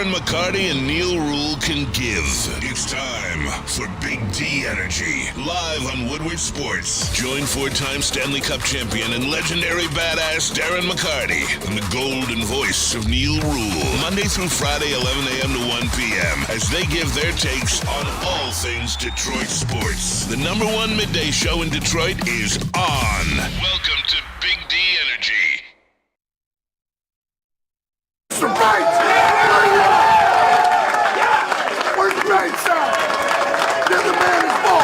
Darren McCarty and Neil Rule can give. It's time for Big D Energy, live on Woodward Sports. Join four-time Stanley Cup champion and legendary badass Darren McCarty and the golden voice of Neil Rule, Monday through Friday, 11 a.m. to 1 p.m., as they give their takes on all things Detroit sports. The number one midday show in Detroit is on. Welcome to Big D Energy. Where's the baits at? Give the man his ball.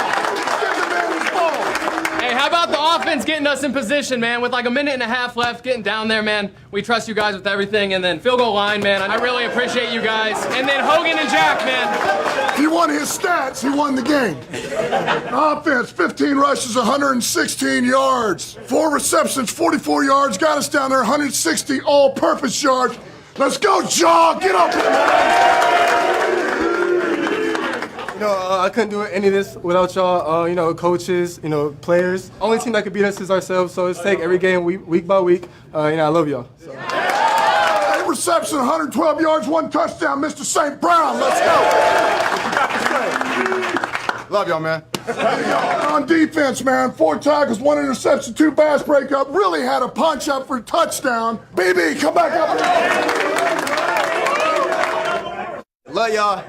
Give the man his ball. Hey, how about the offense getting us in position, man? With like a minute and a half left, getting down there, man. We trust you guys with everything. And then field goal line, man. I really appreciate you guys. And then Hogan and Jack, man. He won his stats. He won the game. Offense, 15 rushes, 116 yards. 4 receptions, 44 yards. Got us down there, 160 all-purpose yards. Let's go, Jaw. Get up here, man. I couldn't do any of this without y'all, coaches, players. Only team that could beat us is ourselves, so let's take every game week by week. I love y'all. So. 8 receptions, 112 yards, 1 touchdown, Mr. St. Brown. Let's go. Love y'all, man. On defense, man, 4 tackles, 1 interception, 2 pass breakup. Really had a punch up for a touchdown. BB, come back up here. Love y'all.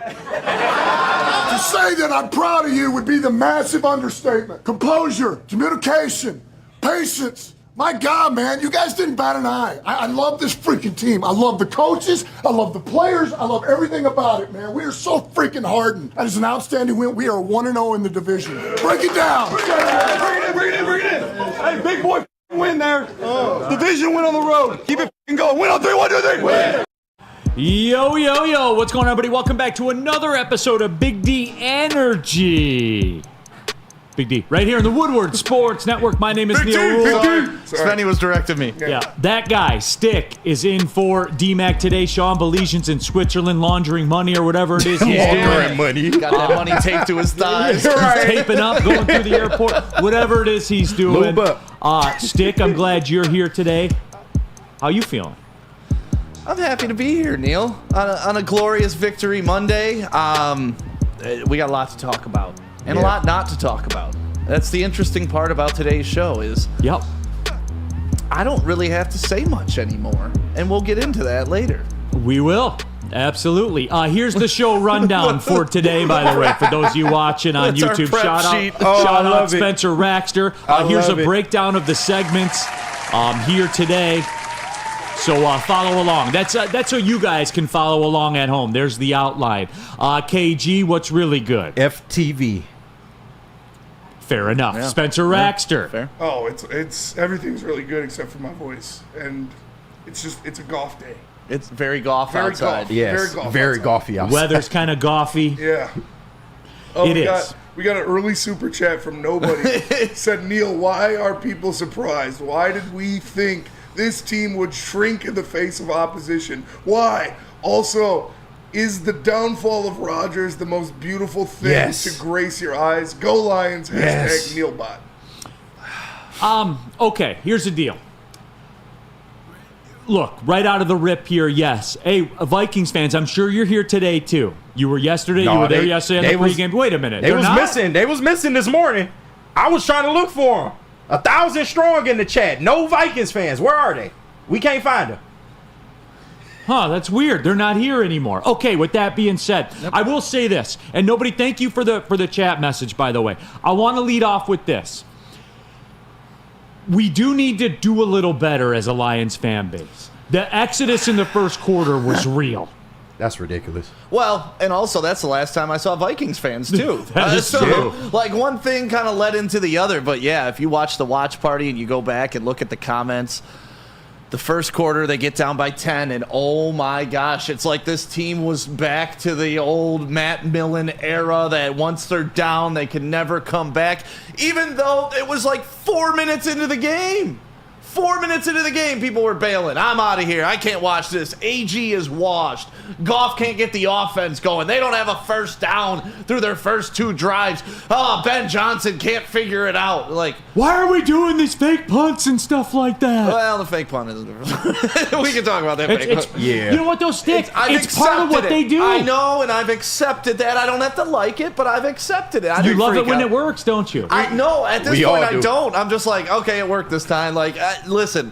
To say that I'm proud of you would be the massive understatement. Composure, communication, patience. My God, man, you guys didn't bat an eye. I love this freaking team. I love the coaches. I love the players. I love everything about it, man. We are so freaking hardened. That is an outstanding win. We are 1-0 in the division. Break it down. Bring it in. Hey, big boy win there. Division win on the road. Keep it going. Win on 3, 1, 2, 3. Win. Yo, what's going on, everybody? Welcome back to another episode of Big D Energy. Big D, right here in the Woodward Sports Network. My name is Neil Rule. Spenny was directing me. Yeah, that guy, Stick, is in for DMAC today. Sean Belesian's in Switzerland laundering money or whatever it is he's doing. Money. Got that money taped to his thighs. He's taping up, going through the airport, whatever it is he's doing. Stick, I'm glad you're here today. How you feeling? I'm happy to be here, Neil. On a glorious victory Monday. We got a lot to talk about. And a lot not to talk about. That's the interesting part about today's show is I don't really have to say much anymore. And we'll get into that later. We will. Absolutely. Here's the show rundown for today, by the way, for those of you watching on YouTube. Shout out Spencer Raxter. Here's a breakdown of the segments here today. So follow along. That's so you guys can follow along at home. There's the outline. KG, what's really good? FTV. Fair enough. Yeah. Spencer Raxter. Fair. Oh, it's everything's really good except for my voice, and it's a golf day. It's very golf outside. Yes, very golfy outside. Weather's kind of golfy. Yeah. Oh, it is. We got an early super chat from nobody. Said, Neil, why are people surprised? Why did we think this team would shrink in the face of opposition? Why? Also, is the downfall of Rodgers the most beautiful thing to grace your eyes? Go Lions, hashtag Neilbot. Okay, here's the deal. Look, right out of the rip here, yes. Hey, Vikings fans, I'm sure you're here today, too. You were yesterday, you were there yesterday on the pregame. Wait a minute. They was missing this morning. I was trying to look for them. 1,000 strong in the chat. No Vikings fans. Where are they? We can't find them. Huh, that's weird. They're not here anymore. Okay, with that being said, I will say this, and nobody, thank you for the chat message, by the way. I want to lead off with this. We do need to do a little better as a Lions fan base. The exodus in the first quarter was real. That's ridiculous. Well, and also that's the last time I saw Vikings fans too. That is true. Like one thing kind of led into the other, but yeah, if you watch the watch party and you go back and look at the comments, the first quarter they get down by 10 and oh my gosh, it's like this team was back to the old Matt Millen era that once they're down they can never come back, even though it was like 4 minutes into the game. 4 minutes into the game, people were bailing. I'm out of here. I can't watch this. AG is washed. Goff can't get the offense going. They don't have a first down through their first 2 drives. Oh, Ben Johnson can't figure it out. Like, why are we doing these fake punts and stuff like that? well, the fake punt is. We can talk about that fake punt. You know what, those sticks? It's part of what they do. I know, and I've accepted that. I don't have to like it, but I've accepted it. You love it when it works, don't you? No, at this point, I don't. I'm just like, okay, it worked this time. Like, listen,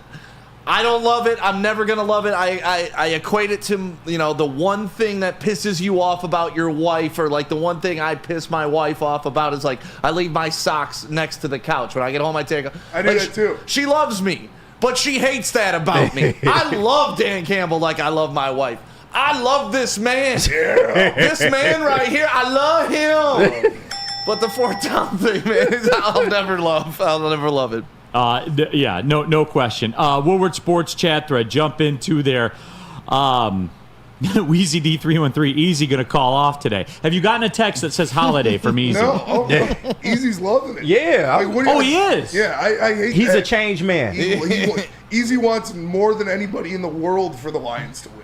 I don't love it. I'm never going to love it. I equate it to, the one thing that pisses you off about your wife, or like the one thing I piss my wife off about is like, I leave my socks next to the couch. When I get home, I take them. I do that too. She loves me, but she hates that about me. I love Dan Campbell like I love my wife. I love this man. Yeah. This man right here, I love him. But the 4th down thing, man, I'll never love it. Yeah, no question. Woodward Sports chat thread, jump into there. Weezy D313, Easy gonna call off today. Have you gotten a text that says holiday from Easy? No, Easy's loving it. Yeah. Like, he is. Yeah, I hate He's that. a changed man. Easy wants more than anybody in the world for the Lions to win.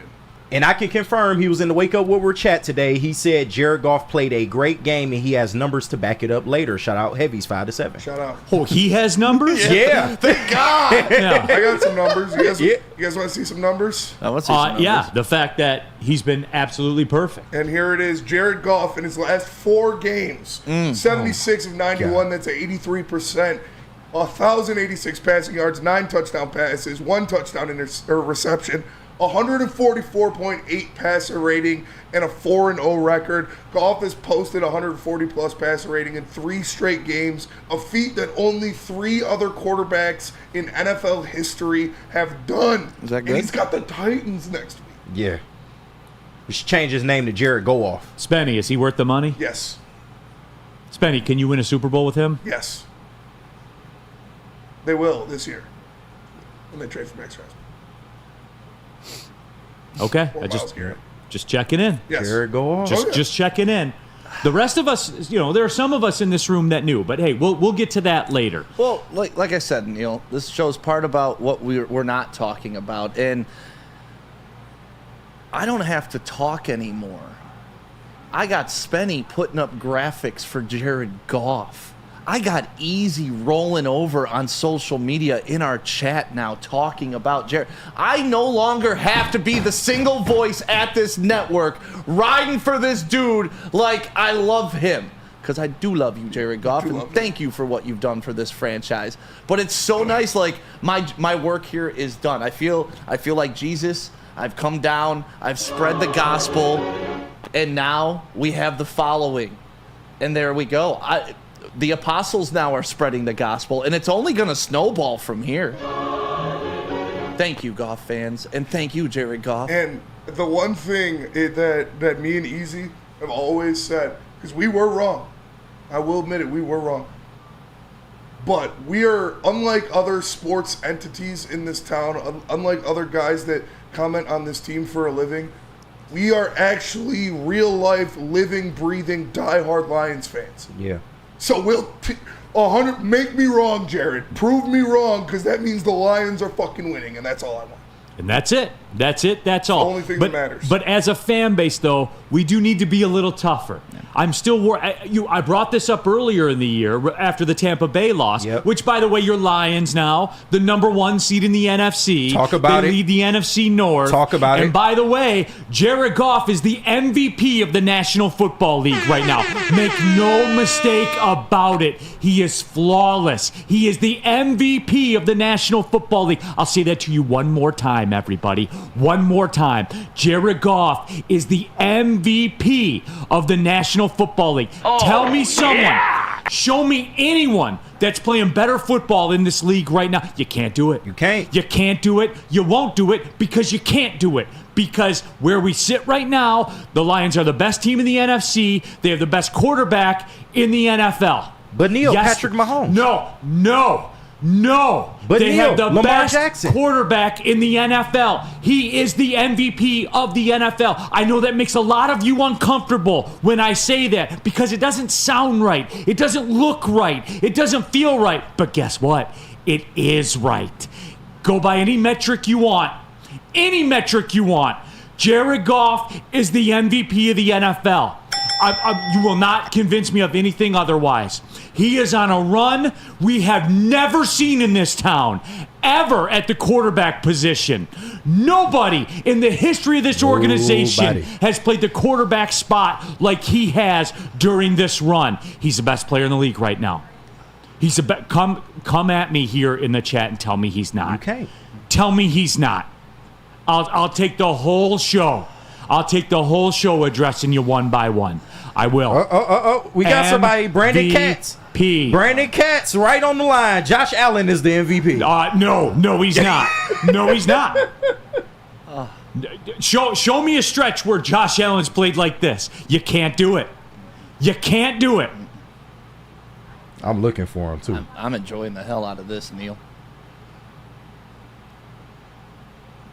And I can confirm he was in the Wake Up Woodward chat today. He said Jared Goff played a great game, and he has numbers to back it up later. Shout out Heavies 5-7. Shout out. Oh, he has numbers? Yeah. Thank God. Yeah. I got some numbers. You guys want to see some numbers? I want to see some numbers. Yeah, the fact that he's been absolutely perfect. And here it is. Jared Goff in his last 4 games, 76 of 91. That's 83%. 1,086 passing yards, 9 touchdown passes, 1 touchdown reception, 144.8 passer rating, and a 4-0 record. Goff has posted 140-plus passer rating in 3 straight games, a feat that only 3 other quarterbacks in NFL history have done. Is that good? And he's got the Titans next week. Yeah. We should change his name to Jared Go-Off. Spenny, is he worth the money? Yes. Spenny, can you win a Super Bowl with him? Yes. They will this year when they trade for Max Crosby. Okay, Or Myles Garrett. just checking in. Yes. Jared Go-Off. Just checking in. The rest of us, there are some of us in this room that knew, but hey, we'll get to that later. Well, like I said, Neil, this show's part about what we're not talking about, and I don't have to talk anymore. I got Spenny putting up graphics for Jared Goff. I got Easy rolling over on social media in our chat now talking about Jared. I no longer have to be the single voice at this network riding for this dude like I love him. Because I do love you, Jared Goff, and thank you for what you've done for this franchise. But it's so nice, like, my work here is done. I feel like Jesus. I've come down, I've spread the gospel, and now we have the following. And there we go. The apostles now are spreading the gospel, and it's only going to snowball from here. Thank you, Goff fans, and thank you, Jared Goff. And the one thing that me and Easy have always said, because we were wrong. I will admit it, we were wrong. But we are, unlike other sports entities in this town, unlike other guys that comment on this team for a living, we are actually real-life, living, breathing, diehard Lions fans. Yeah. So we'll 100. Make me wrong, Jared. Prove me wrong, because that means the Lions are fucking winning, and that's all I want. And that's it. That's all. The only thing that matters. But as a fan base, though, we do need to be a little tougher. I'm still worried. I brought this up earlier in the year after the Tampa Bay loss, which, by the way, your Lions now, the #1 seed in the NFC. Talk about they it. lead the NFC North. Talk about it. And by the way, Jared Goff is the MVP of the National Football League right now. Make no mistake about it. He is flawless. He is the MVP of the National Football League. I'll say that to you one more time, everybody. One more time. Jared Goff is the MVP of the National Football League. Tell me someone. Show me anyone that's playing better football in this league right now. You can't do it. You can't. You can't do it. You won't do it because you can't do it. Because where we sit right now, the Lions are the best team in the NFC. They have the best quarterback in the NFL. But Neil, Patrick Mahomes. No. But they Neil, have the Lamar best Jackson. quarterback in the NFL. He is the MVP of the NFL. I know that makes a lot of you uncomfortable when I say that because it doesn't sound right. It doesn't look right. It doesn't feel right. But guess what? It is right. Go by any metric you want. Any metric you want. Jared Goff is the MVP of the NFL. You will not convince me of anything otherwise. He is on a run we have never seen in this town, ever, at the quarterback position. Nobody in the history of this organization has played the quarterback spot like he has during this run. He's the best player in the league right now. He's come at me here in the chat and tell me he's not. Okay. Tell me he's not. I'll take the whole show. I'll take the whole show addressing you one by one. I will. We got somebody, Brandon Katz. Brandon Katz, right on the line. Josh Allen is the MVP. No, he's not. No, he's not. Show me a stretch where Josh Allen's played like this. You can't do it. You can't do it. I'm looking for him, too. I'm enjoying the hell out of this, Neil.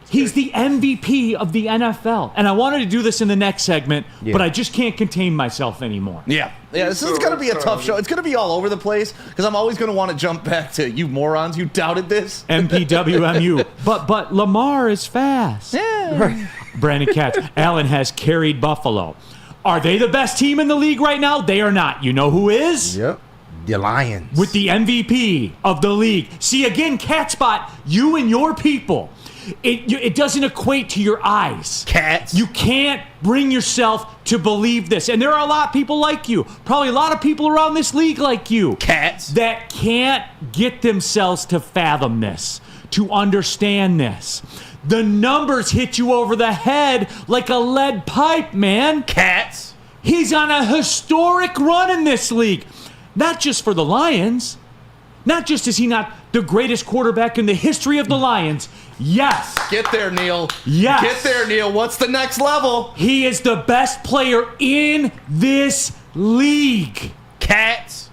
He's the MVP of the NFL. And I wanted to do this in the next segment, but I just can't contain myself anymore. Yeah, this is going to be a tough show. It's going to be all over the place because I'm always going to want to jump back to you morons. You doubted this. MPWMU. But Lamar is fast. Yeah. Brandon Katz. Allen has carried Buffalo. Are they the best team in the league right now? They are not. You know who is? Yep. The Lions. With the MVP of the league. See, again, Catspot, you and your people. It doesn't equate to your eyes. Cats. You can't bring yourself to believe this. And there are a lot of people like you. Probably a lot of people around this league like you. Cats. That can't get themselves to fathom this, to understand this. The numbers hit you over the head like a lead pipe, man. Cats. He's on a historic run in this league. Not just for the Lions. Not just is he not the greatest quarterback in the history of the Lions. Yes. Get there, Neil. Yes. Get there, Neil. What's the next level? He is the best player in this league. Cats.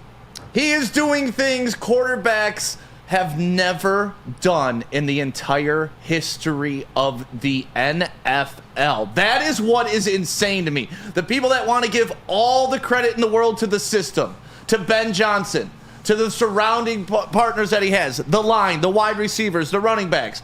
He is doing things quarterbacks have never done in the entire history of the NFL. That is what is insane to me. The people that want to give all the credit in the world to the system, to Ben Johnson, to the surrounding partners that he has, the line, the wide receivers, the running backs.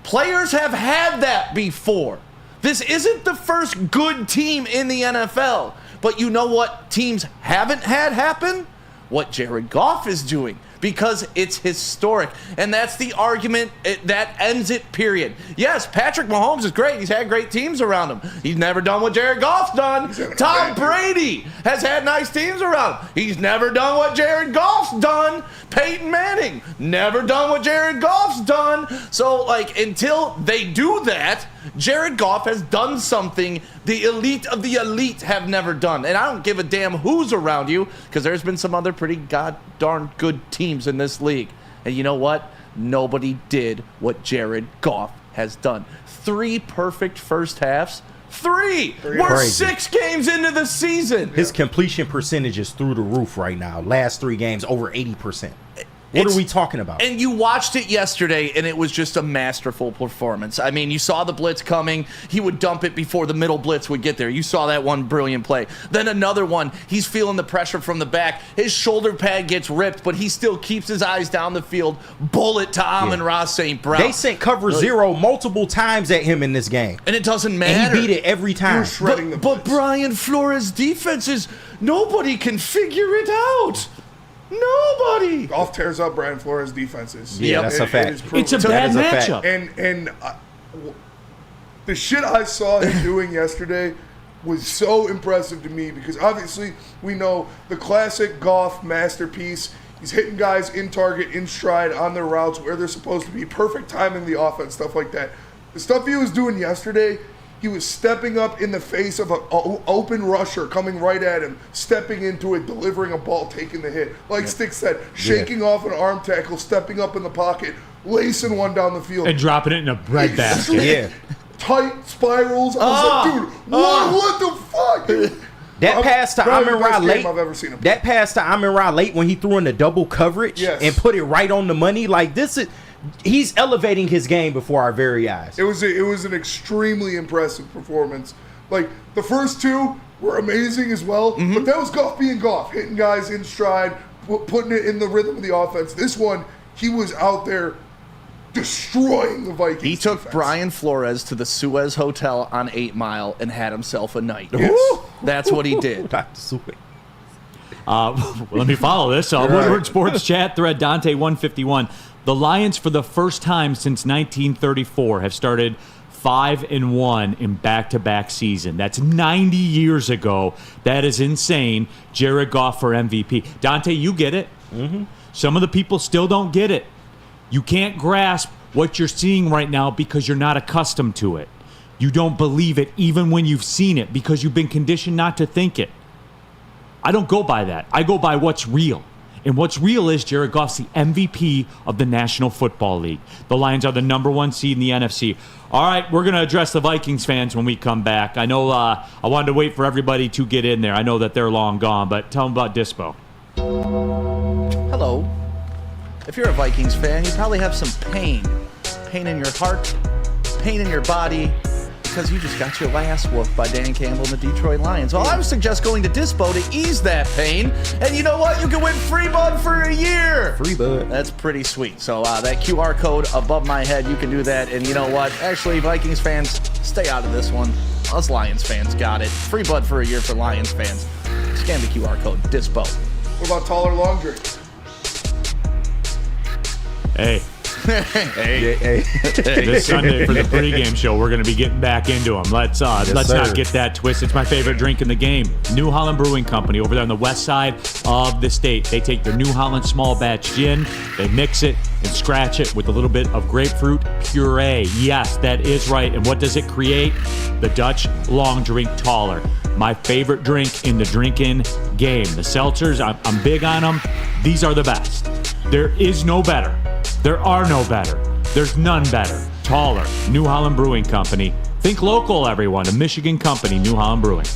Players have had that before. This isn't the first good team in the NFL. But you know what teams haven't had happen? What Jared Goff is doing. Because it's historic. And that's the argument that ends it, period. Yes, Patrick Mahomes is great. He's had great teams around him. He's never done what Jared Goff's done. Tom Brady has had nice teams around him. He's never done what Jared Goff's done. Peyton Manning, never done what Jared Goff's done. So, until they do that, Jared Goff has done something the elite of the elite have never done. And I don't give a damn who's around you, because there's been some other pretty god-darn good teams in this league. And you know what? Nobody did what Jared Goff has done. 3 perfect first halves. 3! We're crazy. 6 games into the season. His completion percentage is through the roof right now. Last 3 games, over 80%. What are we talking about? And you watched it yesterday, and it was just a masterful performance. I mean, you saw the blitz coming. He would dump it before the middle blitz would get there. You saw that one brilliant play. Then another one, he's feeling the pressure from the back. His shoulder pad gets ripped, but he still keeps his eyes down the field. Bullet to Amon-Ra St. Brown. They sent cover 0 multiple times at him in this game. And it doesn't matter. And he beat it every time. But Brian Flores' defense is, nobody can figure it out. Nobody. Goff tears up Brian Flores' defenses. Yeah, that's a fact. It's a bad matchup. And the shit I saw him doing yesterday was so impressive to me, because obviously we know the classic Goff masterpiece. He's hitting guys in target, in stride, on their routes where they're supposed to be. Perfect timing the offense, stuff like that. The stuff he was doing yesterday, he was stepping up in the face of an open rusher coming right at him, stepping into it, delivering a ball, taking the hit. Like Stick said, shaking off an arm tackle, stepping up in the pocket, lacing one down the field. And dropping it in a bread basket. Yeah. Tight spirals. I was like, dude, what the fuck? Dude? That pass to Amon-Ra late. I've ever seen him. That pass to Amon-Ra late when he threw in the double coverage and put it right on the money. Like, this is... He's elevating his game before our very eyes. It was an extremely impressive performance. Like, the first 2 were amazing as well, but that was Goff being Goff, hitting guys in stride, putting it in the rhythm of the offense. This one, he was out there destroying the Vikings. He took defense. Brian Flores to the Suez Hotel on 8 Mile and had himself a night. Yes. That's what he did. Dr. Suey. Let me follow this. Woodward Sports Chat thread, Dante151. The Lions, for the first time since 1934, have started 5-1 in back-to-back season. That's 90 years ago. That is insane. Jared Goff for MVP. Dante, you get it. Mm-hmm. Some of the people still don't get it. You can't grasp what you're seeing right now because you're not accustomed to it. You don't believe it even when you've seen it because you've been conditioned not to think it. I don't go by that. I go by what's real. And what's real is Jared Goff's the MVP of the National Football League. The Lions are the number 1 seed in the NFC. All right, we're going to address the Vikings fans when we come back. I know I wanted to wait for everybody to get in there. I know that they're long gone, but tell them about Dispo. Hello. If you're a Vikings fan, you probably have some pain. Pain in your heart, pain in your body, because you just got your ass whooped by Dan Campbell and the Detroit Lions. Well, I would suggest going to Dispo to ease that pain. And you know what? You can win free bud for a year. Free bud. That's pretty sweet. So that QR code above my head, you can do that. And you know what? Actually, Vikings fans, stay out of this one. Us Lions fans got it. Free bud for a year for Lions fans. Scan the QR code, Dispo. What about taller long drink? Hey. Hey. This Sunday for the pregame show, we're going to be getting back into them. Let's sir. not get that twisted. It's my favorite drink in the game. New Holland Brewing Company over there on the west side of the state. They take their New Holland small batch gin, they mix it and scratch it with a little bit of grapefruit puree. Yes, that is right. And what does it create? The Dutch long drink taller. My favorite drink in the drinking game. The seltzers, I'm big on them. These are the best. There is no better. There are no better. There's none better. Taller. New Holland Brewing Company. Think local, everyone. A Michigan company, New Holland Brewing.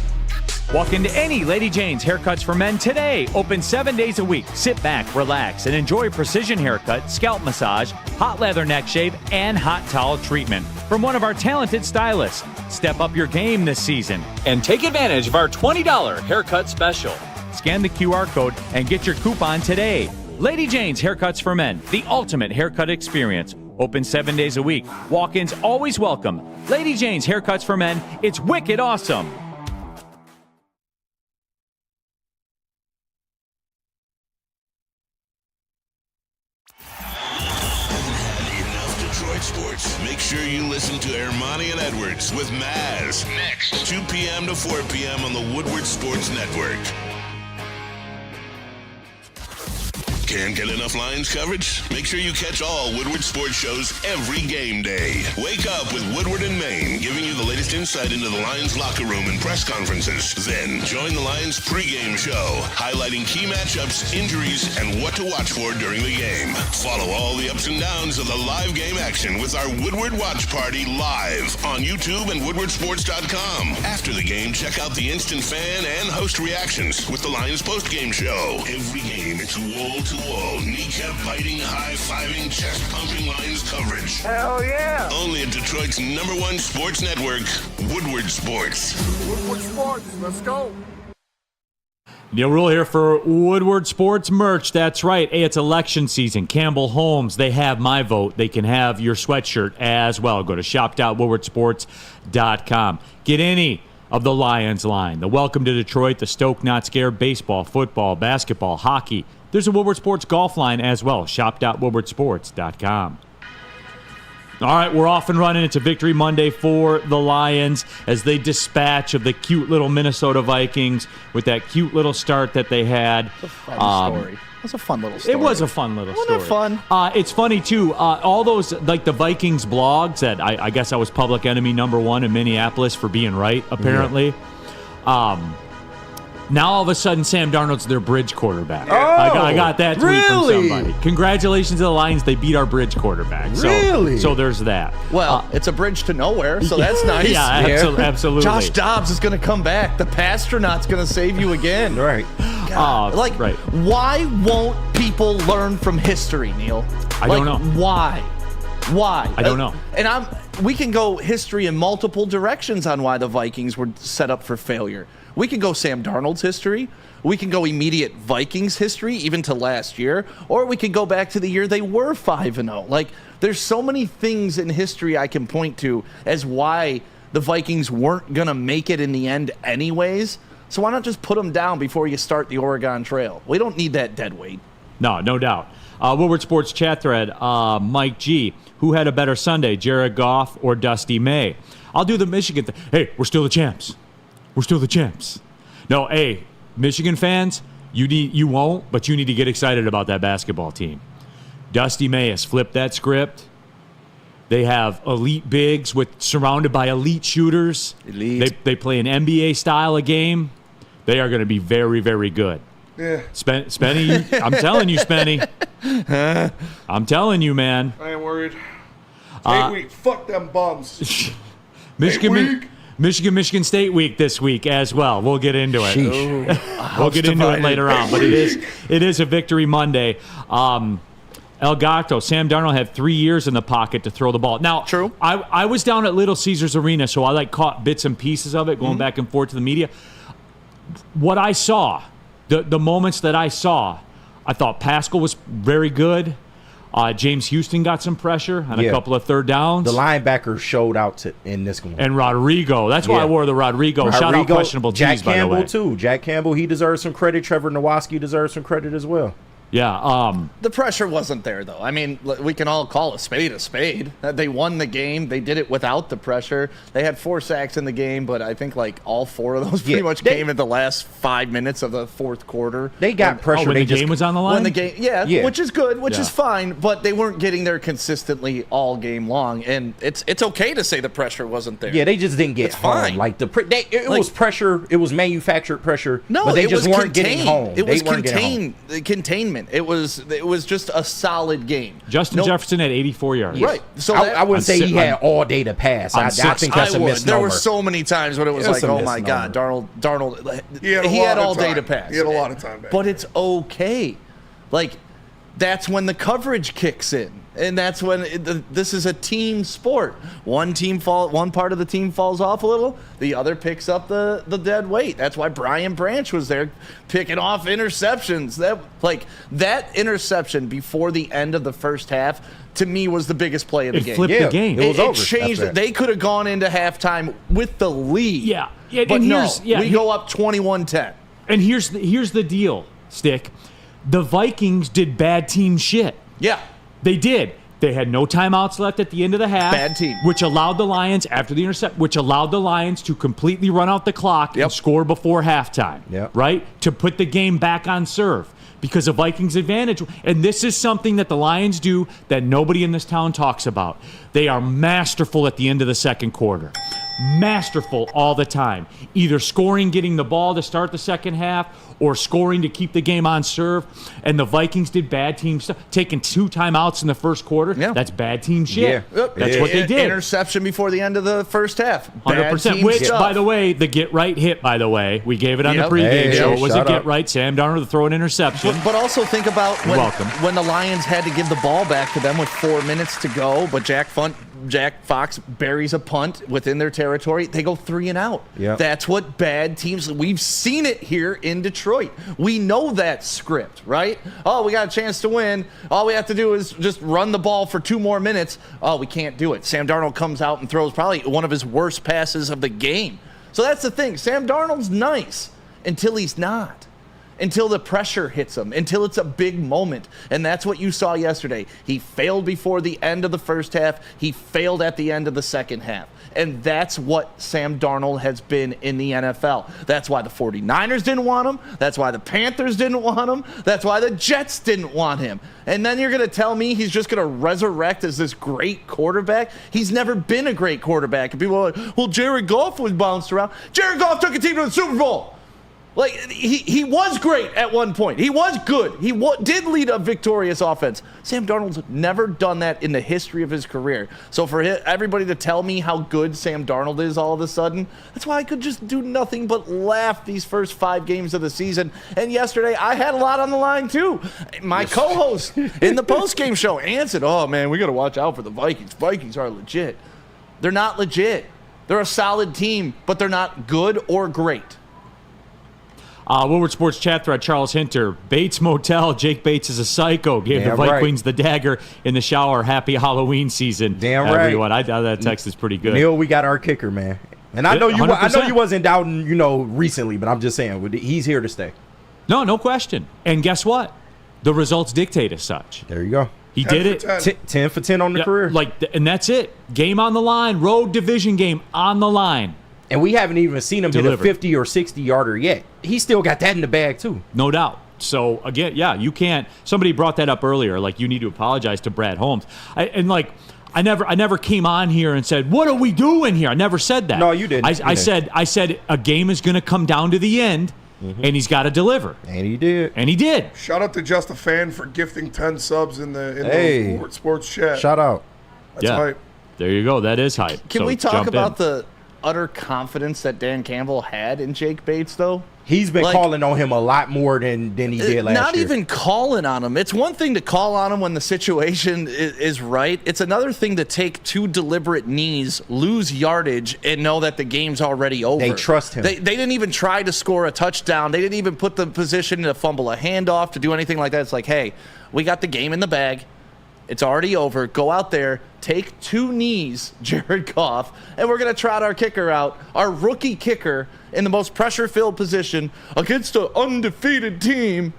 Walk into any Lady Jane's Haircuts for Men today. Open 7 days a week. Sit back, relax, and enjoy precision haircut, scalp massage, hot leather neck shave, and hot towel treatment from one of our talented stylists. Step up your game this season and take advantage of our $20 haircut special. Scan the QR code and get your coupon today. Lady Jane's Haircuts for Men, the ultimate haircut experience. Open 7 days a week. Walk-ins always welcome. Lady Jane's Haircuts for Men, it's wicked awesome. Enough Detroit sports. Make sure you listen to Ermanni and Edwards with Maz next, 2 p.m. to 4 p.m. on the Woodward Sports Network. Can't get enough Lions coverage? Make sure you catch all Woodward sports shows every game day. Wake up with Woodward and Maine, giving you the latest insight into the Lions locker room and press conferences. Then join the Lions pregame show, highlighting key matchups, injuries, and what to watch for during the game. Follow all the ups and downs of the live game action with our Woodward Watch Party live on YouTube and woodwardsports.com. After the game, check out the instant fan and host reactions with the Lions postgame show. Every game, it's wall-to-wall, kneecap-biting, high-fiving, chest-pumping Lions coverage. Hell yeah! Only at Detroit's #1 sports network, Woodward Sports. Woodward Sports, let's go. Neil Rule here for Woodward Sports merch. That's right. Hey, it's election season. Campbell Homes, they have my vote. They can have your sweatshirt as well. Go to shop.woodwardsports.com. Get any of the Lions line. The Welcome to Detroit, the Stoke Not Scared baseball, football, basketball, hockey. There's a Woodward Sports golf line as well. Shop.woodwardsports.com. All right, we're off and running. It's a victory Monday for the Lions as they dispatch of the cute little Minnesota Vikings with that cute little start that they had. It's a fun story. It was a fun little story. It was a fun little story. Wasn't it fun? It's funny, too. All those, like the Vikings blogs that I guess I was public enemy #1 in Minneapolis for being right, apparently. Yeah. Now, all of a sudden, Sam Darnold's their bridge quarterback. Oh, I got that tweet really? from somebody. Congratulations to the Lions. They beat our bridge quarterback. Really? So there's that. Well, it's a bridge to nowhere, so that's nice. Yeah, absolutely. Josh Dobbs is going to come back. The Pastronaut's going to save you again. Right. God, right. Why won't people learn from history, Neil? I don't know. Why? I don't know. And we can go history in multiple directions on why the Vikings were set up for failure. We can go Sam Darnold's history. We can go immediate Vikings history, even to last year. Or we can go back to the year they were 5-0. Like, There's so many things in history I can point to as why the Vikings weren't going to make it in the end anyways. So why not just put them down before you start the Oregon Trail? We don't need that dead weight. No doubt. Woodward Sports chat thread, Mike G. Who had a better Sunday, Jared Goff or Dusty May? I'll do the Michigan thing. Hey, we're still the champs. We're still the champs. No, hey, Michigan fans, you won't, but you need to get excited about that basketball team. Dusty May has flipped that script. They have elite bigs surrounded by elite shooters. Elite. They play an NBA style of game. They are going to be very, very good. Yeah. Spenny, I'm telling you, Spenny. I'm telling you, man. I ain't worried. 8 week. Fuck them bums. Michigan State week this week as well. We'll get into it. We'll get into it later on, but it is a victory Monday. El Gato, Sam Darnold had 3 years in the pocket to throw the ball. Now, true. I was down at Little Caesars Arena, so I caught bits and pieces of it going back and forth to the media. What I saw, the moments that I saw, I thought Pascal was very good. James Houston got some pressure on a couple of third downs. The linebackers showed out in this one. And Rodrigo. That's why I wore the Rodrigo. Shout out questionable Jack G's, by the way. Jack Campbell, too. Jack Campbell, he deserves some credit. Trevor Nowatzki deserves some credit as well. Yeah. The pressure wasn't there, though. I mean, we can all call a spade a spade. They won the game. They did it without the pressure. They had 4 sacks in the game, but I think all 4 of those pretty much came in the last 5 minutes of the fourth quarter. They got pressure. When the game was on the line? When the game, yeah, which is good, which is fine, but they weren't getting there consistently all game long, and it's okay to say the pressure wasn't there. Yeah, they just didn't get home. Fine. It was pressure. It was manufactured pressure. No, but they it just was weren't getting home. It was containment. It was just a solid game. Justin Jefferson had 84 yards. Right. So I wouldn't say he had all day to pass. I think that's a misnomer. There were so many times when it was oh my God, Darnold. He had all time. day to pass. He had a lot of time back. But it's okay. That's when the coverage kicks in. And that's when this is a team sport. One part of the team falls off a little, the other picks up the dead weight. That's why Brian Branch was there picking off interceptions. That interception before the end of the first half, to me, was the biggest play of the game. It flipped the game. It was over. It changed it. They could have gone into halftime with the lead. Yeah. But we go up 21-10. And here's the deal, Stick. The Vikings did bad team shit. Yeah. They did. They had no timeouts left at the end of the half. Bad team. Which allowed the Lions, after the intercept, to completely run out the clock and score before halftime. Yep. Right? To put the game back on serve. Because of Vikings' advantage. And this is something that the Lions do that nobody in this town talks about. They are masterful at the end of the second quarter. Masterful all the time. Either scoring, getting the ball to start the second half, or scoring to keep the game on serve. And the Vikings did bad team stuff. Taking 2 timeouts in the first quarter. Yeah. That's bad team shit. Yeah. That's what they did. Interception before the end of the first half. 100%. Which, by the way, the get right hit, by the way. We gave it on the pregame show. It was a get right. Sam Darnold to throw an interception. But also think about when the Lions had to give the ball back to them with 4 minutes to go, but Jack Fox buries a punt within their territory. They go 3 and out. Yep. That's what bad teams. We've seen it here in Detroit. We know that script, right? Oh, we got a chance to win. All we have to do is just run the ball for 2 more minutes. Oh, we can't do it. Sam Darnold comes out and throws probably one of his worst passes of the game. So that's the thing. Sam Darnold's nice until he's not. Until the pressure hits him, until it's a big moment. And that's what you saw yesterday. He failed before the end of the first half. He failed at the end of the second half. And that's what Sam Darnold has been in the NFL. That's why the 49ers didn't want him. That's why the Panthers didn't want him. That's why the Jets didn't want him. And then you're going to tell me he's just going to resurrect as this great quarterback? He's never been a great quarterback. And people are like, well, Jared Goff was bounced around. Jared Goff took a team to the Super Bowl. He was great at one point. He was good. He did lead a victorious offense. Sam Darnold's never done that in the history of his career. So for everybody to tell me how good Sam Darnold is all of a sudden, that's why I could just do nothing but laugh these first 5 games of the season. And yesterday, I had a lot on the line, too. My co-host in the postgame show, Ann said, oh, man, we got to watch out for the Vikings. Vikings are legit. They're not legit. They're a solid team, but they're not good or great. Woodward Sports chat thread, Charles Hinter. Bates Motel, Jake Bates is a psycho. Gave the White Queens the dagger in the shower. Happy Halloween season, Damn everyone. right. That text is pretty good. Neil, we got our kicker, man. And I know you. I know you wasn't doubting, recently, but I'm just saying he's here to stay. No question. And guess what? The results dictate as such. There you go. He did it. 10 for 10 on the career. And that's it. Game on the line. Road division game on the line. And we haven't even seen him hit a 50 or 60 yarder yet. He still got that in the bag too. No doubt. So again, yeah, you can't. Somebody brought that up earlier. Like, you need to apologize to Brad Holmes. I never came on here and said, "What are we doing here?" I never said that. No, you didn't. I said a game is going to come down to the end. And he's got to deliver. And he did. Shout out to Just a Fan for gifting 10 subs in the Woodward Sports chat. Shout out. That's hype. There you go. That is hype. Can we talk about the utter confidence that Dan Campbell had in Jake Bates, though? He's been calling on him a lot more than he did last year. Not even calling on him. It's one thing to call on him when the situation is right. It's another thing to take 2 deliberate knees, lose yardage, and know that the game's already over. They trust him. They didn't even try to score a touchdown. They didn't even put the position to fumble a handoff, to do anything like that. It's like, hey, we got the game in the bag. It's already over. Go out there, take 2 knees, Jared Goff, and we're going to trot our kicker out, our rookie kicker, in the most pressure-filled position against an undefeated team.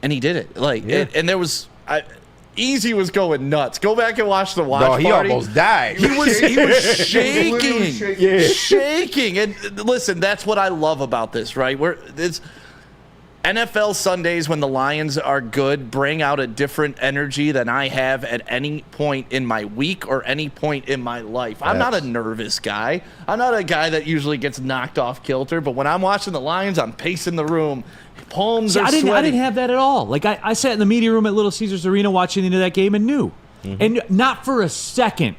And he did it. And there was Easy was going nuts. Go back and watch the watch party. He almost died. He was shaking. Shaking. And listen, that's what I love about this, right? It's NFL Sundays, when the Lions are good, bring out a different energy than I have at any point in my week or any point in my life. I'm not a nervous guy. I'm not a guy that usually gets knocked off kilter, but when I'm watching the Lions, I'm pacing the room. Palms are sweating. I didn't have that at all. Like, I sat in the media room at Little Caesars Arena watching into that game and knew. And not for a second,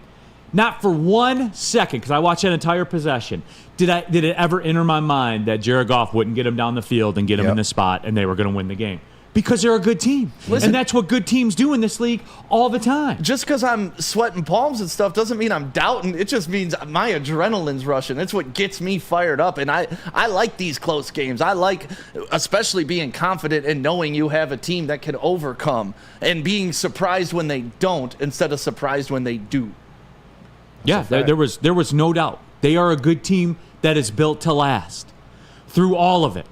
not for 1 second, because I watched that entire possession, did it ever enter my mind that Jared Goff wouldn't get him down the field and get him in the spot and they were going to win the game. Because they're a good team. Listen, and that's what good teams do in this league all the time. Just because I'm sweating palms and stuff doesn't mean I'm doubting. It just means my adrenaline's rushing. That's what gets me fired up. And I like these close games. I like especially being confident and knowing you have a team that can overcome and being surprised when they don't instead of surprised when they do. Yeah, there was no doubt. They are a good team that is built to last through all of it.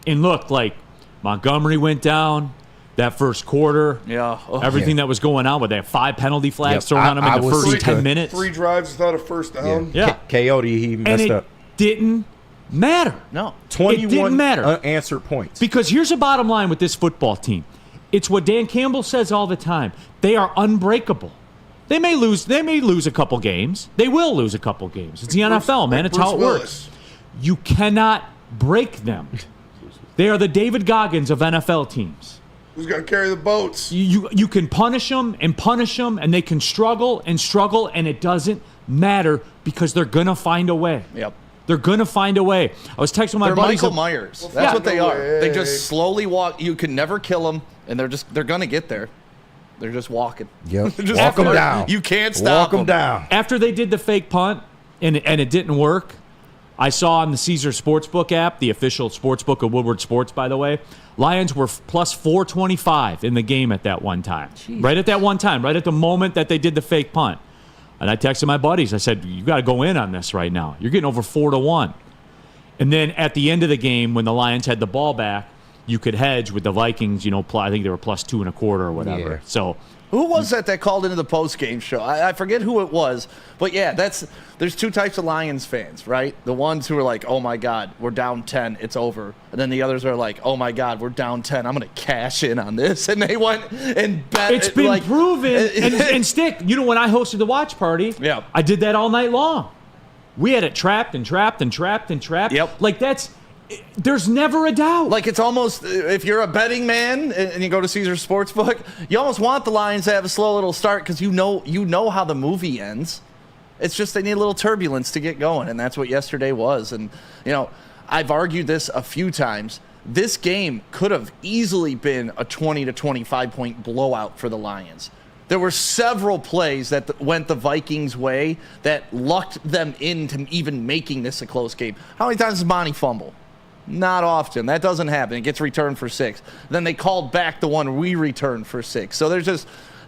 And look, like, Montgomery went down that first quarter. Yeah. Everything that was going on with that 5 penalty flags thrown on him in the first 10 minutes. 3 drives without a first down. Yeah. Coyote, he messed up. Didn't matter. No. 21 it didn't matter. Unanswered points. Because here's the bottom line with this football team. It's what Dan Campbell says all the time. They are unbreakable. They may lose a couple games. They will lose a couple games. It's the NFL, man. It's how it works. You cannot break them. They are the David Goggins of NFL teams. Who's going to carry the boats? You can punish them, and they can struggle, and it doesn't matter because they're going to find a way. Yep. They're going to find a way. I was texting my buddies. Michael Myers. That's what they are. They just slowly walk. You can never kill them, and they're going to get there. They're just walking. Yep. Walk them down. You can't stop them. Walk them down. After they did the fake punt, and it didn't work, I saw on the Caesar Sportsbook app, the official sportsbook of Woodward Sports, by the way, Lions were plus 425 in the game at that one time. Jeez. Right at that one time, right at the moment that they did the fake punt. And I texted my buddies. I said, you got to go in on this right now. You're getting over 4-1. And then at the end of the game, when the Lions had the ball back, you could hedge with the Vikings, I think they were plus 2.25 or whatever. Yeah. So who was that called into the post-game show? I forget who it was. But, yeah, there's 2 types of Lions fans, right? The ones who are like, oh, my God, we're down 10, it's over. And then the others are like, oh, my God, we're down 10, I'm going to cash in on this. And they went and bet. It's been proven. and Stick, when I hosted the watch party, I did that all night long. We had it trapped and trapped and trapped and trapped. Yep. Like, there's never a doubt. Like, it's almost, if you're a betting man and you go to Caesar Sportsbook, you almost want the Lions to have a slow little start because you know how the movie ends. It's just they need a little turbulence to get going, and that's what yesterday was. And, I've argued this a few times. This game could have easily been a 20 to 25-point blowout for the Lions. There were several plays that went the Vikings' way that lucked them into even making this a close game. How many times does Monty fumble? Not often. That doesn't happen. It gets returned for 6. Then they called back the one we returned for 6. So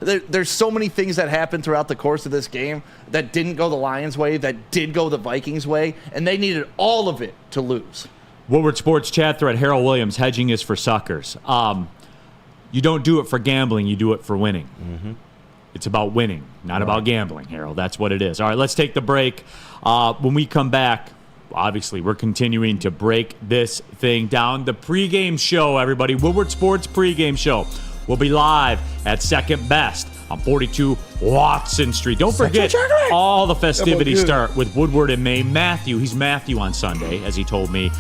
there's so many things that happened throughout the course of this game that didn't go the Lions' way, that did go the Vikings' way, and they needed all of it to lose. Woodward Sports chat thread, Harold Williams, hedging is for suckers. You don't do it for gambling, you do it for winning. Mm-hmm. It's about winning, not about gambling, Harold. That's what it is. All right, let's take the break. When we come back, obviously, we're continuing to break this thing down. The pregame show, everybody, Woodward Sports pregame show, will be live at Second Best on 42 Watson Street. Don't forget, all the festivities start with Woodward and May. He's Matthew on Sunday, as he told me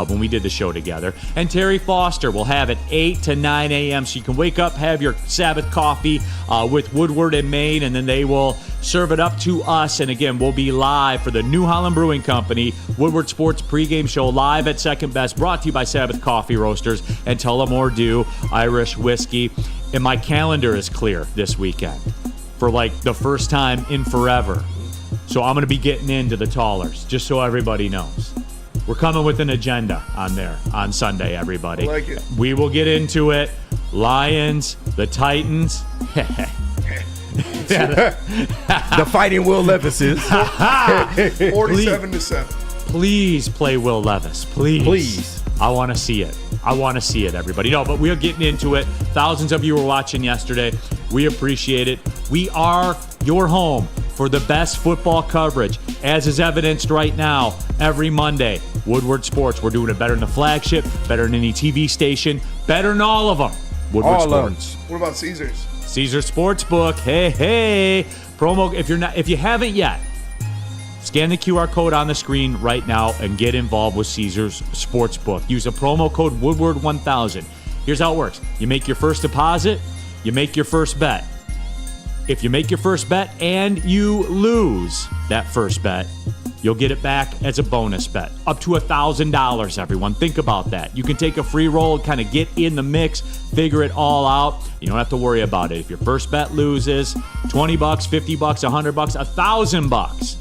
when we did the show together. And Terry Foster will have it 8 to 9 a.m. So you can wake up, have your Sabbath coffee with Woodward and Maine, and then they will serve it up to us. And again, we'll be live for the New Holland Brewing Company Woodward Sports pregame show live at Second Best, brought to you by Sabbath Coffee Roasters and Tullamore Dew Irish Whiskey. And my calendar is clear this weekend for like the first time in forever. So I'm going to be getting into the Tallers, just so everybody knows. We're coming with an agenda on there on Sunday, everybody. I like it. We will get into it. Lions, the Titans. The Fighting Will Levises. 47-7. Please play Will Levis. Please. I want to see it. Everybody. No, but we are getting into it. Thousands of you were watching yesterday. We appreciate it. We are your home for the best football coverage, as is evidenced right now every Monday. Woodward Sports. We're doing it better than the flagship, better than any TV station, better than all of them. Woodward Sports. What about Caesars? Caesars Sportsbook. Hey. Promo if you haven't yet, scan the QR code on the screen right now and get involved with Caesars Sportsbook. Use a promo code Woodward1000. Here's how it works. You make your first deposit, you make your first bet. If you make your first bet and you lose that first bet, you'll get it back as a bonus bet. Up to $1,000, everyone. Think about that. You can take a free roll, kind of get in the mix, figure it all out. You don't have to worry about it. If your first bet loses, $20, $50, $100, $1,000.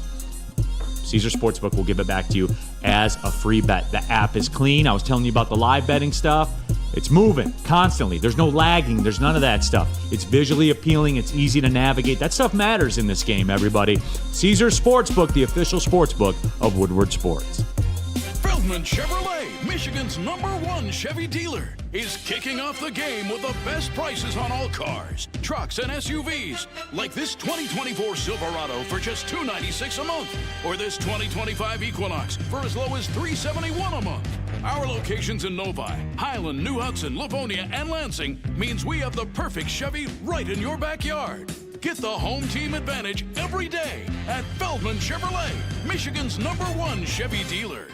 Caesars Sportsbook will give it back to you as a free bet. The app is clean. I was telling you about the live betting stuff. It's moving constantly. There's no lagging. There's none of that stuff. It's visually appealing. It's easy to navigate. That stuff matters in this game, everybody. Caesars Sportsbook, the official sportsbook of Woodward Sports. Feldman Chevrolet, Michigan's #1 Chevy dealer, is kicking off the game with the best prices on all cars, trucks, and SUVs, like this 2024 Silverado for just $296 a month, or this 2025 Equinox for as low as $371 a month. Our locations in Novi, Highland, New Hudson, Livonia, and Lansing means we have the perfect Chevy right in your backyard. Get the home team advantage every day at Feldman Chevrolet, Michigan's #1 Chevy dealer.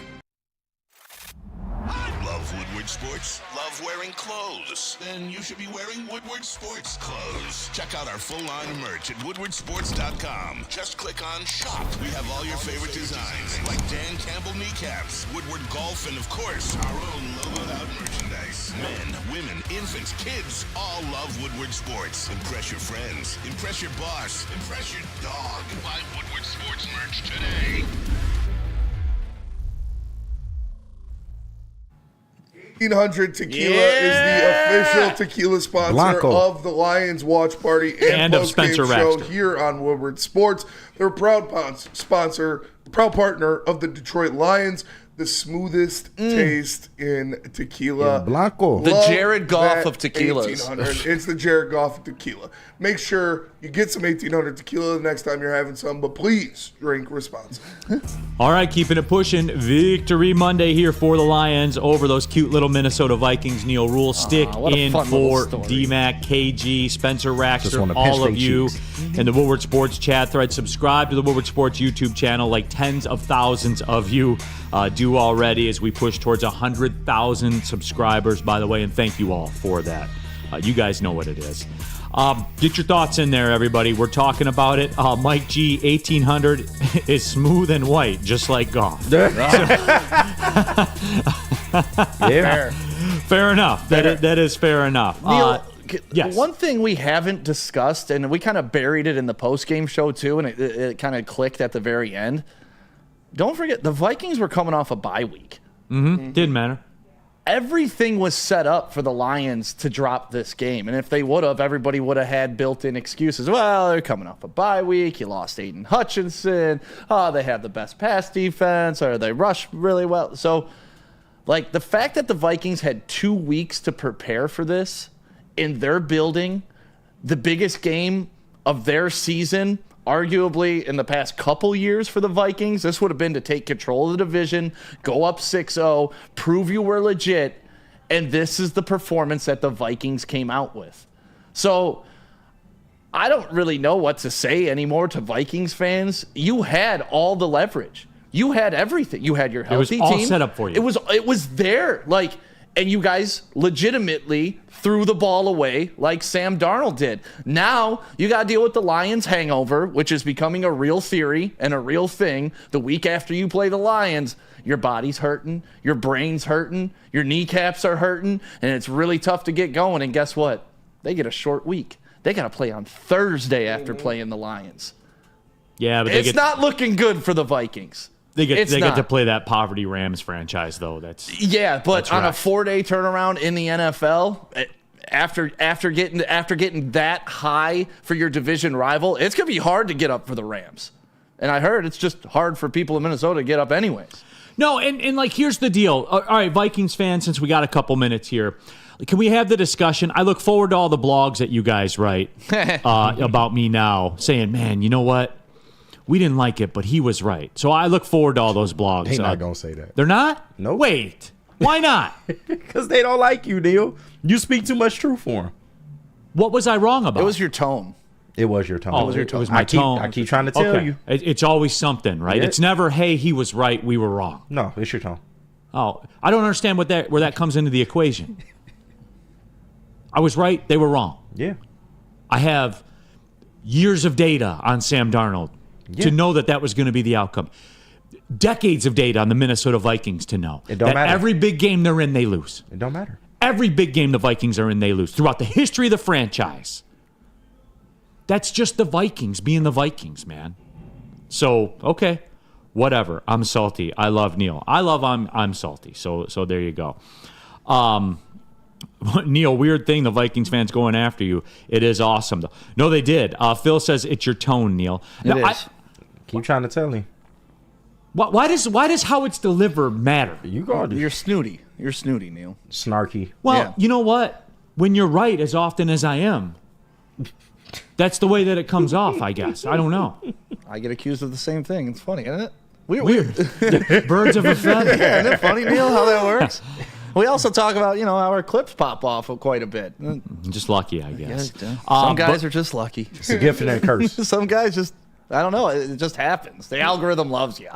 Love Woodward Sports? Love wearing clothes? Then you should be wearing Woodward Sports clothes. Check out our full line of merch at woodwardsports.com. Just click on shop. We have all your favorite designs, like Dan Campbell kneecaps, Woodward golf, and of course, our own logoed out merchandise. Men, women, infants, kids all love Woodward Sports. Impress your friends. Impress your boss. Impress your dog. Buy Woodward Sports merch today. 1800 Tequila is the official tequila sponsor of the Lions Watch Party and post-game show here on Woodward Sports. They're a proud partner of the Detroit Lions. The smoothest taste in tequila. Blanco. The Jared Goff of tequilas. It's the Jared Goff of tequila. Make sure you get some 1800 tequila the next time you're having some, but please drink responsibly. All right, keeping it pushing. Victory Monday here for the Lions over those cute little Minnesota Vikings. Neil Rule, stick in for DMAC, KG, Spencer Raxter, all of you in the Woodward Sports chat thread. Subscribe to the Woodward Sports YouTube channel like tens of thousands of you do already as we push towards 100,000 subscribers, by the way, and thank you all for that. You guys know what it is. Get your thoughts in there, everybody. We're talking about it. Mike G, 1800 is smooth and white, just like golf. Yeah. Fair enough. That is fair enough. Neil, yes. One thing we haven't discussed, and we kind of buried it in the post-game show too, and it kind of clicked at the very end. Don't forget, the Vikings were coming off a bye week. Didn't matter. everything was set up for the Lions to drop this game. And if they would have, everybody would have had built-in excuses. Well, they're coming off a bye week. You lost Aiden Hutchinson. Oh, they have the best pass defense, or they rush really well. So, like, the fact that the Vikings had 2 weeks to prepare for this in their building, the biggest game of their season, arguably in the past couple years for the Vikings, this would have been to take control of the division, go up 6-0, prove you were legit, and this is the performance that the Vikings came out with. So I don't really know what to say anymore to Vikings fans. You had all the leverage. You had everything. You had your healthy team. It was all set up for you. It was there. Like, and you guys legitimately threw the ball away like Sam Darnold did. Now you got to deal with the Lions hangover, which is becoming a real theory and a real thing. The week after you play the Lions, your body's hurting, your brain's hurting, your kneecaps are hurting, and it's really tough to get going. And guess what? They get a short week. They got to play on Thursday after playing the Lions. Yeah, but it's not looking good for the Vikings. They get to play that poverty Rams franchise, though. But on a 4-day turnaround in the NFL, after getting that high for your division rival, it's gonna be hard to get up for the Rams. And I heard it's just hard for people in Minnesota to get up anyways. No, and like, here's the deal. All right, Vikings fans, since we got a couple minutes here, can we have the discussion? I look forward to all the blogs that you guys write about me now, saying, man, you know what? We didn't like it, but he was right. So I look forward to all those blogs. They're not going to say that. They're not? No. Nope. Wait. Why not? Because they don't like you, Neil. You speak too much truth for them. What was I wrong about? It was your tone. It was your tone. Oh, it was my tone. I keep trying to tell you. It's always something, right? Yeah. It's never, hey, he was right, we were wrong. No, it's your tone. Oh, I don't understand where that comes into the equation. I was right, they were wrong. Yeah. I have years of data on Sam Darnold to know that was going to be the outcome. Decades of data on the Minnesota Vikings to know it don't matter. Every big game they're in, they lose. It don't matter. Every big game the Vikings are in, they lose. Throughout the history of the franchise. That's just the Vikings being the Vikings, man. So, okay, whatever. I'm salty. I love Neil. I'm salty. So there you go. Neil, weird thing, the Vikings fans going after you. It is awesome, though. No, they did. Phil says it's your tone, Neil. It is. Keep trying to tell him. Why does how it's delivered matter? You're snooty. You're snooty, Neil. Snarky. Well, you know what? When you're right as often as I am, that's the way that it comes off, I guess. I don't know. I get accused of the same thing. It's funny, isn't it? Weird. Birds of a feather. Yeah, isn't it funny, Neil, how that works? We also talk about, how our clips pop off quite a bit. Just lucky, I guess. Some guys are just lucky. It's a gift and a curse. Some guys just, I don't know, it just happens. The algorithm loves you.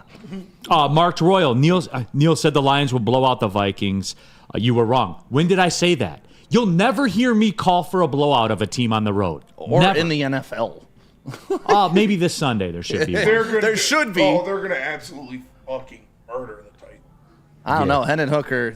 Marked Royal. Neil said the Lions will blow out the Vikings. You were wrong. When did I say that? You'll never hear me call for a blowout of a team on the road. Or never. In the NFL. Maybe this Sunday there should be. There should be. Oh, they're going to absolutely fucking murder the Titans. I don't know. Hendon Hooker,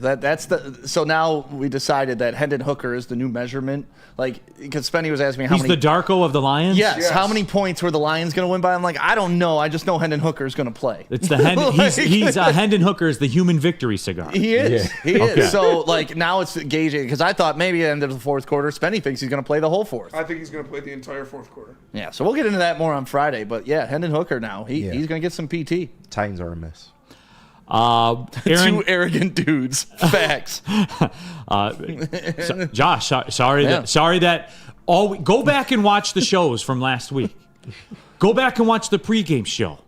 so now we decided that Hendon Hooker is the new measurement. Like, because Spenny was asking me how many. He's the Darko of the Lions? Yes. How many points were the Lions going to win by? I'm like, I don't know. I just know Hendon Hooker is going to play. It's the Hendon Hooker is the human victory cigar. He is. Yeah. He is. So, like, now it's gauging, because I thought maybe at the end of the fourth quarter, Spenny thinks he's going to play the whole fourth. I think he's going to play the entire fourth quarter. Yeah, so we'll get into that more on Friday. But, yeah, Hendon Hooker now. He's going to get some PT. Titans are a mess. Aaron, two arrogant dudes. Facts. Josh, sorry that go back and watch the shows from last week. Go back and watch the pregame show.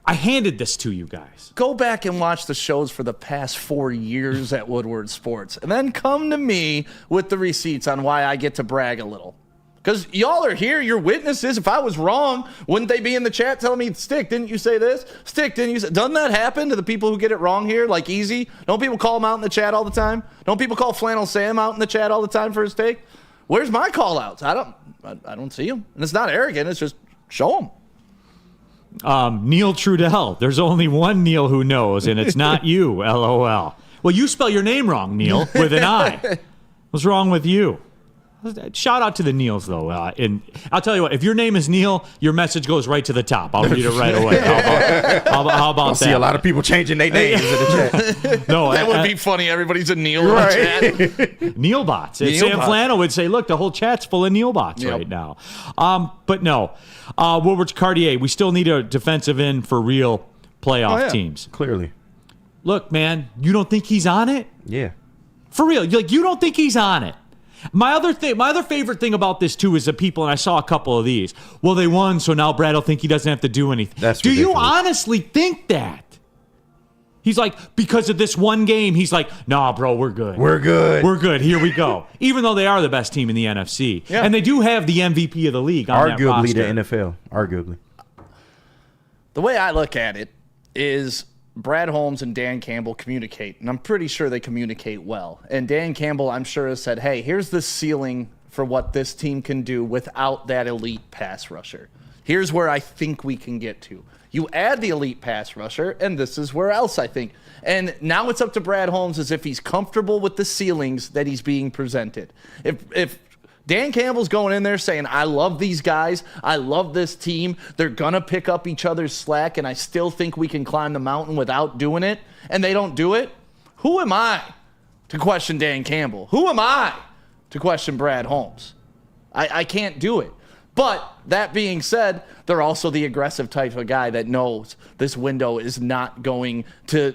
I handed this to you guys. Go back and watch the shows for the past 4 years at Woodward Sports, and then come to me with the receipts on why I get to brag a little. Because y'all are here, you're witnesses. If I was wrong, wouldn't they be in the chat telling me, Stick, didn't you say this? Stick, didn't you say? Doesn't that happen to the people who get it wrong here, like easy? Don't people call him out in the chat all the time? Don't people call Flannel Sam out in the chat all the time for his take? Where's my call outs? I don't see them. And it's not arrogant, it's just show them. Neil Trudell. There's only one Neil who knows, and it's not you, LOL. Well, you spell your name wrong, Neil, with an I. What's wrong with you? Shout out to the Neils, though. And I'll tell you what, if your name is Neil, your message goes right to the top. I'll read it right away. How about I that? see a lot of people changing their names in the chat. No, that would be funny. Everybody's a Neil in the chat. Neil bots. Sam Flannel would say, look, the whole chat's full of Neil bots right now. But no. Woodward's Cartier, we still need a defensive end for real playoff teams. Clearly. Look, man, you don't think he's on it? Yeah. For real. You don't think he's on it. My other favorite thing about this, too, is the people, and I saw a couple of these. Well, they won, so now Brad will think he doesn't have to do anything. That's ridiculous. ridiculous. You honestly think that? He's like, because of this one game, he's like, nah, bro, we're good. We're good. We're good. Here we go. Even though they are the best team in the NFC. Yeah. And they do have the MVP of the league on that roster. Arguably the NFL. Arguably. The way I look at it is Brad Holmes and Dan Campbell communicate, and I'm pretty sure they communicate well. And Dan Campbell, I'm sure, has said, hey, here's the ceiling for what this team can do without that elite pass rusher. Here's where I think we can get to. You add the elite pass rusher, and this is where else I think. And now it's up to Brad Holmes as if he's comfortable with the ceilings that he's being presented. If Dan Campbell's going in there saying, I love these guys, I love this team, they're going to pick up each other's slack, and I still think we can climb the mountain without doing it, and they don't do it, who am I to question Dan Campbell? Who am I to question Brad Holmes? I can't do it. But that being said, they're also the aggressive type of guy that knows this window is not going to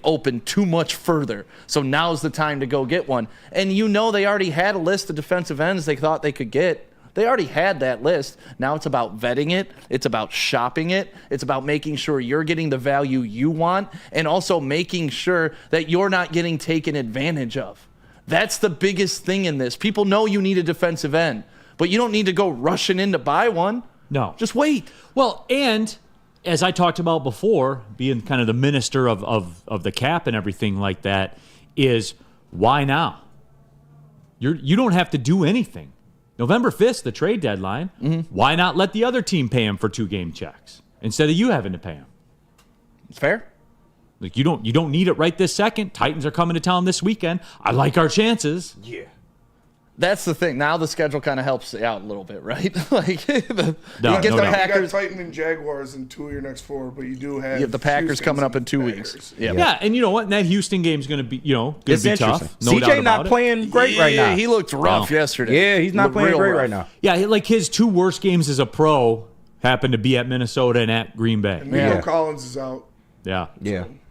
open too much further. So now's the time to go get one. And they already had a list of defensive ends they thought they could get. They already had that list. Now it's about vetting it. It's about shopping it. It's about making sure you're getting the value you want and also making sure that you're not getting taken advantage of. That's the biggest thing in this. People know you need a defensive end. But you don't need to go rushing in to buy one. No. Just wait. Well, and as I talked about before, being kind of the minister of the cap and everything like that, is why now? You don't have to do anything. November 5th, the trade deadline. Mm-hmm. Why not let the other team pay him for 2 game checks instead of you having to pay him? It's fair. Like you don't need it right this second. Titans are coming to town this weekend. I like our chances. Yeah. That's the thing. Now the schedule kind of helps out a little bit, right? You get the Packers, Titans, and Jaguars in 2 of your next 4, but you do have. You have the Packers coming up in 2 weeks. Yeah, and you know what? That Houston game's going to be, it's be tough. No CJ doubt not playing great right now. He looked rough yesterday. Yeah, he's not playing great right now. Yeah, like his 2 worst games as a pro happened to be at Minnesota and at Green Bay. And Nico Collins is out. Yeah.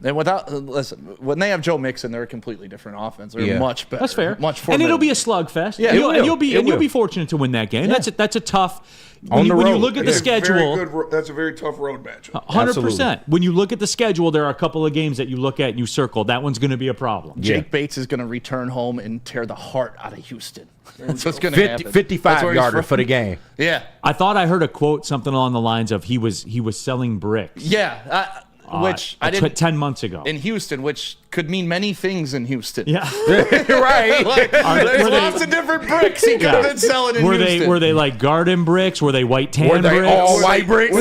And when they have Joe Mixon, they're a completely different offense. They're much better. That's fair. Much and it'll be a slugfest. Yeah, you'll be fortunate to win that game. Yeah. That's a tough. When you look at the schedule, that's a very tough road matchup. 100%. When you look at the schedule, there are a couple of games that you look at and you circle. That one's going to be a problem. Jake Bates is going to return home and tear the heart out of Houston. That's what's going to happen. 55-yarder for the game. Yeah. I thought I heard a quote, something along the lines of he was selling bricks. Yeah. Which I did 10 months ago in Houston, which could mean many things in Houston. Yeah, right. There's lots of different bricks he could have been selling in Houston. Were they like garden bricks? Were they white tan bricks? All white bricks?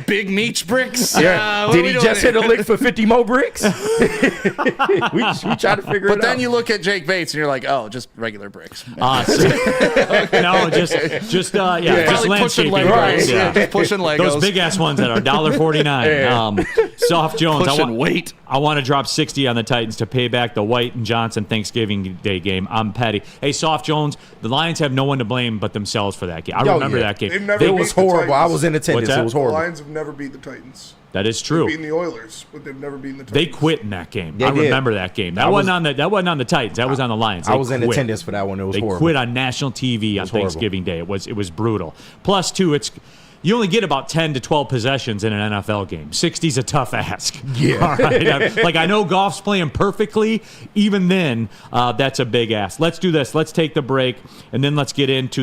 Big meach bricks? Yeah. Did he just hit a lick for 50 more bricks? we try to figure it out. But then you look at Jake Bates and you're like, oh, just regular bricks. No, just landscaping bricks. Yeah, just pushing Legos. Those big ass ones that are $1.49. Soft Jones. I want to drop 60 on the Titans to pay back the White and Johnson Thanksgiving Day game. I'm petty. Hey, Soft Jones, the Lions have no one to blame but themselves for that game. I remember that game. It was horrible. I was in attendance. It was horrible. The Lions have never beat the Titans. That is true. They've beaten the Oilers, but they've never beaten the Titans. They quit in that game. I remember that game. That wasn't on the Titans. That was on the Lions. I was in attendance for that one. It was horrible. They quit on national TV on Thanksgiving Day. It was brutal. Plus, too, you only get about 10 to 12 possessions in an NFL game. 60's a tough ask. Yeah. All right? I know Goff's playing perfectly. Even then, that's a big ask. Let's do this. Let's take the break, and then let's get into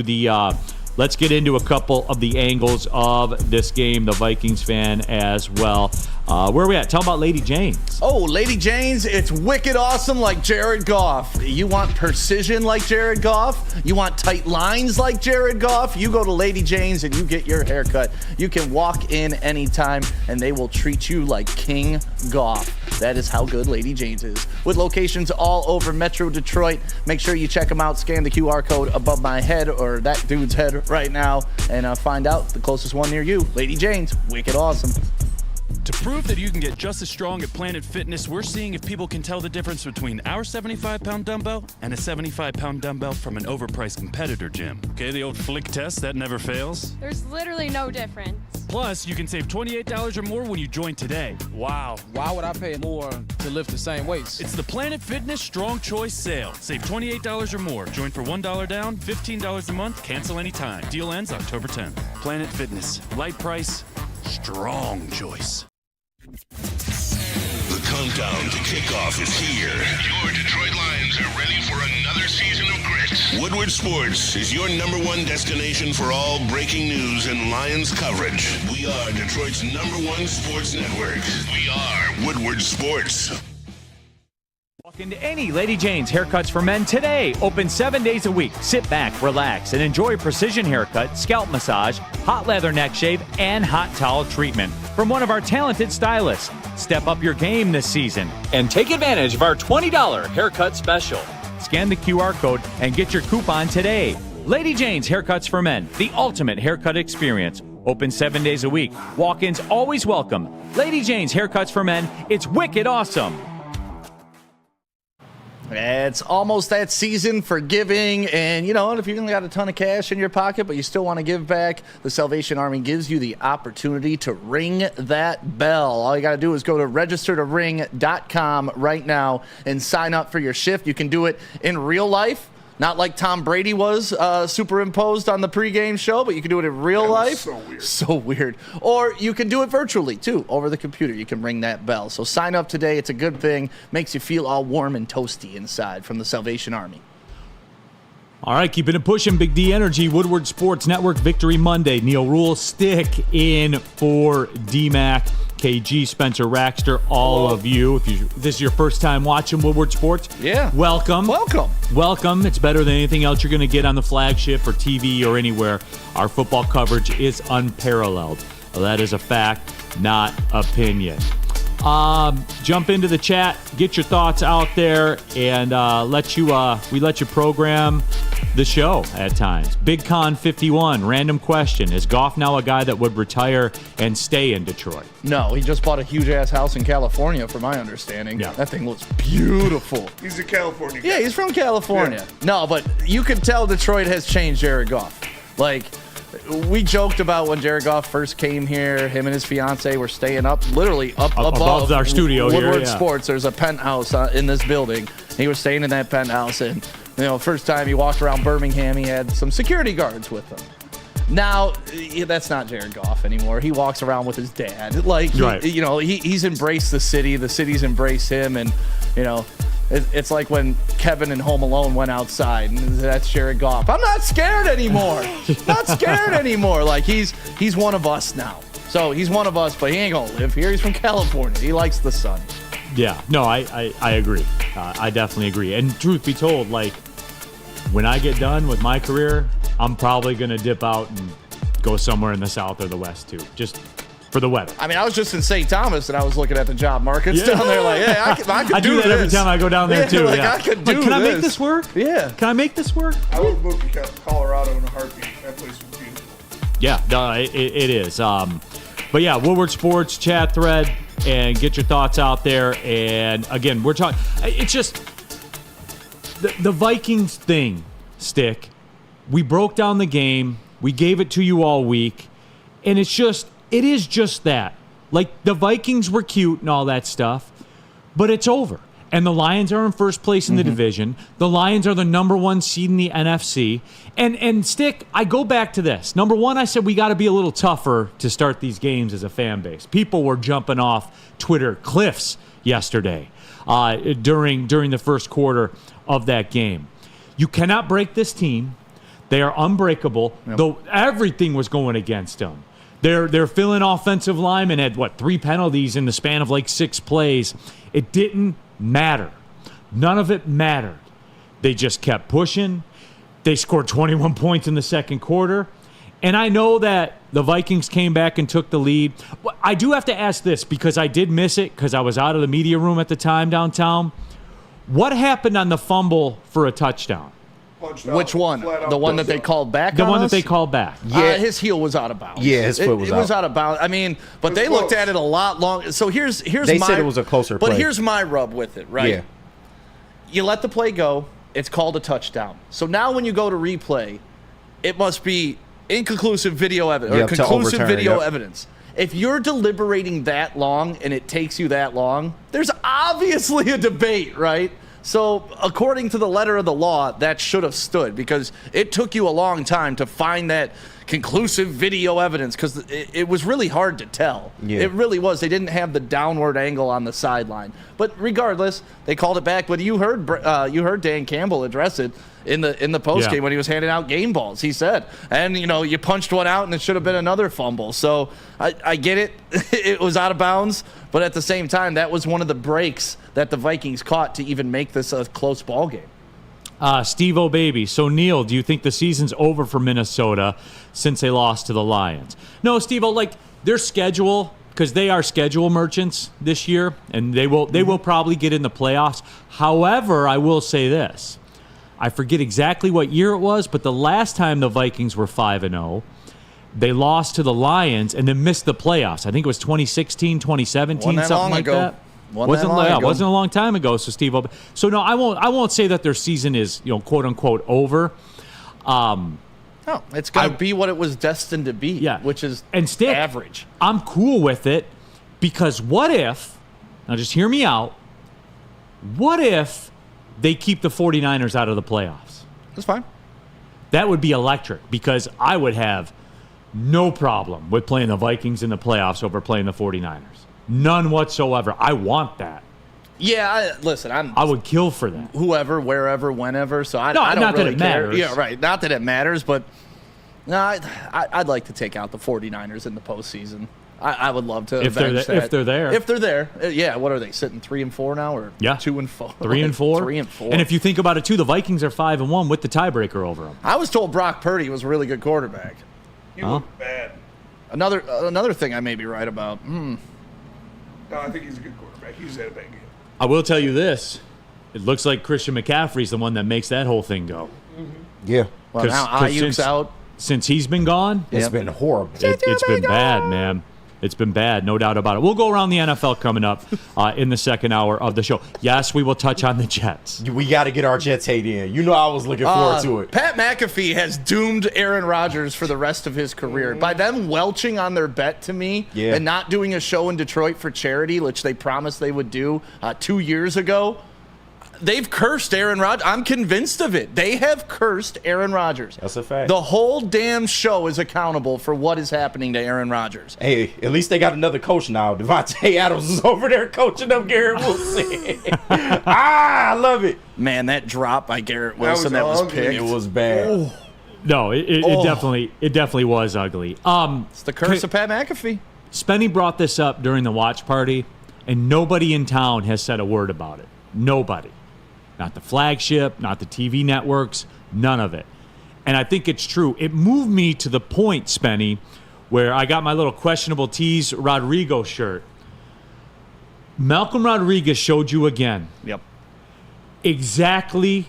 a couple of the angles of this game, the Vikings fan as well. Where are we at? Tell about Lady Jane's. Oh, Lady Jane's, it's wicked awesome like Jared Goff. You want precision like Jared Goff? You want tight lines like Jared Goff? You go to Lady Jane's and you get your haircut. You can walk in anytime and they will treat you like King Goff. That is how good Lady Jane's is. With locations all over Metro Detroit, make sure you check them out. Scan the QR code above my head or that dude's head right now and find out the closest one near you. Lady Jane's, wicked awesome. To prove that you can get just as strong at Planet Fitness, we're seeing if people can tell the difference between our 75-pound dumbbell and a 75-pound dumbbell from an overpriced competitor gym. Okay, the old flick test, that never fails. There's literally no difference. Plus, you can save $28 or more when you join today. Wow. Why would I pay more to lift the same weights? It's the Planet Fitness Strong Choice Sale. Save $28 or more. Join for $1 down, $15 a month, cancel anytime. Deal ends October 10th. Planet Fitness. Light price, strong choice. The countdown to kickoff is here. Your Detroit Lions are ready for another season of grit. Woodward Sports is your #1 destination for all breaking news and Lions coverage. We are Detroit's #1 sports network. We are Woodward Sports. Walk into any Lady Jane's Haircuts for Men today. Open 7 days a week. Sit back, relax, and enjoy precision haircut, scalp massage, hot leather neck shave, and hot towel treatment from one of our talented stylists. Step up your game this season and take advantage of our $20 haircut special. Scan the QR code and get your coupon today. Lady Jane's Haircuts for Men, the ultimate haircut experience. Open 7 days a week. Walk-ins always welcome. Lady Jane's Haircuts for Men. It's wicked awesome. It's almost that season for giving, and if you only got a ton of cash in your pocket but you still want to give back, the Salvation Army gives you the opportunity to ring that bell. All you got to do is go to registertoring.com right now and sign up for your shift. You can do it in real life, not like Tom Brady was superimposed on the pregame show, but you can do it in real life. So weird. So weird. Or you can do it virtually, too, over the computer. You can ring that bell. So sign up today. It's a good thing. Makes you feel all warm and toasty inside from the Salvation Army. All right, keeping it pushing. Big D Energy, Woodward Sports Network, Victory Monday. Neil Rule, stick in for DMAC, KG, Spencer Raxter, all of you. If this is your first time watching Woodward Sports, welcome. Welcome. It's better than anything else you're going to get on the flagship or TV or anywhere. Our football coverage is unparalleled. Well, that is a fact, not opinion. Jump into the chat, get your thoughts out there, and we let you program the show at times. Big Con 51, random question. Is Goff now a guy that would retire and stay in Detroit? No, he just bought a huge-ass house in California, from my understanding. Yeah. That thing looks beautiful. He's a California guy. Yeah, he's from California. Yeah. No, but you can tell Detroit has changed Jared Goff. Like, we joked about when Jared Goff first came here, him and his fiance were staying literally up above our studio Woodward here. Yeah. Sports. There's a penthouse in this building. He was staying in that penthouse, and first time he walked around Birmingham, he had some security guards with him. Now, that's not Jared Goff anymore. He walks around with his dad. Like, right. He's embraced the city. The city's embraced him, and it's like when Kevin in Home Alone went outside, and that's Jared Goff. I'm not scared anymore. Like, he's one of us now. So he's one of us, but he ain't gonna live here. He's from California. He likes the sun. Yeah, no, I agree. I definitely agree. And truth be told, like, when I get done with my career, I'm probably gonna dip out and go somewhere in the South or the West too, just for the weather. I mean, I was just in St. Thomas, and I was looking at the job markets down there like, hey, I could do that every time I go down there, too. Like, yeah. I could do Can I make this work? Yeah. Can I make this work? I would move to Colorado in a heartbeat. That place was beautiful. Yeah, no, it is. But yeah, Woodward Sports chat thread, and get your thoughts out there. And again, we're talking. It's just the Vikings thing, Stick. We broke down the game. We gave it to you all week, and it is just that. Like, the Vikings were cute and all that stuff, but it's over. And the Lions are in first place in the division. The Lions are the #1 seed in the NFC. And Stick, I go back to this. Number one, I said we got to be a little tougher to start these games as a fan base. People were jumping off Twitter cliffs yesterday during the first quarter of that game. You cannot break this team. They are unbreakable, though everything was going against them. They're filling offensive linemen had, 3 penalties in the span of like 6 plays. It didn't matter. None of it mattered. They just kept pushing. They scored 21 points in the second quarter. And I know that the Vikings came back and took the lead. I do have to ask this because I did miss it because I was out of the media room at the time downtown. What happened on the fumble for a touchdown? Which one? The one that they called back The on one us? that they called back. Yeah, his heel was out of bounds. Yeah, his foot was It out. was out of bounds. I mean, but they looked at it a lot longer. So here's They my, said it was a closer But play. here's my rub with it, right? Yeah. You let the play go. It's called a touchdown. So now when you go to replay, it must be inconclusive video evidence or to conclusive overturn, video yep. evidence. If you're deliberating that long and it takes you that long, there's obviously a debate, right? So according to the letter of the law, that should have stood because it took you a long time to find that conclusive video evidence because it was really hard to tell. Yeah. It really was. They didn't have the downward angle on the sideline. But regardless, they called it back. But you heard Dan Campbell address it in the post game when he was handing out game balls. He said, and you punched one out and it should have been another fumble. So I get it. It was out of bounds. But at the same time, that was one of the breaks that the Vikings caught to even make this a close ball game. Steve O'Baby. So, Neil, do you think the season's over for Minnesota since they lost to the Lions? No, Steve-O, their schedule, because they are schedule merchants this year, and they will probably get in the playoffs. However, I will say this. I forget exactly what year it was, but the last time the Vikings were 5-0, they lost to the Lions and then missed the playoffs. I think it was 2016, 2017, something like that. Wasn't a long time ago. So Steve, so no, I won't say that their season is quote unquote over. No, it's going to be what it was destined to be. Yeah, which is Stick, average. I'm cool with it because what if? Now just hear me out. What if they keep the 49ers out of the playoffs? That's fine. That would be electric because I would have no problem with playing the Vikings in the playoffs over playing the 49ers. None whatsoever. I want that. Yeah, listen, I would kill for that. Whoever, wherever, whenever. So I not don't really that it care. matters. Yeah, right. Not that it matters, but no, I'd like to take out the 49ers in the postseason. I would love to If they're avenge there- that. if they're there. If they're there. Yeah, what are they, sitting 3-4 now or 2-4? 3-4. 3-4. And if you think about it, too, the Vikings are 5-1 with the tiebreaker over them. I was told Brock Purdy was a really good quarterback. He looked bad. Another thing I may be right about. No, I think he's a good quarterback. He's had a bad game. I will tell you this. It looks like Christian McCaffrey's the one that makes that whole thing go. Yeah. Well, now Ayuk's out. Since he's been gone, It's been horrible. It's been bad, man. It's been bad, no doubt about it. We'll go around the NFL coming up in the second hour of the show. Yes, we will touch on the Jets. We got to get our Jets hate in. I was looking forward to it. Pat McAfee has doomed Aaron Rodgers for the rest of his career. By them welching on their bet to me and not doing a show in Detroit for charity, which they promised they would do 2 years ago, they've cursed Aaron Rodgers. I'm convinced of it. They have cursed Aaron Rodgers. That's a fact. The whole damn show is accountable for what is happening to Aaron Rodgers. Hey, at least they got another coach now. Devontae Adams is over there coaching up Garrett Wilson. I love it. Man, that drop by Garrett Wilson, that was picked. It was bad. Oh. No, it definitely was ugly. It's the curse of Pat McAfee. Spenny brought this up during the watch party, and nobody in town has said a word about it. Nobody. Not the flagship, not the TV networks, none of it. And I think it's true. It moved me to the point, Spenny, where I got my little questionable tease Rodrigo shirt. Malcolm Rodriguez showed you again. Yep. Exactly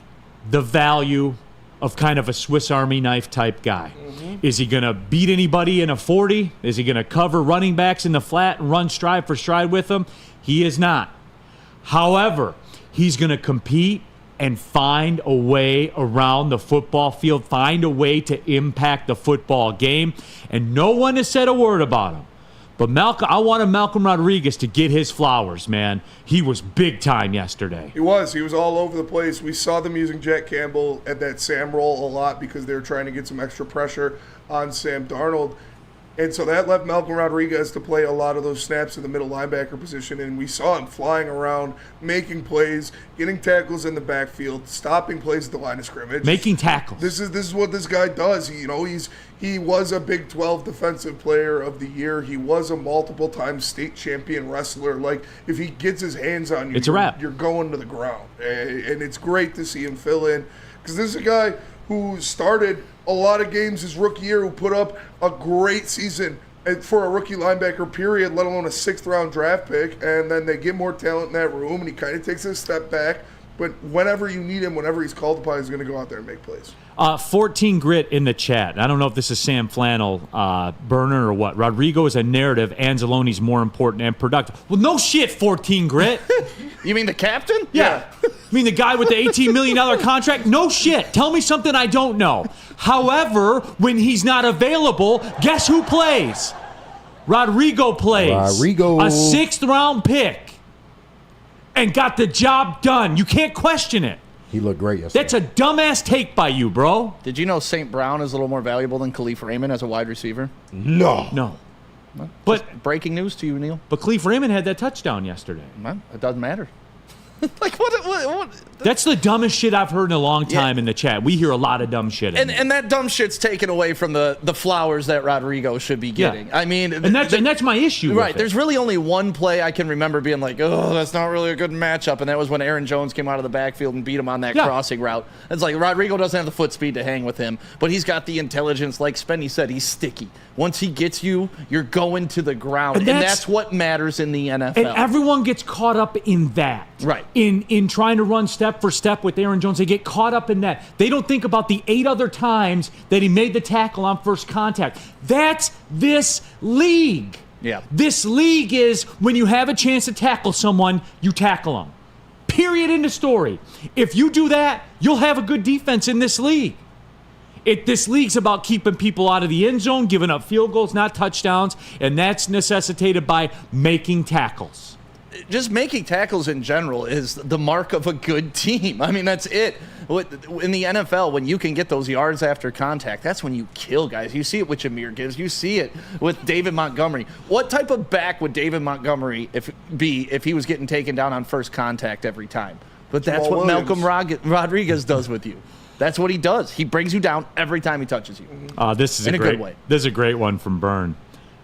the value of kind of a Swiss Army knife type guy. Mm-hmm. Is he going to beat anybody in a 40? Is he going to cover running backs in the flat and run stride for stride with them? He is not. However, he's going to compete and find a way around the football field, find a way to impact the football game. And no one has said a word about him. But I wanted Malcolm Rodriguez to get his flowers, man. He was big time yesterday. He was all over the place. We saw them using Jack Campbell at that Sam roll a lot because they were trying to get some extra pressure on Sam Darnold. And so that left Malcolm Rodriguez to play a lot of those snaps in the middle linebacker position. And we saw him flying around, making plays, getting tackles in the backfield, stopping plays at the line of scrimmage. Making tackles. This is what this guy does. He was a Big 12 Defensive Player of the Year. He was a multiple-time state champion wrestler. Like, if he gets his hands on you, it's a wrap. You're going to the ground. And it's great to see him fill in. Because this is a guy who started a lot of games his rookie year, who put up a great season for a rookie linebacker, period, let alone a 6th-round draft pick, and then they get more talent in that room, and he kind of takes a step back. But whenever you need him, whenever he's called upon, he's going to go out there and make plays. 14 Grit in the chat. I don't know if this is Sam Flannel burner or what. Rodrigo is a narrative. Anzalone's more important and productive. Well, no shit, 14 Grit. You mean the captain? Yeah. You mean the guy with the $18 million contract? No shit. Tell me something I don't know. However, when he's not available, guess who plays? Rodrigo plays. Rodrigo. A 6th-round pick. And got the job done. You can't question it. He looked great yesterday. That's a dumbass take by you, bro. Did you know St. Brown is a little more valuable than Khalif Raymond as a wide receiver? No. But breaking news to you, Neil. But Khalif Raymond had that touchdown yesterday. Well, it doesn't matter. Like what? That's the dumbest shit I've heard in a long time in the chat. We hear a lot of dumb shit. And that dumb shit's taken away from the flowers that Rodrigo should be getting. Yeah. I mean, and that's my issue. Right. With it. There's really only one play I can remember being like, oh, that's not really a good matchup, and that was when Aaron Jones came out of the backfield and beat him on that crossing route. It's like Rodrigo doesn't have the foot speed to hang with him, but he's got the intelligence. Like Spenny said, he's sticky. Once he gets you, you're going to the ground, and that's what matters in the NFL. And everyone gets caught up in that. Right. In trying to run step for step with Aaron Jones, they get caught up in that. They don't think about the 8 other times that he made the tackle on first contact. That's this league. Yeah. This league is when you have a chance to tackle someone, you tackle them. Period. End of story. If you do that, you'll have a good defense in this league. This league's about keeping people out of the end zone, giving up field goals, not touchdowns, and that's necessitated by making tackles. Just making tackles in general is the mark of a good team. I mean, that's it. In the NFL, when you can get those yards after contact, that's when you kill guys. You see it with Jahmyr Gibbs. You see it with David Montgomery. What type of back would David Montgomery be if he was getting taken down on first contact every time? But that's what Malcolm Rodriguez does with you. That's what he does. He brings you down every time he touches you. This is in a good way. This is a great one from Byrne.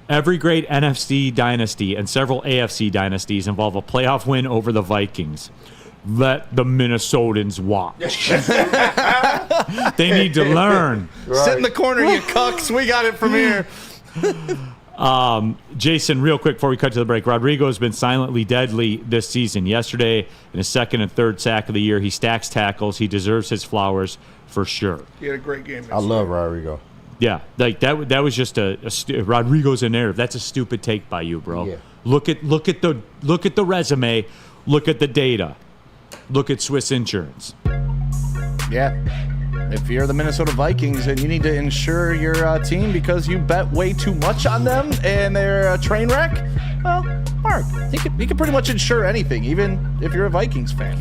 Every great NFC dynasty and several AFC dynasties involve a playoff win over the Vikings. Let the Minnesotans watch. They need to learn. Right. Sit in the corner, you cucks. We got it from here. Jason, real quick before we cut to the break, Rodrigo has been silently deadly this season. Yesterday, in his 2nd and 3rd sack of the year, he stacks tackles. He deserves his flowers for sure. He had a great game. I love Rodrigo. Yeah, like that was just Rodrigo's a narrative. That's a stupid take by you, bro. Yeah. Look at the resume, look at the data, look at Swiss Insurance. Yeah. If you're the Minnesota Vikings and you need to insure your team because you bet way too much on them and they're a train wreck, well, Mark, he can pretty much insure anything, even if you're a Vikings fan.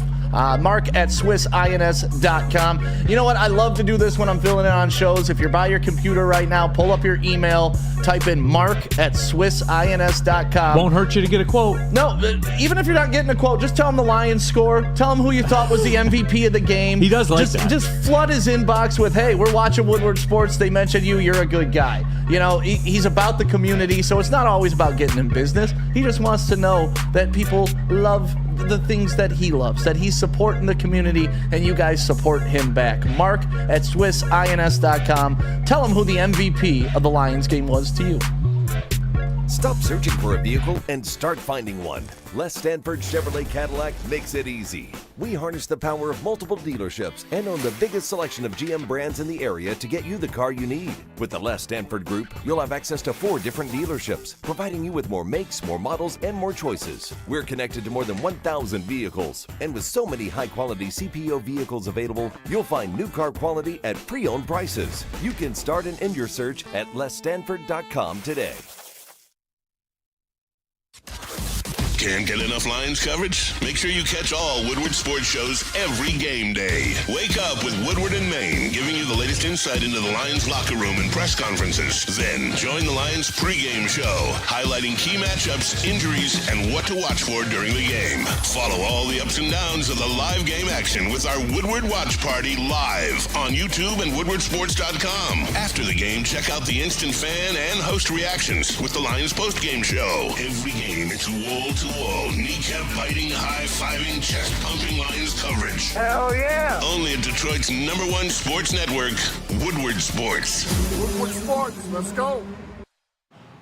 Mark at SwissINS.com. You know what? I love to do this when I'm filling in on shows. If you're by your computer right now, pull up your email, type in Mark at SwissINS.com. Won't hurt you to get a quote. No, even if you're not getting a quote, just tell him the Lions score. Tell him who you thought was the MVP of the game. He does like that. Just flood his inbox with, hey, we're watching Woodward Sports. They mentioned you. You're a good guy. You know, he's about the community, so it's not always about getting in business. He just wants to know that people love the things that he loves, that he's supporting the community, and you guys support him back. Mark at SwissINS.com. Tell him who the MVP of the Lions game was to you. Stop searching for a vehicle and start finding one. Les Stanford Chevrolet Cadillac makes it easy. We harness the power of multiple dealerships and own the biggest selection of GM brands in the area to get you the car you need. With the Les Stanford Group, you'll have access to 4 different dealerships, providing you with more makes, more models, and more choices. We're connected to more than 1,000 vehicles. And with so many high-quality CPO vehicles available, you'll find new car quality at pre-owned prices. You can start and end your search at lesstanford.com today. Can't get enough Lions coverage? Make sure you catch all Woodward sports shows every game day. Wake up with Woodward and Maine, giving you the latest insight into the Lions locker room and press conferences. Then join the Lions pregame show, highlighting key matchups, injuries, and what to watch for during the game. Follow all the ups and downs of the live game action with our Woodward Watch Party live on YouTube and WoodwardSports.com. After the game, check out the instant fan and host reactions with the Lions postgame show. Every game, it's wall to wall, kneecap-biting, high-fiving, chest-pumping Lions coverage. Hell yeah! Only at Detroit's #1 sports network, Woodward Sports. Woodward Sports, let's go.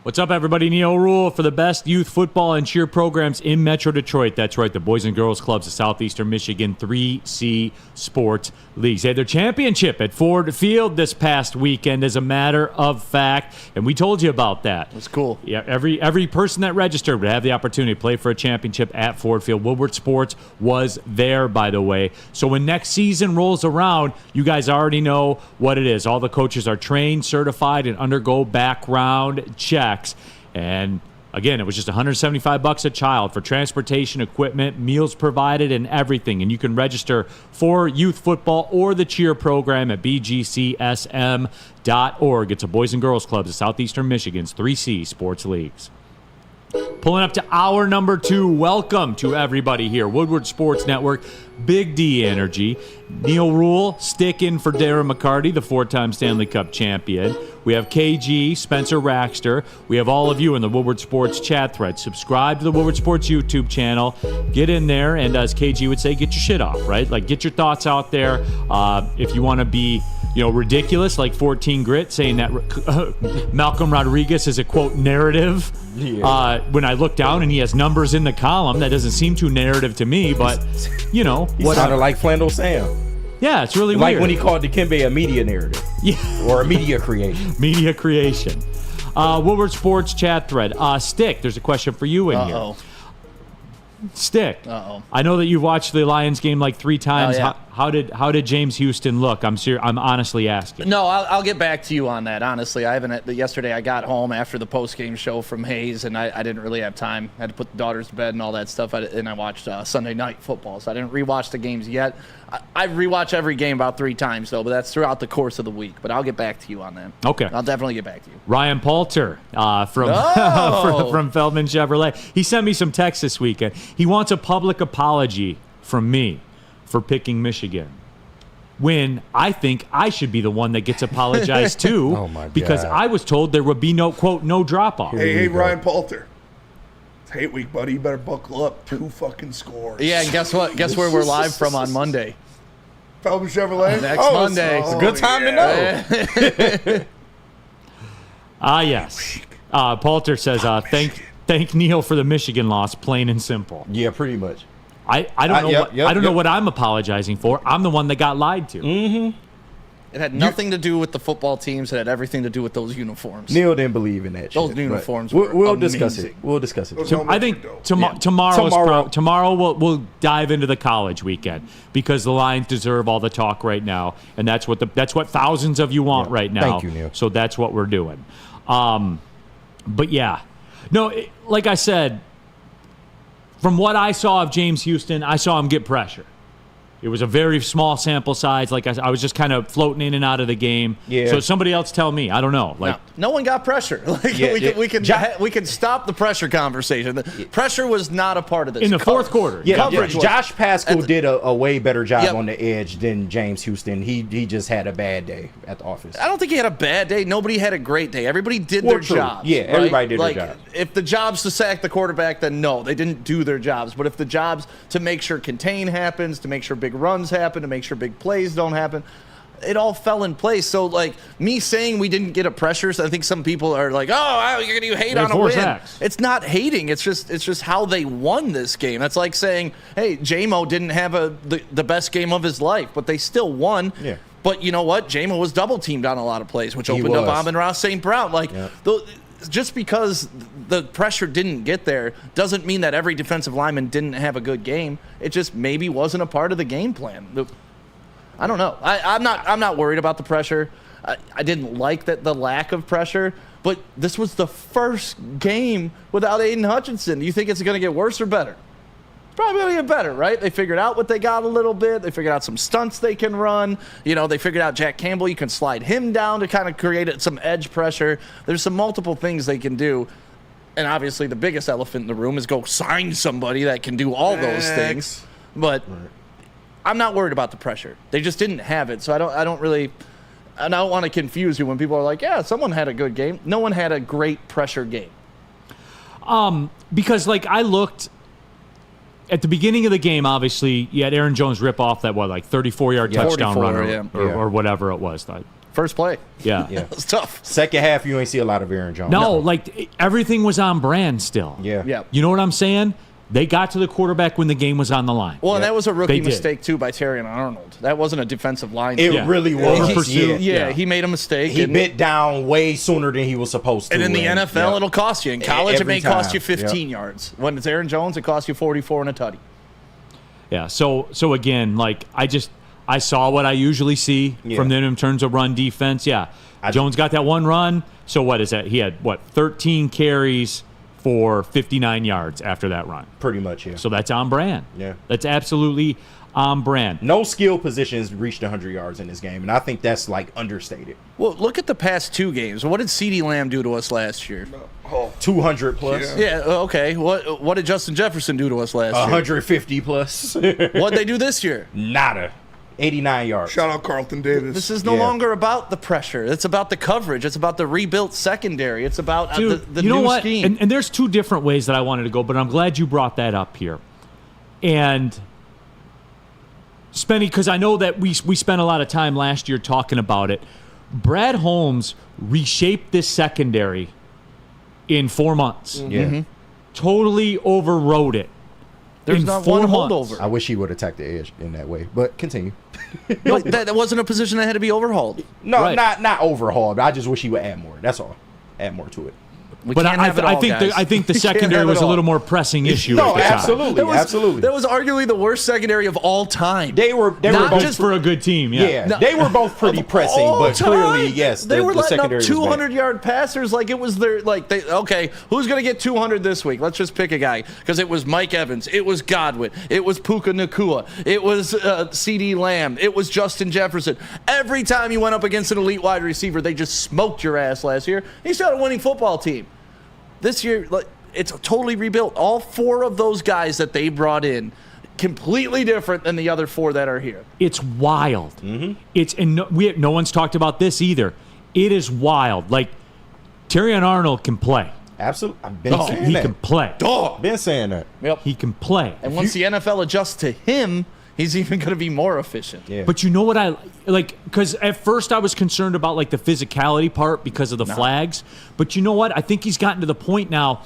What's up, everybody? Neil Rule for the best youth football and cheer programs in Metro Detroit. That's right, the Boys and Girls Clubs of Southeastern Michigan 3C Sports Leagues. They had their championship at Ford Field this past weekend, as a matter of fact, and we told you about that. It's cool. Yeah, every person that registered would have the opportunity to play for a championship at Ford Field. Woodward Sports was there, by the way. So when next season rolls around, you guys already know what it is. All the coaches are trained, certified, and undergo background checks. And again, it was just $175 a child for transportation, equipment, meals provided, and everything. And you can register for youth football or the cheer program at bgcsm.org. It's a Boys and Girls Clubs of Southeastern Michigan's 3C Sports Leagues. Pulling up to hour number 2. Welcome to everybody here. Woodward Sports Network, Big D Energy. Neil Rule, stick in for Darren McCarty, the 4-time Stanley Cup champion. We have KG, Spencer Raxter. We have all of you in the Woodward Sports chat thread. Subscribe to the Woodward Sports YouTube channel. Get in there, and as KG would say, get your shit off, right? Like, get your thoughts out there. If you want to be, ridiculous, like 14 Grit saying that Malcolm Rodriguez is a, quote, narrative. Yeah. When I look down and he has numbers in the column, that doesn't seem too narrative to me, but, He sounded like Flandel Sam. Yeah, it's really like weird. When he called Dikembe a media narrative. Yeah. Or a media creation. Media creation. Woodward Sports chat thread. Stick, there's a question for you in here. Stick. I know that you've watched the Lions game like 3 times. Yeah. How did James Houston look? I'm honestly asking. No, I'll get back to you on that. Honestly, I haven't. Yesterday, I got home after the post-game show from Hayes, and I didn't really have time. I had to put the daughters to bed and all that stuff. And I watched Sunday Night Football, so I didn't rewatch the games yet. I rewatch every game about 3 times though, but that's throughout the course of the week. But I'll get back to you on that. Okay, I'll definitely get back to you. Ryan Poulter from Feldman Chevrolet. He sent me some texts this weekend. He wants a public apology from me for picking Michigan, when I think I should be the one that gets apologized to. Oh my God. Because I was told there would be no, quote, no drop-off. Hey, Ryan Poulter. It's hate week, buddy. You better buckle up. 2 fucking scores. Yeah, and guess what? Guess where we're live from on Monday? Feldman Chevrolet? Next Monday. It's a good time to know. Yes. Poulter says, thank Neil for the Michigan loss, plain and simple. Yeah, pretty much. I don't know I don't know what I'm apologizing for. I'm the one that got lied to. Mm-hmm. It had nothing to do with the football teams. It had everything to do with those uniforms. Neil didn't believe in that shit. Those uniforms were we'll amazing. discuss it. We'll discuss it. I think tomorrow we'll dive into the college weekend, because the Lions deserve all the talk right now, and that's what thousands of you want right now. Thank you, Neil. So that's what we're doing. But yeah, no, like I said, from what I saw of James Houston, I saw him get pressure. It was a very small sample size. Like I was just kind of floating in and out of the game. Yeah. So somebody else tell me. I don't know. Like no one got pressure. We can stop the pressure conversation. The pressure was not a part of this. In the fourth quarter. Yeah, Josh Pascal did a way better job on the edge than James Houston. He just had a bad day at the office. I don't think he had a bad day. Nobody had a great day. Everybody did their jobs. Yeah, everybody did their job. If the job's to sack the quarterback, then no, they didn't do their jobs. But if the job's to make sure contain happens, to make sure big runs happen, to make sure big plays don't happen, it all fell in place. So, like, me saying we didn't get a pressure, so I think some people are like, oh, you hate on a win. Sacks. It's not hating. It's just how they won this game. That's like saying, hey, J-Mo didn't have the best game of his life, but they still won. Yeah. But you know what? J-Mo was double-teamed on a lot of plays, which opened up Amon-Ra St. Brown. Like, just because the pressure didn't get there doesn't mean that every defensive lineman didn't have a good game. It just maybe wasn't a part of the game plan. I don't know. I'm not worried about the pressure. I didn't like the lack of pressure, but this was the first game without Aiden Hutchinson. Do you think it's going to get worse or better? It's probably going to get better, right? They figured out what they got a little bit. They figured out some stunts they can run. They figured out Jack Campbell. You can slide him down to kind of create some edge pressure. There's some multiple things they can do. And obviously the biggest elephant in the room is go sign somebody that can do all those things. But I'm not worried about the pressure. They just didn't have it. So I don't want to confuse you when people are like, yeah, someone had a good game. No one had a great pressure game. Because, like, I looked at the beginning of the game, obviously, you had Aaron Jones rip off that, 34-yard touchdown 44, run or whatever it was. First play. Yeah. It was tough. Second half, you ain't see a lot of Aaron Jones. No, everything was on brand still. Yeah. You know what I'm saying? They got to the quarterback when the game was on the line. Well, and that was a rookie mistake, too, by Terrion Arnold. That wasn't a defensive line. It really was. He made a mistake. He bit down way sooner than he was supposed to. And in the NFL, it'll cost you. In college, it may cost you 15 Yep. yards. When it's Aaron Jones, it costs you 44 and a tutty. Yeah, so again, I saw what I usually see from them in terms of run defense. Yeah, Jones got that one run. So what is that? He had, 13 carries for 59 yards after that run. Pretty much, yeah. So that's on brand. Yeah. That's absolutely on brand. No skill positions reached 100 yards in this game, and I think that's, understated. Well, look at the past 2 games. What did CeeDee Lamb do to us last year? 200 plus. Yeah, okay. What did Justin Jefferson do to us last year? 150 plus. What'd they do this year? Nada. 89 yards. Shout out Carlton Davis. This is no longer about the pressure. It's about the coverage. It's about the rebuilt secondary. It's about the new scheme. And there's 2 different ways that I wanted to go, but I'm glad you brought that up here. And Spenny, because I know that we spent a lot of time last year talking about it. Brad Holmes reshaped this secondary in 4 months. Yeah. Mm-hmm. Totally overrode it. There's not one holdover. I wish he would attack the edge in that way, but continue. No, that wasn't a position that had to be overhauled. No, right. not overhauled. I just wish he would add more. That's all. Add more to it. But I think the secondary was a little more pressing issue. No, at the absolutely, time. absolutely. That was arguably the worst secondary of all time. They were not both just for a good team. Yeah, they were both pretty pressing, but clearly, yes, they were the letting up secondary 200-yard passers like it was their okay. Who's gonna get 200 this week? Let's just pick a guy because it was Mike Evans, it was Godwin, it was Puka Nacua, it was CeeDee Lamb, it was Justin Jefferson. Every time you went up against an elite wide receiver, they just smoked your ass last year. You still had a winning football team. This year, it's totally rebuilt. All 4 of those guys that they brought in, completely different than the other 4 that are here. It's wild. Mm-hmm. No one's talked about this either. It is wild. Terrion Arnold can play. Absolutely. I've been saying that. He can play. Been saying that. Yep. He can play. And once the NFL adjusts to him, he's even going to be more efficient. Yeah. But you know what I like? Because at first I was concerned about the physicality part because of the flags. But you know what? I think he's gotten to the point now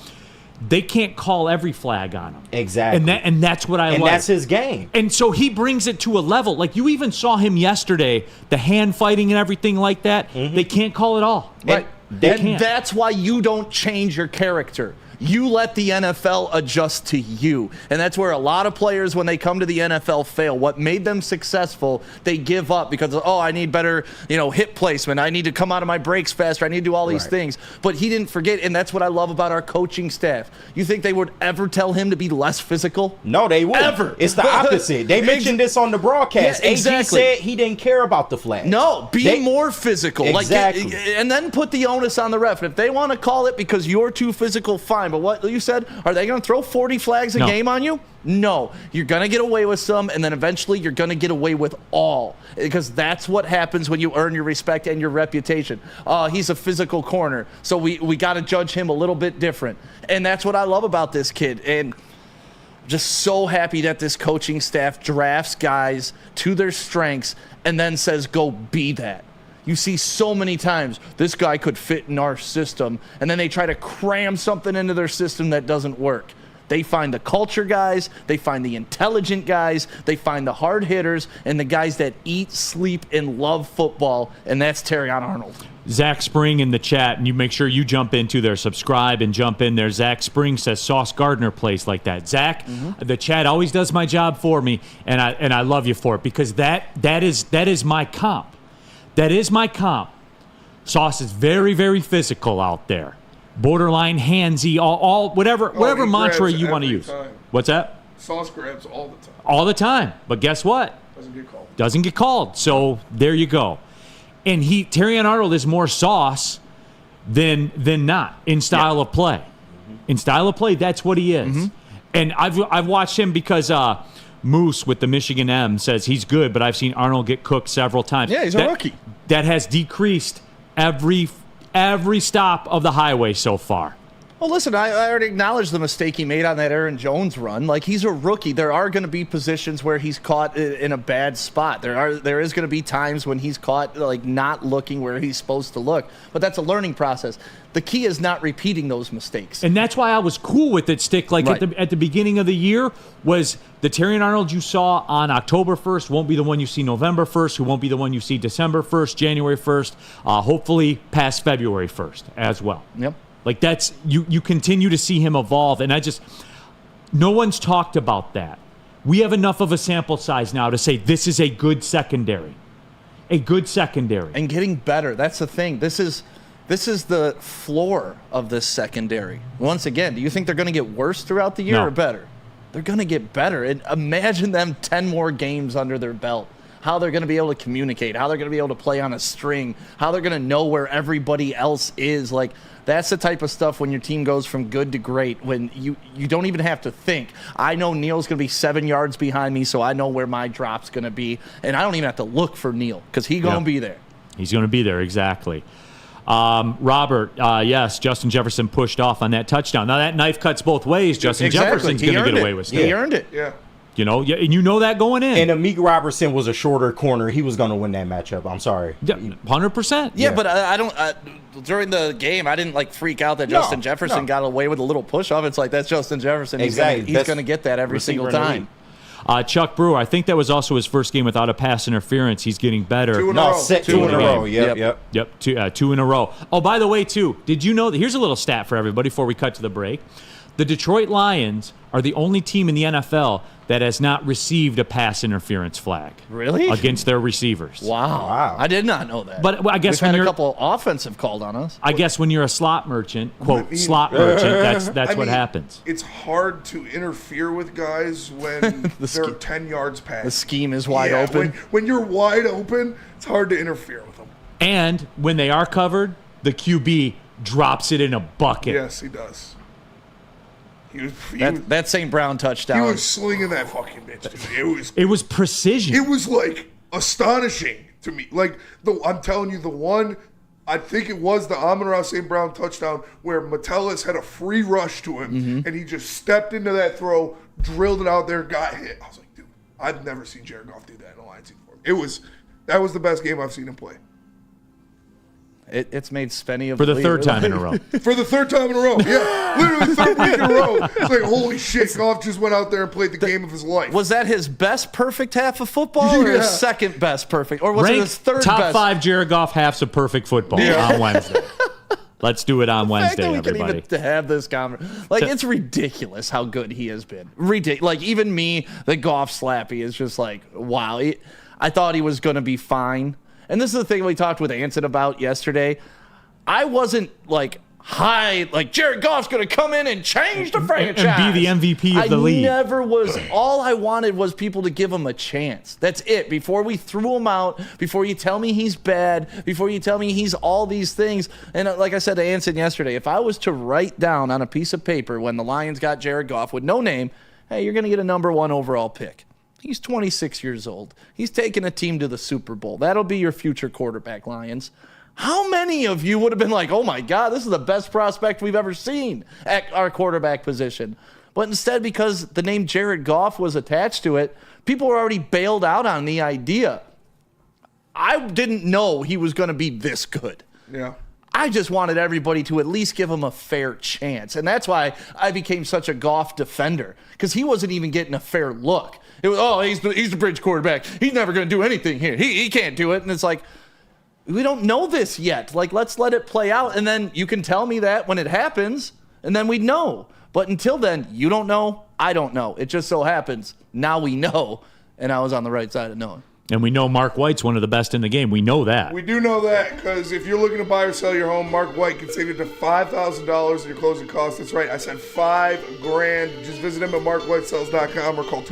they can't call every flag on him. Exactly. And that's what I like. And that's his game. And so he brings it to a level. You even saw him yesterday, the hand fighting and everything like that. Mm-hmm. They can't call it all. Right. And that's why you don't change your character. You let the NFL adjust to you. And that's where a lot of players, when they come to the NFL, fail. What made them successful, they give up because, I need better, hip placement. I need to come out of my breaks faster. I need to do all these things. But he didn't forget, and that's what I love about our coaching staff. You think they would ever tell him to be less physical? No, they wouldn't. Ever. It's the opposite. They mentioned this on the broadcast. Yeah, exactly. AG said he didn't care about the flag. No, be more physical. Exactly. And then put the onus on the ref. If they want to call it because you're too physical, fine. But what you said, are they going to throw 40 flags a game on you? No. You're going to get away with some, and then eventually you're going to get away with all. Because that's what happens when you earn your respect and your reputation. He's a physical corner, so we got to judge him a little bit different. And that's what I love about this kid. And just so happy that this coaching staff drafts guys to their strengths and then says, go be that. You see so many times, this guy could fit in our system, and then they try to cram something into their system that doesn't work. They find the culture guys, they find the intelligent guys, they find the hard hitters, and the guys that eat, sleep, and love football, and that's Terrion Arnold. Zach Spring in the chat, and you make sure you jump into there, subscribe and jump in there. Zach Spring says Sauce Gardner plays like that. Zach, the chat always does my job for me, and I love you for it because that is my comp. That is my comp. Sauce is very, very physical out there. Borderline handsy, all whatever mantra you want to use. Time. What's that? Sauce grabs all the time. All the time. But guess what? Doesn't get called. So there you go. And Terrion Arnold is more Sauce than not in style of play. In style of play, that's what he is. And I've watched him because Moose with the Michigan M says he's good, but I've seen Arnold get cooked several times. Yeah, he's a rookie. That has decreased every stop of the highway so far. Well, listen, I already acknowledged the mistake he made on that Aaron Jones run. Like, he's a rookie. There are going to be positions where he's caught in a bad spot. There is going to be times when he's caught, like, not looking where he's supposed to look. But that's a learning process. The key is not repeating those mistakes. And that's why I was cool with it, Stick. Like, Right. at the beginning of the year was the Terrion Arnold you saw on October 1st won't be the one you see November 1st, who won't be the one you see December 1st, January 1st, hopefully past February 1st as well. Yep. Like, that's you continue to see him evolve, and no one's talked about that. We have enough of a sample size now to say this is a good secondary. A good secondary. And getting better. That's the thing. This is the floor of this secondary. Once again, do you think they're going to get worse throughout the year or better? They're going to get better. And imagine them 10 more games under their belt. How they're going to be able to communicate, how they're going to be able to play on a string, how they're going to know where everybody else is. Like, that's the type of stuff when your team goes from good to great, when you don't even have to think. I know Neil's going to be 7 yards behind me, so I know where my drop's going to be, and I don't even have to look for Neil because he's going to be there. He's going to be there, exactly. Robert, yes, Justin Jefferson pushed off on that touchdown. Now, that knife cuts both ways. Justin Jefferson's going to get away with stuff. He earned it. Yeah. You know, and you know that going in. And Amik Robertson was a shorter corner. He was going to win that matchup. I'm sorry. Yeah, 100%. Yeah, but I don't. During the game, I didn't freak out that Justin Jefferson got away with a little push off. It's like, that's Justin Jefferson. Exactly. He's going to get that every single time. Chuck Brewer, I think that was also his first game without a pass interference. He's getting better. Two in a row. Yep. Two in a row. Oh, by the way, too, did you know that? Here's a little stat for everybody before we cut to the break. The Detroit Lions are the only team in the NFL that has not received a pass interference flag. Really? Against their receivers. Wow. I did not know that. But I guess We've when had a couple offensive called on us. I guess when you're a slot merchant, quote, slot merchant, that's what happens. It's hard to interfere with guys when they're 10 yards past. The scheme is wide open. When you're wide open, it's hard to interfere with them. And when they are covered, the QB drops it in a bucket. Yes, he does. That St. Brown touchdown. He was slinging that fucking bitch. Dude. It was precision. It was like astonishing to me. Like I'm telling you, the one I think it was the Amon-Ra St. Brown touchdown where Metellus had a free rush to him and he just stepped into that throw, drilled it out there, got hit. I was like, dude, I've never seen Jared Goff do that in a Lions team before. That was the best game I've seen him play. It's made Spenny of for the third time in a row. For the third time in a row, yeah, literally third week in a row. It's like, holy shit, Goff just went out there and played the game of his life. Was that his best perfect half of football, or his second best perfect, or was it his third top best? Top 5 Jared Goff halves of perfect football on Wednesday. Let's do it on Wednesday, the fact that we everybody. Can even have this conversation, it's ridiculous how good he has been. Like, even me, the Goff slappy, is just like, wow. I thought he was going to be fine. And this is the thing we talked with Anson about yesterday. I wasn't high, Jared Goff's going to come in and change the franchise. And be the MVP of the league. I never was. All I wanted was people to give him a chance. That's it. Before we threw him out, before you tell me he's bad, before you tell me he's all these things. And like I said to Anson yesterday, if I was to write down on a piece of paper when the Lions got Jared Goff with no name, hey, you're going to get a number 1 overall pick. He's 26 years old. He's taking a team to the Super Bowl. That'll be your future quarterback, Lions. How many of you would have been like, oh, my God, this is the best prospect we've ever seen at our quarterback position? But instead, because the name Jared Goff was attached to it, people were already bailed out on the idea. I didn't know he was going to be this good. Yeah. I just wanted everybody to at least give him a fair chance. And that's why I became such a Goff defender, because he wasn't even getting a fair look. It was, he's the bridge quarterback. He's never going to do anything here. He can't do it. And it's like, we don't know this yet. Let's let it play out. And then you can tell me that when it happens, and then we'd know. But until then, you don't know. I don't know. It just so happens now we know, and I was on the right side of knowing. And we know Mark White's one of the best in the game. We know that. We do know that, because if you're looking to buy or sell your home, Mark White can save you to $5,000 in your closing costs. That's right. I said $5,000. Just visit him at markwhitesells.com or call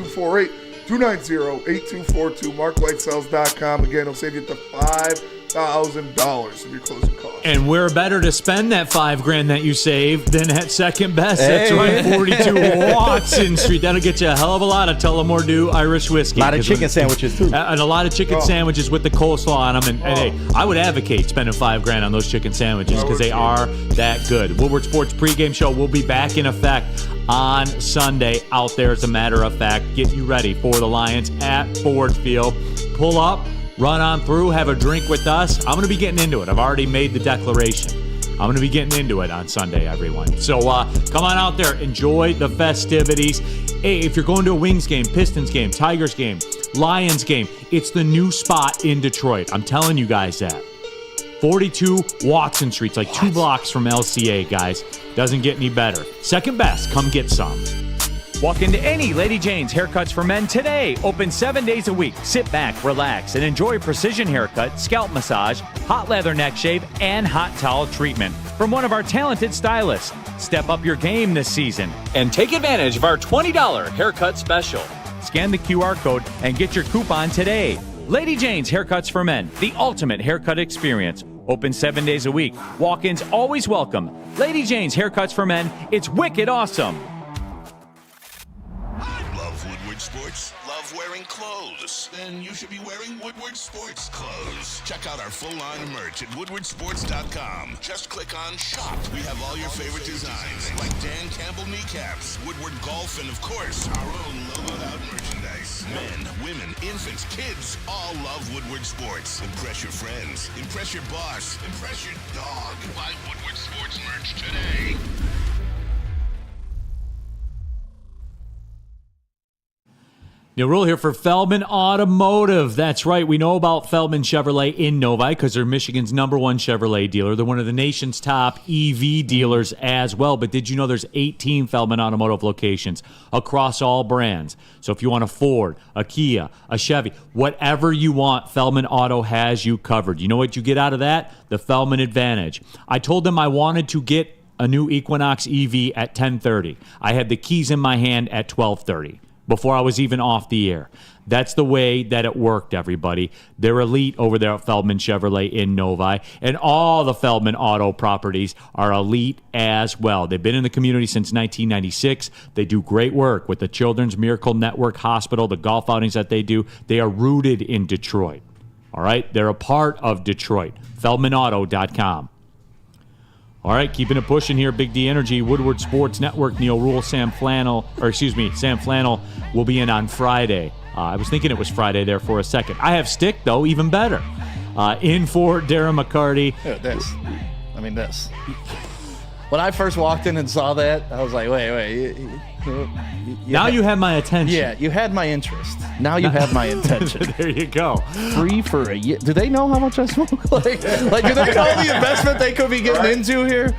290-8242, markwhitesells.com. Again, it'll save you up to $5,000 of your closing costs. And where better to spend that $5,000 that you save than at Second Best? That's right, 42 Watson Street. That'll get you a hell of a lot of Tullamore Dew Irish whiskey. A lot of chicken sandwiches, too. And a lot of chicken sandwiches with the coleslaw on them. And hey, I would advocate spending $5,000 on those chicken sandwiches because they are that good. Woodward Sports pregame show will be back in effect on Sunday out there, as a matter of fact. Get you ready for the Lions at Ford Field. Pull up, run on through, have a drink with us. I'm going to be getting into it. I've already made the declaration. I'm going to be getting into it on Sunday, everyone. So come on out there. Enjoy the festivities. Hey, if you're going to a Wings game, Pistons game, Tigers game, Lions game, it's the new spot in Detroit. I'm telling you guys that. 42 Watson Street. It's like 2 blocks from LCA, guys. Doesn't get any better. Second Best. Come get some. Walk into any Lady Jane's Haircuts for Men today. Open 7 days a week. Sit back, relax, and enjoy precision haircut, scalp massage, hot leather neck shave, and hot towel treatment from one of our talented stylists. Step up your game this season and take advantage of our $20 haircut special. Scan the QR code and get your coupon today. Lady Jane's Haircuts for Men, the ultimate haircut experience. Open 7 days a week. Walk-ins always welcome. Lady Jane's Haircuts for Men. It's wicked awesome. Love Woodward Sports? Love wearing clothes? Then you should be wearing Woodward Sports clothes. Check out our full line of merch at woodwardsports.com. Just click on shop. We have all your favorite designs, like Dan Campbell kneecaps, Woodward Golf, and of course, our own logoed out merchandise. Men, women, infants, kids, all love Woodward Sports. Impress your friends. Impress your boss. Impress your dog. Buy Woodward Sports merch today. Neil Rule here for Feldman Automotive. That's right. We know about Feldman Chevrolet in Novi because they're Michigan's #1 Chevrolet dealer. They're one of the nation's top EV dealers as well. But did you know there's 18 Feldman Automotive locations across all brands? So if you want a Ford, a Kia, a Chevy, whatever you want, Feldman Auto has you covered. You know what you get out of that? The Feldman Advantage. I told them I wanted to get a new Equinox EV at 10:30. I had the keys in my hand at 12:30. Before I was even off the air. That's the way that it worked, everybody. They're elite over there at Feldman Chevrolet in Novi, and all the Feldman Auto properties are elite as well. They've been in the community since 1996. They do great work with the Children's Miracle Network Hospital, the golf outings that they do. They are rooted in Detroit. All right? They're a part of Detroit. FeldmanAuto.com. All right, keeping it pushing here. Big D Energy, Woodward Sports Network, Neil Rule, Sam Flannel will be in on Friday. I was thinking it was Friday there for a second. I have Stick, though, even better. In for Darren McCarty. This. When I first walked in and saw that, I was like, wait. Now you have my attention. Yeah, you had my interest. Now you have my intention. There you go. Free for a year. Do they know how much I smoke? like, do they know the investment they could be getting into here?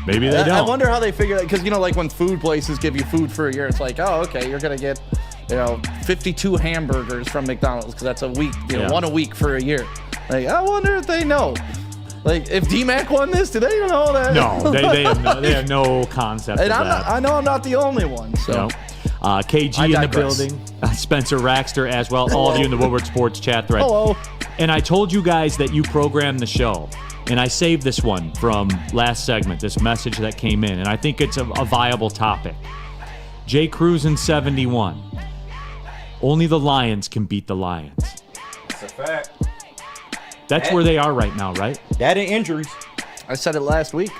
Maybe they don't. I wonder how they figure that, because, like when food places give you food for a year, it's like, oh, okay, you're going to get, 52 hamburgers from McDonald's because that's a week, one a week for a year. Like, I wonder if they know. Like, if D-Mac won this, do they know that? No, they have no concept and of that. I know I'm not the only one, so. No. KG in the building, Spencer Raxter as well, all of you in the Woodward Sports chat thread. Hello. And I told you guys that you programmed the show, and I saved this one from last segment, this message that came in, and I think it's a viable topic. Jay Cruz in 71. Only the Lions can beat the Lions. That's a fact. That's where they are right now, right? That and injuries. I said it last week.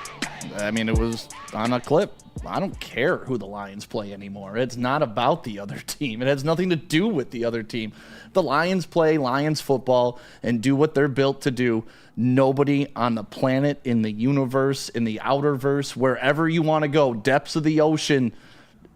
It was on a clip. I don't care who the Lions play anymore. It's not about the other team. It has nothing to do with the other team. The Lions play Lions football and do what they're built to do. Nobody on the planet, in the universe, in the outerverse, wherever you want to go, depths of the ocean,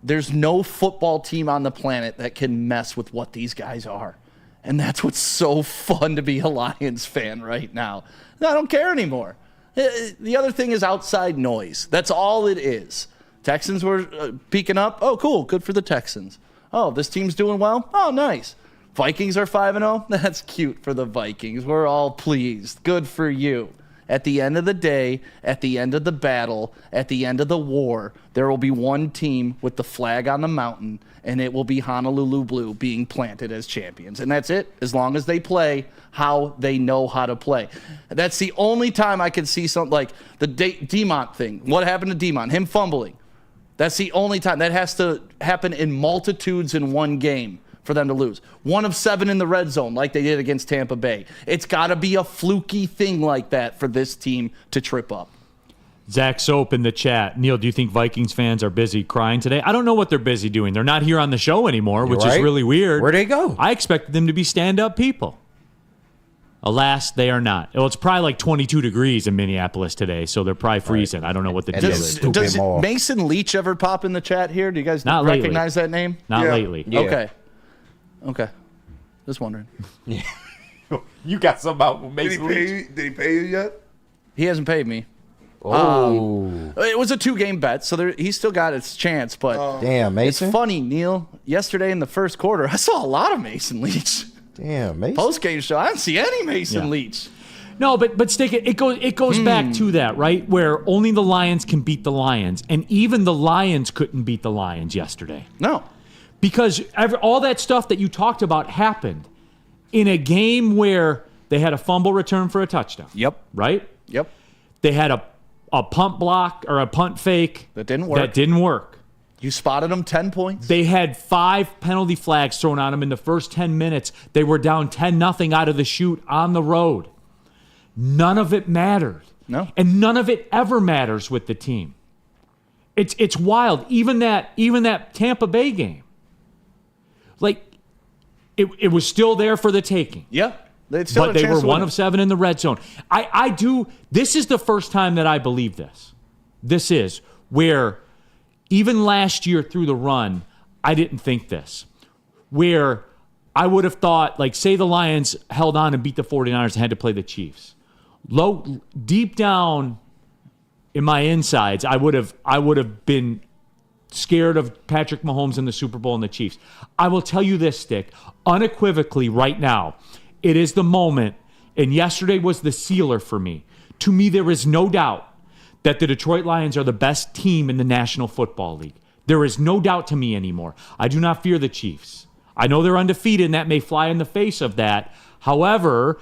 there's no football team on the planet that can mess with what these guys are. And that's what's so fun to be a Lions fan right now. I don't care anymore. The other thing is outside noise. That's all it is. Texans were peaking up. Oh, cool. Good for the Texans. Oh, this team's doing well. Oh, nice. Vikings are 5-0. That's cute for the Vikings. We're all pleased. Good for you. At the end of the day, at the end of the battle, at the end of the war, there will be one team with the flag on the mountain, and it will be Honolulu Blue being planted as champions. And that's it, as long as they play how they know how to play. That's the only time I can see something like the Demont thing. What happened to Demont? Him fumbling. That's the only time. That has to happen in multitudes in one game for them to lose. 1 of 7 in the red zone like they did against Tampa Bay. It's got to be a fluky thing like that for this team to trip up. Zach Soap in the chat. Neil, do you think Vikings fans are busy crying today? I don't know what they're busy doing. They're not here on the show anymore, which is really weird. Where'd they go? I expected them to be stand-up people. Alas, they are not. Well, it's probably like 22 degrees in Minneapolis today, so they're probably freezing. I don't know what the deal is. Does Mason Leach ever pop in the chat here? Do you guys recognize that name? Not lately. Yeah. Okay. Just wondering. You got something about Mason Leach? Did he pay you yet? He hasn't paid me. Oh. It was a 2-game bet, so he's still got his chance. But damn, Mason. It's funny, Neil. Yesterday in the first quarter, I saw a lot of Mason Leach. Damn, Mason. Post-game show, I didn't see any Mason Leach. No, but Stick, it goes back to that, right? Where only the Lions can beat the Lions, and even the Lions couldn't beat the Lions yesterday. No. Because all that stuff that you talked about happened in a game where they had a fumble return for a touchdown. Yep. Right? Yep. They had a punt block or a punt fake. That didn't work. You spotted them 10 points. They had 5 penalty flags thrown on them in the first 10 minutes. They were down 10-0 out of the chute on the road. None of it mattered. No. And none of it ever matters with the team. It's wild. Even that Tampa Bay game. Like, it was still there for the taking. Yeah. But they were 1 of 7 in the red zone. This is the first time that I believe this. This is where even last year through the run, I didn't think this. Where I would have thought, like, say the Lions held on and beat the 49ers and had to play the Chiefs. Deep down in my insides, I would have been scared of Patrick Mahomes in the Super Bowl and the Chiefs. I will tell you this, Stick, unequivocally right now, it is the moment, and yesterday was the sealer for me. To me, there is no doubt that the Detroit Lions are the best team in the National Football League. There is no doubt to me anymore. I do not fear the Chiefs. I know they're undefeated, and that may fly in the face of that. However,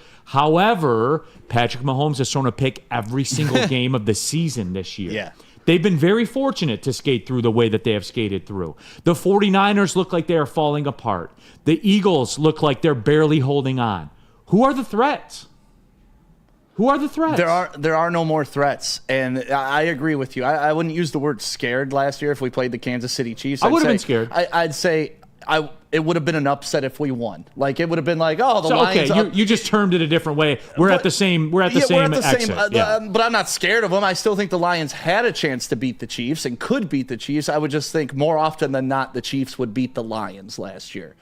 Patrick Mahomes has thrown a pick every single game of the season this year. Yeah. They've been very fortunate to skate through the way that they have skated through. The 49ers look like they are falling apart. The Eagles look like they're barely holding on. Who are the threats? Who are the threats? There are no more threats, and I agree with you. I wouldn't use the word scared last year if we played the Kansas City Chiefs. I would have been scared. I'd say it would have been an upset if we won. Like, it would have been like, oh, the Lions. Okay, you just termed it a different way. We're at the same exit. But I'm not scared of them. I still think the Lions had a chance to beat the Chiefs and could beat the Chiefs. I would just think more often than not the Chiefs would beat the Lions last year.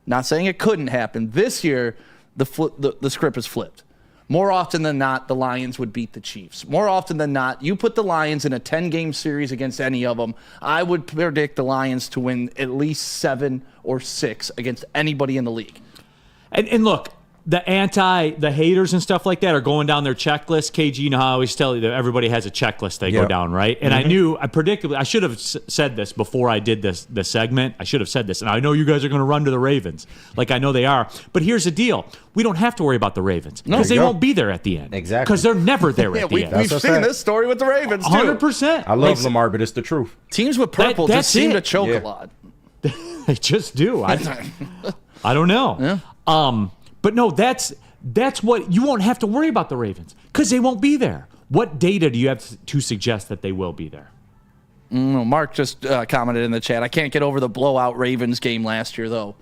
Not saying it couldn't happen. This year, the script is flipped. More often than not, the Lions would beat the Chiefs. More often than not, you put the Lions in a 10-game series against any of them, I would predict the Lions to win at least 7 or 6 against anybody in the league. And look, the haters and stuff like that are going down their checklist. KG, you know how I always tell you that everybody has a checklist they go down, right? And I should have said this before I did this segment. I should have said this. And I know you guys are going to run to the Ravens, like I know they are. But here's the deal. We don't have to worry about the Ravens because they won't be there at the end. Exactly. Because they're never there at the end. We've seen this story with the Ravens, too. 100%. I love Lamar, but it's the truth. Teams with purple just seem to choke a lot. They just do. I don't know. Yeah. But no, that's what you won't have to worry about the Ravens because they won't be there. What data do you have to suggest that they will be there? Mark just commented in the chat. I can't get over the blowout Ravens game last year, though.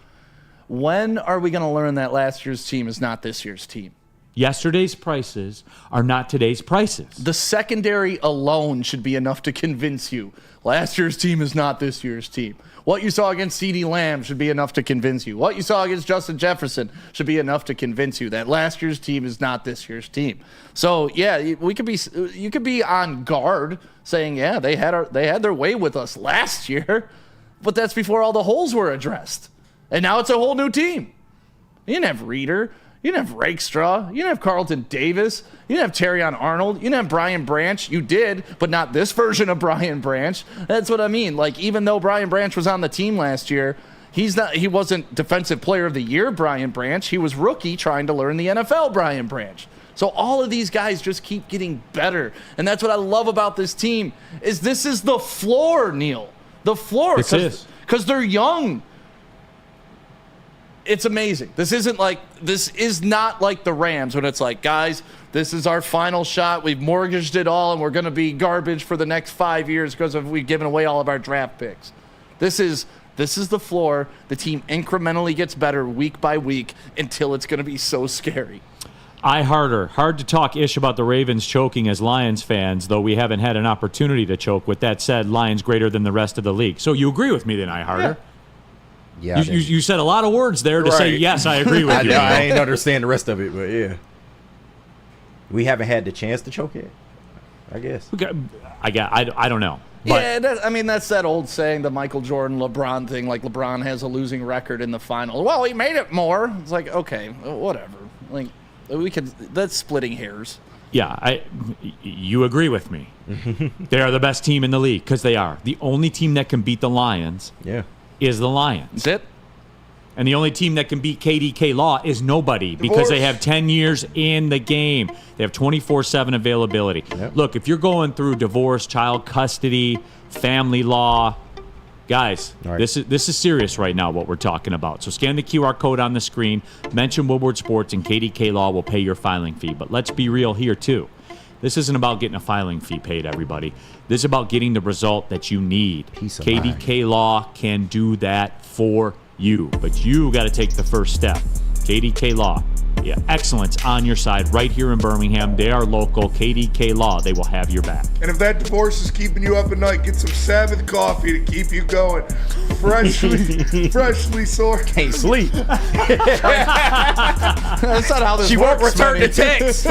When are we going to learn that last year's team is not this year's team? Yesterday's prices are not today's prices. The secondary alone should be enough to convince you last year's team is not this year's team. What you saw against CeeDee Lamb should be enough to convince you. What you saw against Justin Jefferson should be enough to convince you that last year's team is not this year's team. So, yeah, you could be on guard saying, yeah, they had their way with us last year, but that's before all the holes were addressed. And now it's a whole new team. You didn't have Reeder. You didn't have Rakestraw. You didn't have Carlton Davis. You didn't have Terrion Arnold. You didn't have Brian Branch. You did, but not this version of Brian Branch. That's what I mean. Like, even though Brian Branch was on the team last year, he wasn't Defensive Player of the Year Brian Branch. He was rookie trying to learn the NFL Brian Branch. So all of these guys just keep getting better. And that's what I love about this team is this is the floor, Neil. The floor. Because they're young. It's amazing. This is not like the Rams when it's like, guys, this is our final shot. We've mortgaged it all and we're going to be garbage for the next 5 years because we've given away all of our draft picks. This is the floor. The team incrementally gets better week by week until it's going to be so scary. Hard to talk ish about the Ravens choking as Lions fans, though we haven't had an opportunity to choke. With that said, Lions greater than the rest of the league. So you agree with me then, Harder? Yeah. You said a lot of words there to say, yes, I agree with you. I ain't understand the rest of it, but yeah. We haven't had the chance to choke it, I guess. I don't know. But That's that old saying, the Michael Jordan, LeBron thing, like LeBron has a losing record in the final. Well, he made it more. It's like, okay, whatever. Like, that's splitting hairs. Yeah, you agree with me. They are the best team in the league because they are. The only team that can beat the Lions is the Lions. That's it. And the only team that can beat KDK Law is nobody because they have 10 years in the game. They have 24/7 availability. Yep. Look, if you're going through divorce, child custody, family law, guys, this is serious right now what we're talking about. So scan the QR code on the screen, mention Woodward Sports, and KDK Law will pay your filing fee. But let's be real here, too. This isn't about getting a filing fee paid, everybody. This is about getting the result that you need. KDK Law can do that for you, but you got to take the first step. KDK Law. Yeah, excellence on your side right here in Birmingham. They are local. KDK Law. They will have your back. And if that divorce is keeping you up at night, get some Sabbath coffee to keep you going. Freshly sourced. Can't sleep. That's not how this she works. She won't return the text.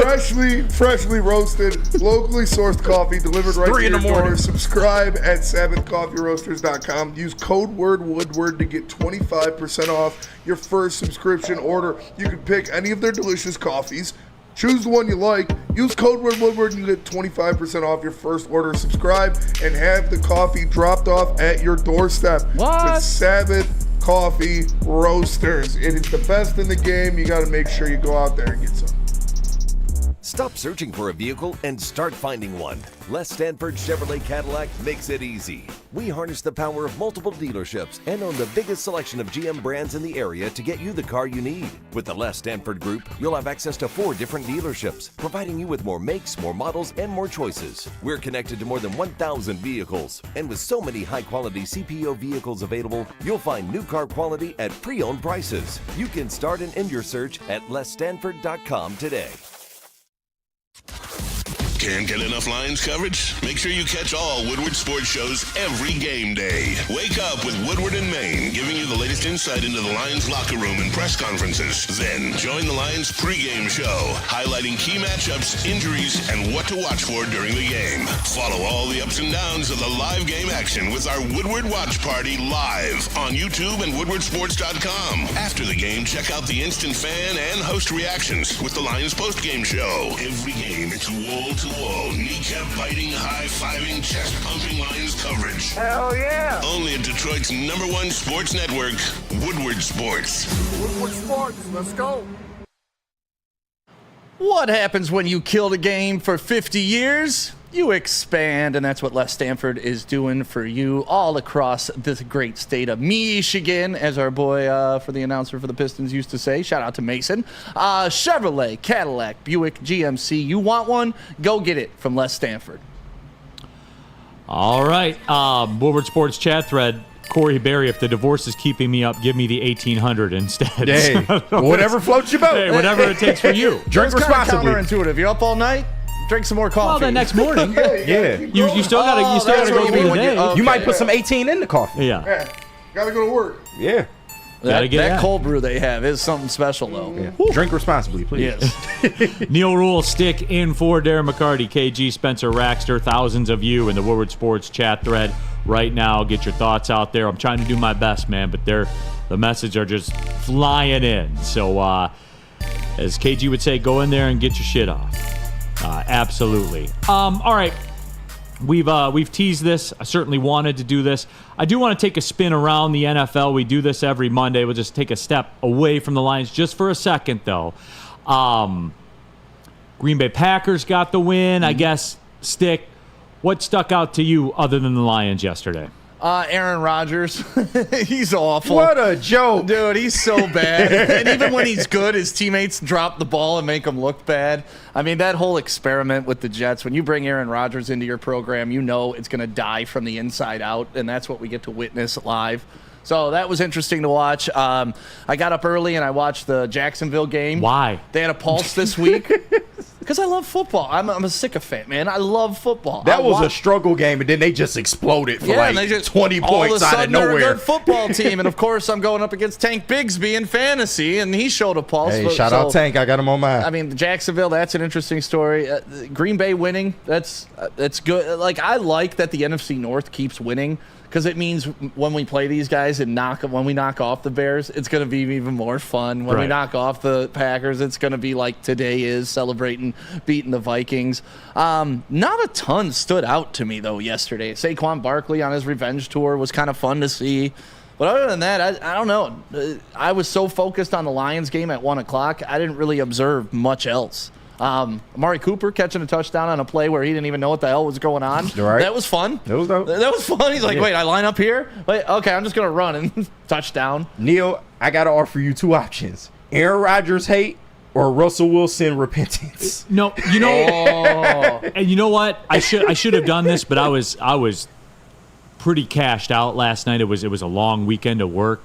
freshly roasted, locally sourced coffee delivered right to your door. Subscribe at SabbathCoffeeRoasters.com. Use code word Woodward to get 25% off your first subscription order. You can pick any of their delicious coffees. Choose the one you like. Use code word Woodward and you get 25% off your first order. Subscribe and have the coffee dropped off at your doorstep. What? With Sabbath Coffee Roasters. It is the best in the game. You got to make sure you go out there and get some. Stop searching for a vehicle and start finding one. Les Stanford Chevrolet Cadillac makes it easy. We harness the power of multiple dealerships and own the biggest selection of GM brands in the area to get you the car you need. With the Les Stanford Group, you'll have access to 4 different dealerships, providing you with more makes, more models, and more choices. We're connected to more than 1,000 vehicles. And with so many high-quality CPO vehicles available, you'll find new car quality at pre-owned prices. You can start and end your search at lesstanford.com today. Can't get enough Lions coverage? Make sure you catch all Woodward sports shows every game day. Wake up with Woodward and Maine, giving you the latest insight into the Lions locker room and press conferences. Then join the Lions pregame show, highlighting key matchups, injuries, and what to watch for during the game. Follow all the ups and downs of the live game action with our Woodward Watch Party live on YouTube and WoodwardSports.com. After the game, check out the instant fan and host reactions with the Lions postgame show. Every game, it's wall-to-wall, kneecap-biting, high-fiving, chest-pumping Lions coverage. Hell yeah! Only at Detroit's #1 sports network, Woodward Sports. Woodward Sports, let's go. What happens when you kill a game for 50 years? You expand, and that's what Les Stanford is doing for you all across this great state of Michigan, as our boy for the announcer for the Pistons used to say. Shout out to Mason. Chevrolet, Cadillac, Buick, GMC. You want one? Go get it from Les Stanford. All right. Woodward Sports chat thread. Corey Berry, if the divorce is keeping me up, give me the 1800 instead. Hey, whatever floats your boat. Hey, whatever it takes for you. Drink responsibly. Counterintuitive. You're up all night? Drink some more coffee. Well, then next morning. Yeah. You still gotta go through the day. You might put some 18 in the coffee. Yeah. Gotta go to work. Yeah. That cold brew they have is something special, though. Yeah. Drink responsibly, please. Yes. Neil Rule, stick in for Darren McCarty, KG, Spencer Raxter, thousands of you in the Woodward Sports chat thread right now. Get your thoughts out there. I'm trying to do my best, man, but the messages are just flying in. So As KG would say, go in there and get your shit off. Absolutely. All right. We've teased this. I certainly wanted to do this. I do want to take a spin around the NFL. We do this every Monday. We'll just take a step away from the Lions just for a second, though. Green Bay Packers got the win. I guess, Stick, what stuck out to you other than the Lions yesterday? Aaron Rodgers. He's awful. What a joke. Dude, he's so bad. And even when he's good, his teammates drop the ball and make him look bad. I mean, that whole experiment with the Jets, when you bring Aaron Rodgers into your program, you know it's going to die from the inside out, and that's what we get to witness live. So that was interesting to watch. I got up early and I watched the Jacksonville game. Why? They had a pulse this week. Because I love football. I'm a sycophant, man. I love football. That was a struggle game, and then they just exploded for 20 points out of nowhere. They're a good football team, and of course I'm going up against Tank Bigsby in fantasy, and he showed a pulse. Hey, shout out Tank. I got him on mine. I mean, Jacksonville, that's an interesting story. Green Bay winning, that's good. Like, I like that the NFC North keeps winning, because it means when we play these guys and when we knock off the Bears, it's going to be even more fun. When we knock off the Packers, it's going to be like today is, celebrating beating the Vikings. Not a ton stood out to me, though, yesterday. Saquon Barkley on his revenge tour was kind of fun to see. But other than that, I don't know. I was so focused on the Lions game at 1 o'clock, I didn't really observe much else. Amari Cooper catching a touchdown on a play where he didn't even know what the hell was going on. Right. That was fun. That was dope. That was fun. He's like, wait, I line up here? Wait, okay, I'm just going to run and touchdown. Neil, I got to offer you two options. Aaron Rodgers hate or Russell Wilson repentance. No, you know, and you know what? I should have done this, but I was pretty cashed out last night. It was a long weekend of work.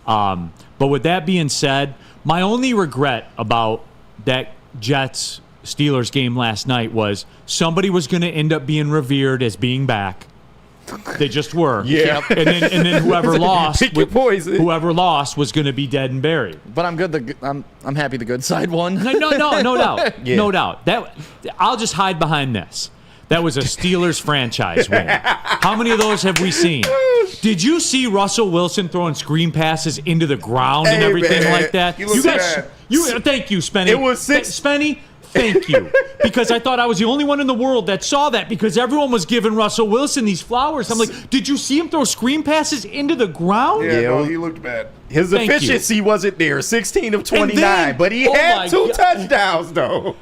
But with that being said, my only regret about that Jets-Steelers game last night was somebody was going to end up being revered as being back. They just were. Yeah. And then whoever lost, Pick your poison. Whoever lost was going to be dead and buried. But I'm good. I'm happy the good side won. No doubt. Yeah. No doubt. I'll just hide behind this. That was a Steelers franchise win. How many of those have we seen? Did you see Russell Wilson throwing screen passes into the ground and everything like that? You bad. Thank you, Spenny. It was six. Spenny, thank you. Because I thought I was the only one in the world that saw that, because everyone was giving Russell Wilson these flowers. I'm like, did you see him throw screen passes into the ground? Yeah, no, he looked bad. His efficiency wasn't there. 16 of 29, but he had two touchdowns, though.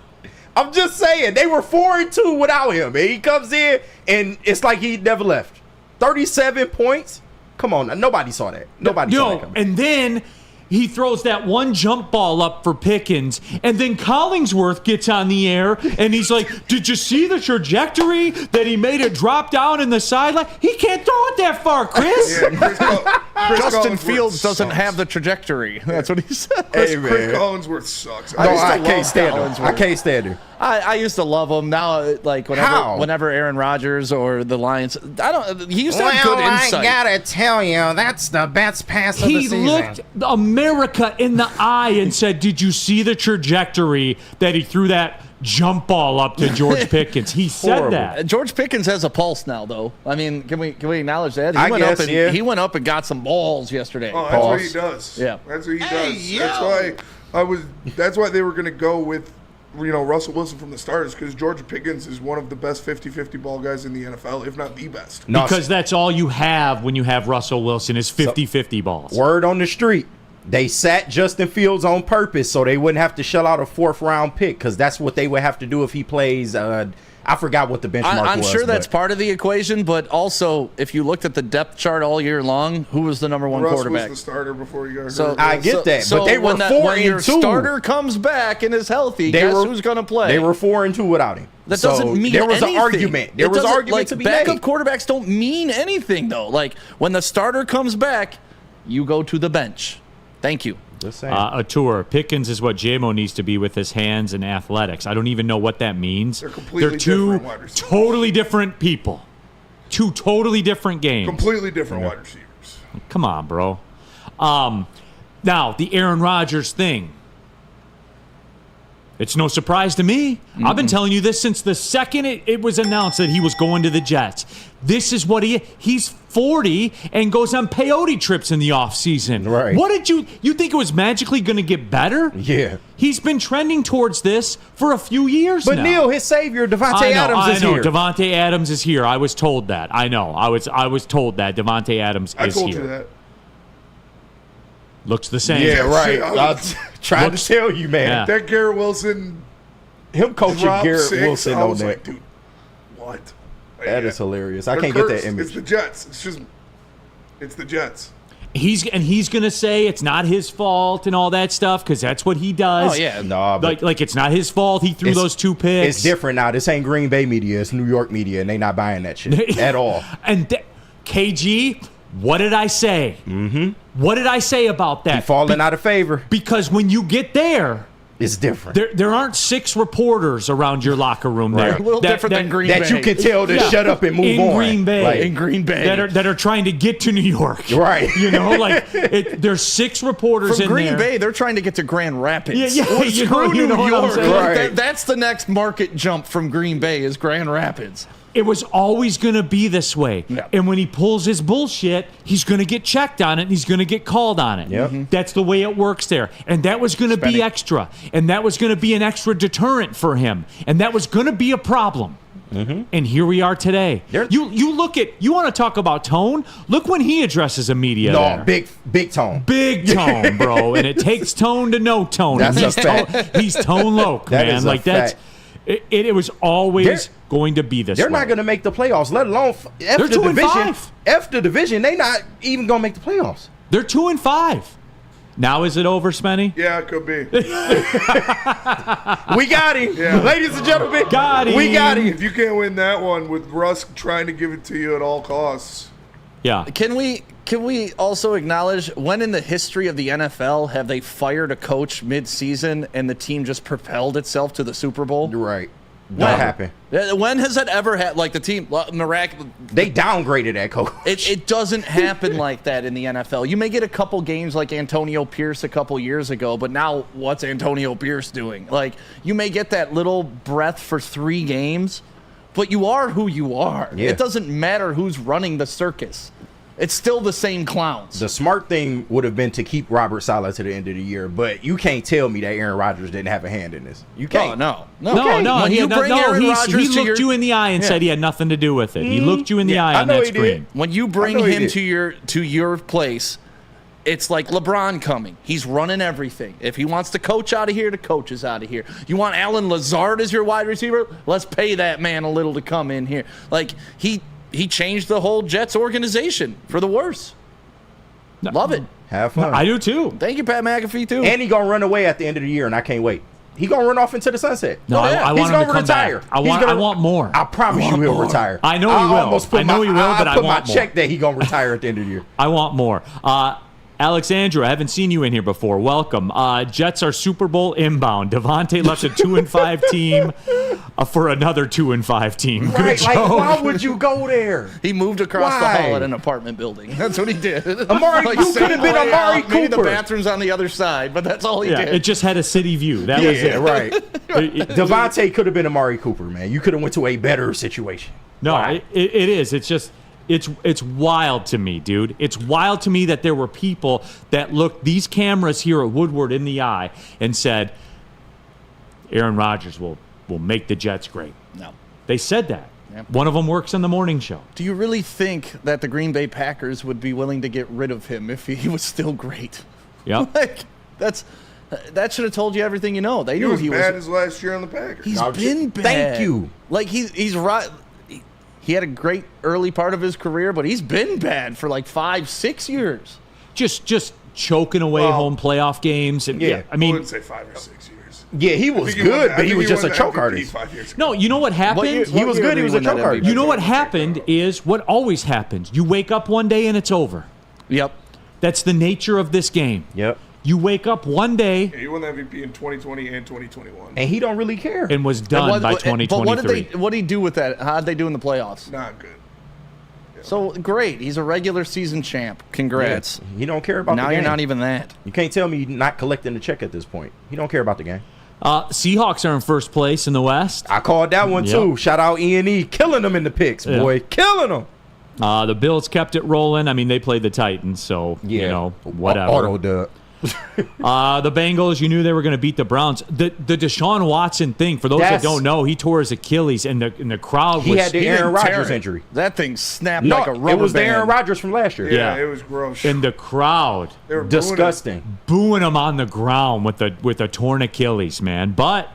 I'm just saying, they were 4-2 without him. And he comes in, and it's like he never left. 37 points? Come on, nobody saw that. Nobody saw that coming. And then he throws that one jump ball up for Pickens, and then Collingsworth gets on the air, and he's like, did you see the trajectory that he made it drop down in the sideline? He can't throw it that far, Chris. Yeah, Justin Fields doesn't have the trajectory. That's what he said. Chris Collinsworth sucks. I can't stand him. I can't stand him. I used to love him. Now, like, whenever Aaron Rodgers or the Lions, he used to have good insight. I gotta tell you, that's the best pass of the season. He looked America in the eye and said, did you see the trajectory that he threw that jump ball up to George Pickens? He said that. George Pickens has a pulse now, though. I mean, can we acknowledge that? He went up and got some balls yesterday. Oh, that's what he does. Yeah, that's what he does. That's why they were going to go with Russell Wilson from the starters, because George Pickens is one of the best 50-50 ball guys in the NFL, if not the best. Because that's all you have when you have Russell Wilson is 50-50 balls. Word on the street. They sat Justin Fields on purpose so they wouldn't have to shell out a 4th-round pick, because that's what they would have to do if he plays. I forgot what the benchmark was. I'm sure that's part of the equation, but also, if you looked at the depth chart all year long, who was the number one quarterback? Russ was the starter before he got hurt. So, I get that, but they were 4-2. When your starter comes back and is healthy, guess who's going to play? They were 4-2 without him. That doesn't mean there was anything. An argument. There was an argument to be made. Backup quarterbacks don't mean anything, though. Like, when the starter comes back, you go to the bench. Thank you. A tour. Pickens is what J-Mo needs to be with his hands and athletics. I don't even know what that means. They're two totally different people. Two totally different games. Completely different wide receivers. Come on, bro. Now, the Aaron Rodgers thing. It's no surprise to me. I've been telling you this since the second it was announced that he was going to the Jets. This is what he's 40 and goes on peyote trips in the offseason. Right. What did you think it was magically going to get better? Yeah. He's been trending towards this for a few years now. But Neil, his savior, Davante Adams is here. Davante Adams is here. I was told that. I know. I was told that Davante Adams is here. I told you that. Looks the same. Yeah, right. I was trying to tell you, man. Yeah. That Garrett Wilson, him coaching Garrett 6, Wilson I on was that. like, dude, what? That is hilarious. I They're can't get cursed. that image. It's the Jets. It's the Jets. He's gonna say it's not his fault and all that stuff because that's what he does. Oh yeah, No, but like it's not his fault. He threw those 2 picks. It's different now. This ain't Green Bay media. It's New York media, and they not buying that shit at all. And KG, what did I say? Mm-hmm. What did I say about that? He falling out of favor. Because when you get there, it's different. There aren't 6 reporters around your locker room there. Right. A little different than Green Bay. That you can tell to shut up and move on. Green Bay. Like, in Green Bay. That are trying to get to New York. Right. You know, like there's 6 reporters From in Green there. Bay, they're trying to get to Grand Rapids. Yeah, Well, you screw know New what I'm York. saying? Like, Right. that's the next market jump from Green Bay is Grand Rapids. It was always going to be this way. Yeah. And when he pulls his bullshit, he's going to get checked on it and he's going to get called on it. Yep. That's the way it works there. And that was going to be extra. And that was going to be an extra deterrent for him. And that was going to be a problem. And here we are today. You look at, you want to talk about tone? Look when he addresses a media there. big tone. Big tone, bro. And it takes tone to know tone. That's And a fact. he's tone loc, That man. is a Like that's fact. it was always going to be this They're way. not going to make the playoffs, let alone They're after 2-5. division. After division, they not even going to make the playoffs. They're 2-5. Now is it over, Spenny? Yeah, it could be. We got him. Yeah. Ladies and gentlemen, Got him. we got him. If you can't win that one with Russ trying to give it to you at all costs. Yeah. Can we also acknowledge when in the history of the NFL have they fired a coach mid-season and the team just propelled itself to the Super Bowl? Right. That happened. When has that ever happened? Like the team, They downgraded that coach. It doesn't happen like that in the NFL. You may get a couple games like Antonio Pierce a couple years ago, but now what's Antonio Pierce doing? Like you may get that little breath for 3 games, but you are who you are. Yeah. It doesn't matter who's running the circus. It's still the same clowns. The smart thing would have been to keep Robert Saleh to the end of the year, but you can't tell me that Aaron Rodgers didn't have a hand in this. You can't. No. No. When you bring Aaron He Rodgers to looked you in the eye and said he had nothing to do with it. He looked you in the eye on that screen. When you bring him to your place, it's like LeBron coming. He's running everything. If he wants to coach out of here, the coach is out of here. You want Alan Lazard as your wide receiver? Let's pay that man a little to come in here. Like he changed the whole Jets organization for the worse. Love it. Have fun. I do too. Thank you, Pat McAfee, too. And he gonna run away at the end of the year, and I can't wait. He gonna run off into the sunset. No, I want he's him gonna to come retire. back. I want more. I promise you he'll retire. I know he will. almost put I know he will, but I put want my more. check that he gonna retire at the end of the year. I want more. Alexandra, I haven't seen you in here before. Welcome. Jets are Super Bowl inbound. Devontae left a 2-5 team for another 2-5 team. Good Right? Like, joke. why would you go there? He moved across the Why? hall at an apartment building. That's what he did. Amari, you could have been Amari Cooper. Maybe the bathroom's on the other side, but that's all he Yeah, did. it just had a city view. That was it. right. Devontae could have been Amari Cooper, man. You could have went to a better situation. No, it is. It's just it's wild to me, dude. It's wild to me that there were people that looked these cameras here at Woodward in the eye and said, Aaron Rodgers will make the Jets great. No. They said that. Yep. One of them works on the morning show. Do you really think that the Green Bay Packers would be willing to get rid of him if he was still great? Yep. Like, that should have told you everything you know. They He knew was he bad was. his last year on the Packers. He's been bad. Thank you. Like he's right. He had a great early part of his career, but he's been bad for like 5-6 years. Just choking away home playoff games. And Yeah. I mean, I wouldn't say 5 or 6 years. Yeah, he was good, but he was just a choke artist. 5 years ago. no, you know what happened? He was good. He was a choke artist. You know what happened is what always happens. You wake up one day and it's over. Yep. That's the nature of this game. Yep. You wake up one day Yeah, he won the MVP in 2020 and 2021. And he don't really care. and was done by 2023. But what did he do with that? How'd they do in the playoffs? Not good. So great. He's a regular season champ. Congrats. Yeah, he don't care about Now the game. you're not even that. You can't tell me you're not collecting the check at this point. He don't care about the game. Seahawks are in first place in the West. I called that one too. Shout out E&E, killing them in the picks, boy, killing them. The Bills kept it rolling. I mean, they played the Titans, so you know, whatever. Auto dub. The Bengals, you knew they were going to beat the Browns. The Deshaun Watson thing, for those that don't know, he tore his Achilles, and the crowd was... He had the Aaron Rodgers injury. That thing snapped like a rubber band. It was the Aaron Rodgers from last year. Yeah, it was gross. And the crowd... They were disgusting. Booing him on the ground with a torn Achilles, man. But...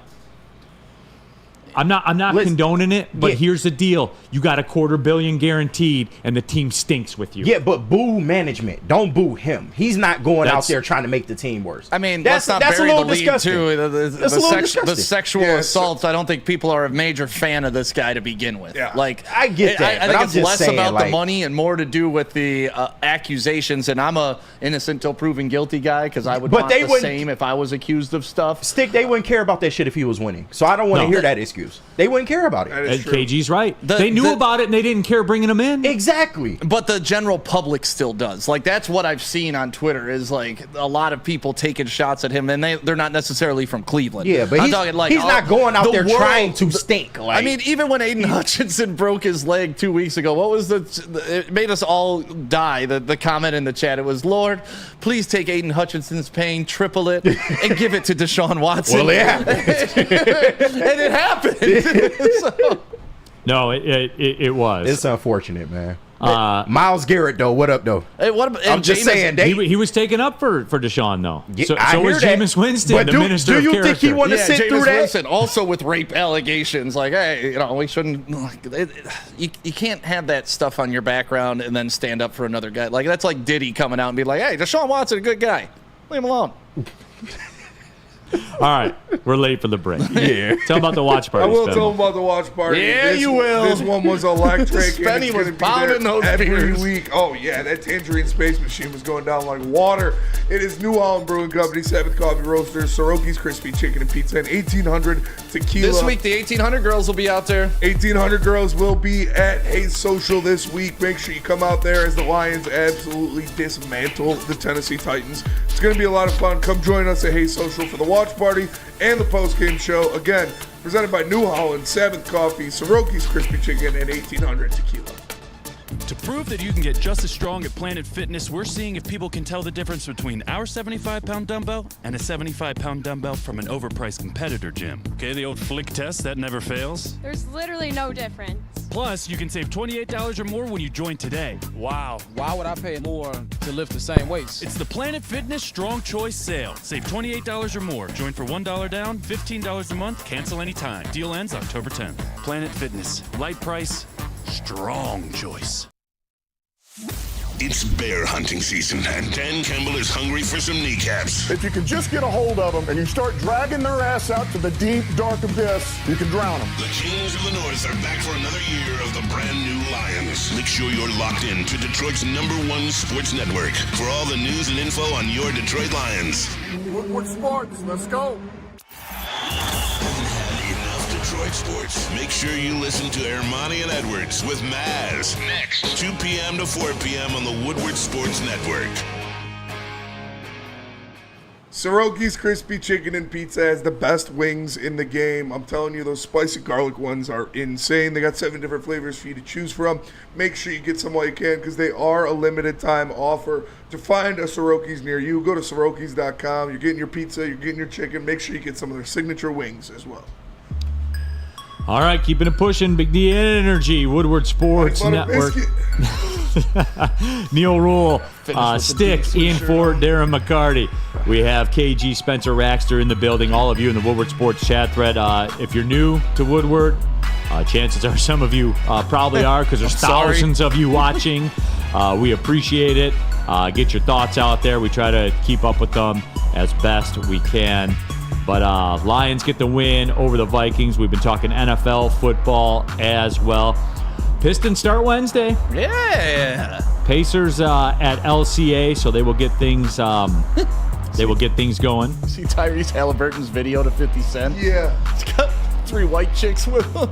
I'm not condoning it, but here's the deal. You got $250 million guaranteed, and the team stinks with you. Yeah, but boo management. Don't boo him. He's not going out there trying to make the team worse. I mean, let's not bury the lead, too. The sexual assaults, I don't think people are a major fan of this guy to begin with. Yeah. Like, I get that, I but think I'm it's just less saying, about like, the money and more to do with the accusations, and I'm a innocent till proven guilty guy because I would want the same if I was accused of stuff. Stick, they wouldn't care about that shit if he was winning. So I don't want to hear that excuse. They wouldn't care about it. And KG's right. They knew about it and they didn't care bringing him in. Exactly. But the general public still does. Like, that's what I've seen on Twitter is like a lot of people taking shots at him, and they're not necessarily from Cleveland. Yeah, but I'm talking like he's not going out there trying to stink. I mean, even when Aiden Hutchinson broke his leg 2 weeks ago, what was it made us all die. The comment in the chat, it was, Lord, please take Aiden Hutchinson's pain, triple it, and give it to Deshaun Watson. Well, it happened. And it happened. So. No, it was. It's unfortunate, man. Myles Garrett, though. What up, though? Hey, I'm just saying. He was taken up for Deshaun, though. Yeah, so that. was Jameis Winston, but the minister of character. Do you think he want to sit Jameis through that? Winston, also with rape allegations. Like, hey, we shouldn't. You can't have that stuff on your background and then stand up for another guy. Like, that's like Diddy coming out and be like, hey, Deshaun Watson, a good guy. Leave him alone. All right, we're late for the break. Yeah. Tell about the watch party. I will tell them about the watch party. Yeah, you will. This one was electric. Spenny was pounding those every beers. week. Oh, yeah, that Tangerine Space Machine was going down like water. It is New Holland Brewing Company, 7th Coffee Roasters, Soroki's Crispy Chicken and Pizza, and 1800 Tequila. This week, the 1800 girls will be out there. 1800 girls will be at Hayes Social this week. Make sure you come out there as the Lions absolutely dismantle the Tennessee Titans. It's going to be a lot of fun. Come join us at Hayes Social for the watch party and the post-game show. Again, presented by New Holland, 7th Coffee, Soroki's Crispy Chicken, and 1800 Tequila. To prove that you can get just as strong at Planet Fitness, we're seeing if people can tell the difference between our 75-pound dumbbell and a 75-pound dumbbell from an overpriced competitor gym. Okay, the old flick test, that never fails. There's literally no difference. Plus, you can save $28 or more when you join today. Wow. Why would I pay more to lift the same weights? It's the Planet Fitness Strong Choice Sale. Save $28 or more. Join for $1 down, $15 a month, cancel anytime. Deal ends October 10th. Planet Fitness. Light price, strong choice. It's bear hunting season, and Dan Campbell is hungry for some kneecaps. If you can just get a hold of them and you start dragging their ass out to the deep, dark abyss, you can drown them. The Kings of the North are back for another year of the brand new Lions. Make sure you're locked in to Detroit's #1 sports network for all the news and info on your Detroit Lions. Woodward Sports, let's go. Detroit sports. Make sure you listen to Ermanni and Edwards with Maz next 2 p.m. to 4 p.m. on the Woodward Sports Network. Soroki's Crispy Chicken and Pizza has the best wings in the game. I'm telling you, those spicy garlic ones are insane. They got 7 different flavors for you to choose from. Make sure you get some while you can because they are a limited time offer. To find a Soroki's near you, go to Sorokis.com. You're getting your pizza, you're getting your chicken. Make sure you get some of their signature wings as well. All right, keeping it pushing. Big D Energy, Woodward Sports Network. Neil Rule, Stick in for Darren McCarty. We have KG Spencer Raxter in the building. All of you in the Woodward Sports chat thread. If you're new to Woodward, chances are some of you probably are because there's thousands of you watching. We appreciate it. Get your thoughts out there. We try to keep up with them as best we can. But Lions get the win over the Vikings. We've been talking NFL football as well. Pistons start Wednesday. Yeah. Pacers at LCA, so they will get things. They will get things going. See Tyrese Halliburton's video to 50 Cent? Yeah. It's got 3 white chicks with him.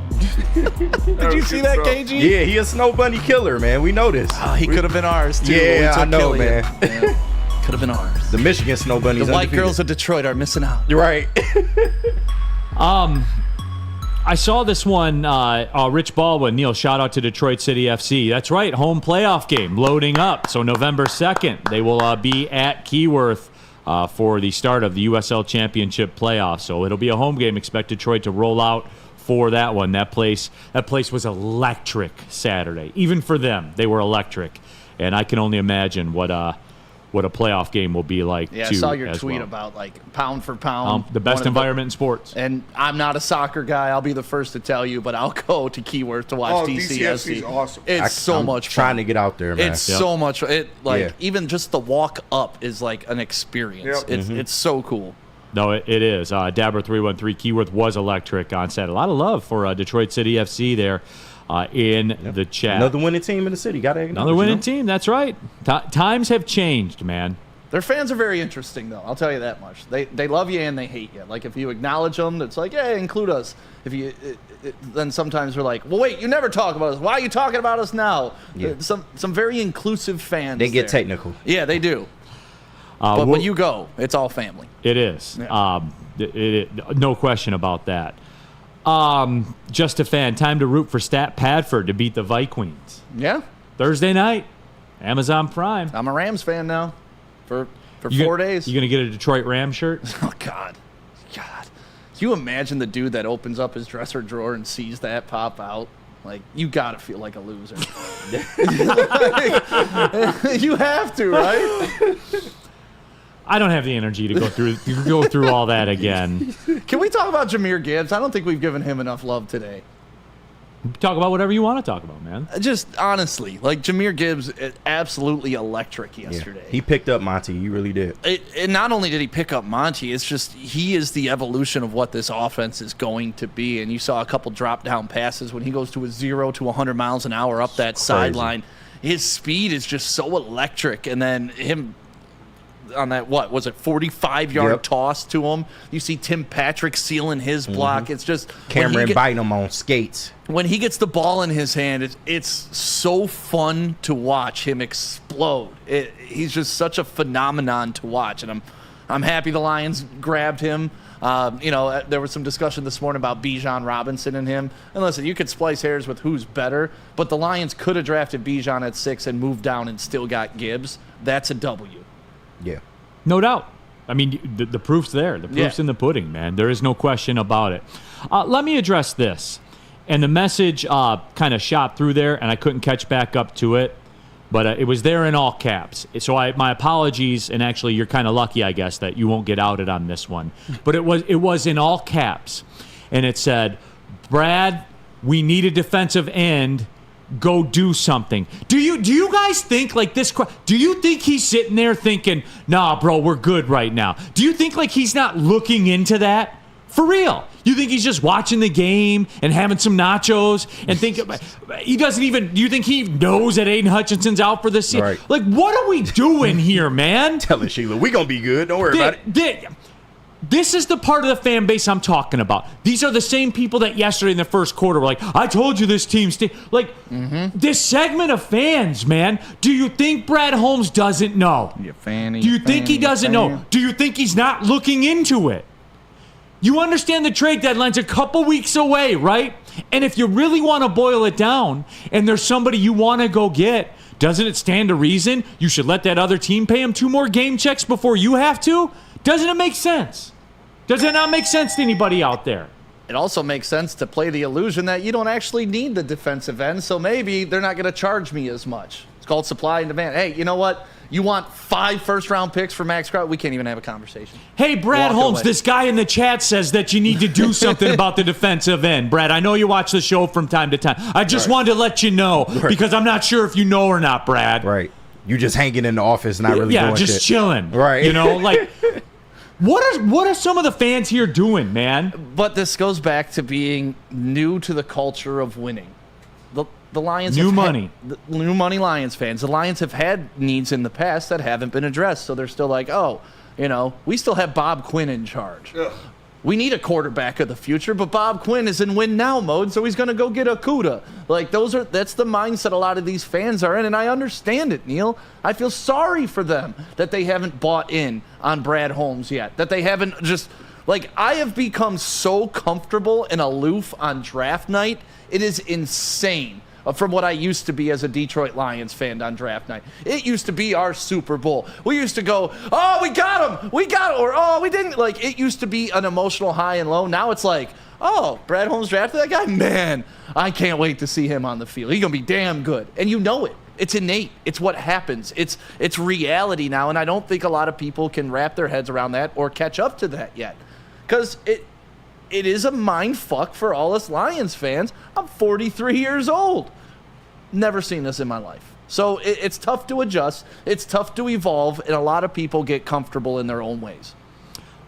Did you see that, KG? Yeah, he a snow bunny killer, man. We know this. He could have been ours too. Yeah, I know, man. could have been ours. The Michigan Snow Bunnies. The white undefeated. girls of Detroit are missing out. You're right. I saw this one, Rich Baldwin, Neil, shout out to Detroit City FC. That's right, home playoff game loading up. So November 2nd, they will be at Keyworth for the start of the USL Championship playoffs. So it'll be a home game. Expect Detroit to roll out for that one. That place was electric Saturday. Even for them, they were electric. And I can only imagine what a playoff game will be like. Yeah, I saw your tweet about pound for pound. The best environment in sports. And I'm not a soccer guy. I'll be the first to tell you, but I'll go to Keyworth to watch DCFC. is awesome. It's I'm much fun. Trying to get out there, man. It's so much. Even just the walk up is like an experience. Yep. It's so cool. No, it is. Dabber313 Keyworth was electric on Saturday. A lot of love for Detroit City FC there. In the chat. Another winning team in the city. Another winning team. That's right. Times have changed, man. Their fans are very interesting, though. I'll tell you that much. They love you and they hate you. Like, if you acknowledge them, it's like, hey, include us. If you, then sometimes we're like, well, wait, you never talk about us. Why are you talking about us now? Yeah. Some very inclusive fans. They get there. technical. Yeah, they do. But when you go, it's all family. It is. Yeah. No question about that. Just a fan. Time to root for Stat Padford to beat the Vikings. Yeah. Thursday night, Amazon Prime. I'm a Rams fan now for 4 days. You going to get a Detroit Ram shirt? Oh, God. Can you imagine the dude that opens up his dresser drawer and sees that pop out? Like, you got to feel like a loser. You have to, right? I don't have the energy to go through all that again. Can we talk about Jahmyr Gibbs? I don't think we've given him enough love today. Talk about whatever you want to talk about, man. Just honestly, Jahmyr Gibbs, absolutely electric yesterday. Yeah. He picked up Monty. He really did. And not only did he pick up Monty, it's just he is the evolution of what this offense is going to be. And you saw a couple drop-down passes when he goes to a 0 to 100 miles an hour up that sideline. His speed is just so electric. And then him on that, 45-yard toss to him. You see Tim Patrick sealing his block. It's just Cameron biting him on skates. When he gets the ball in his hand, it's so fun to watch him explode. He's just such a phenomenon to watch, and I'm happy the Lions grabbed him. There was some discussion this morning about Bijan Robinson and him. And listen, you could splice hairs with who's better, but the Lions could have drafted Bijan at 6 and moved down and still got Gibbs. That's a W. Yeah. No doubt. I mean, the proof's there. The proof's in the pudding, man. There is no question about it. Let me address this. And the message kind of shot through there, and I couldn't catch back up to it. But it was there in all caps. So my apologies, and actually you're kind of lucky, I guess, that you won't get outed on this one. But it was in all caps. And it said, Brad, we need a defensive end. Go do something. Do you guys think like this? Do you think he's sitting there thinking, nah, bro, we're good right now? Do you think like he's not looking into that? For real? You think he's just watching the game and having some nachos and think he doesn't even? Do you think he knows that Aiden Hutchinson's out for this season? Right. Like, what are we doing here, man? Telling Sheila, we gonna be good. Don't worry about it. This is the part of the fan base I'm talking about. These are the same people that yesterday in the first quarter were like, I told you this team this segment of fans, man. Do you think Brad Holmes doesn't know? Do you think he doesn't know? Do you think he's not looking into it? You understand the trade deadline's a couple weeks away, right? And if you really want to boil it down and there's somebody you want to go get, doesn't it stand to reason you should let that other team pay him 2 more game checks before you have to? Doesn't it make sense? Does it not make sense to anybody out there? It also makes sense to play the illusion that you don't actually need the defensive end, so maybe they're not going to charge me as much. It's called supply and demand. Hey, you know what? You want 5 first-round picks for Max Crosby? We can't even have a conversation. Hey, Brad Holmes, this guy in the chat says that you need to do something about the defensive end. Brad, I know you watch the show from time to time. I just wanted to let you know because I'm not sure if you know or not, Brad. Right. You just hanging in the office, not really doing just shit. chilling. Right. You know, like... What are some of the fans here doing, man? But this goes back to being new to the culture of winning. The Lions new money Lions fans. The Lions have had needs in the past that haven't been addressed, so they're still like, we still have Bob Quinn in charge. Ugh. We need a quarterback of the future, but Bob Quinn is in win now mode, so he's going to go get a CUDA. Like, that's the mindset a lot of these fans are in, and I understand it, Neil. I feel sorry for them that they haven't bought in on Brad Holmes yet, that they haven't just, like, I have become so comfortable and aloof on draft night. It is insane. From what I used to be as a Detroit Lions fan on draft night. It used to be our Super Bowl. We used to go, oh, we got him, or oh, we didn't. Like, it used to be an emotional high and low. Now it's like, oh, Brad Holmes drafted that guy? Man, I can't wait to see him on the field. He's going to be damn good. And you know it. It's innate. It's what happens. It's reality now, and I don't think a lot of people can wrap their heads around that or catch up to that yet. Because it is a mind fuck for all us Lions fans. I'm 43 years old. Never seen this in my life. So it's tough to adjust. It's tough to evolve, and a lot of people get comfortable in their own ways.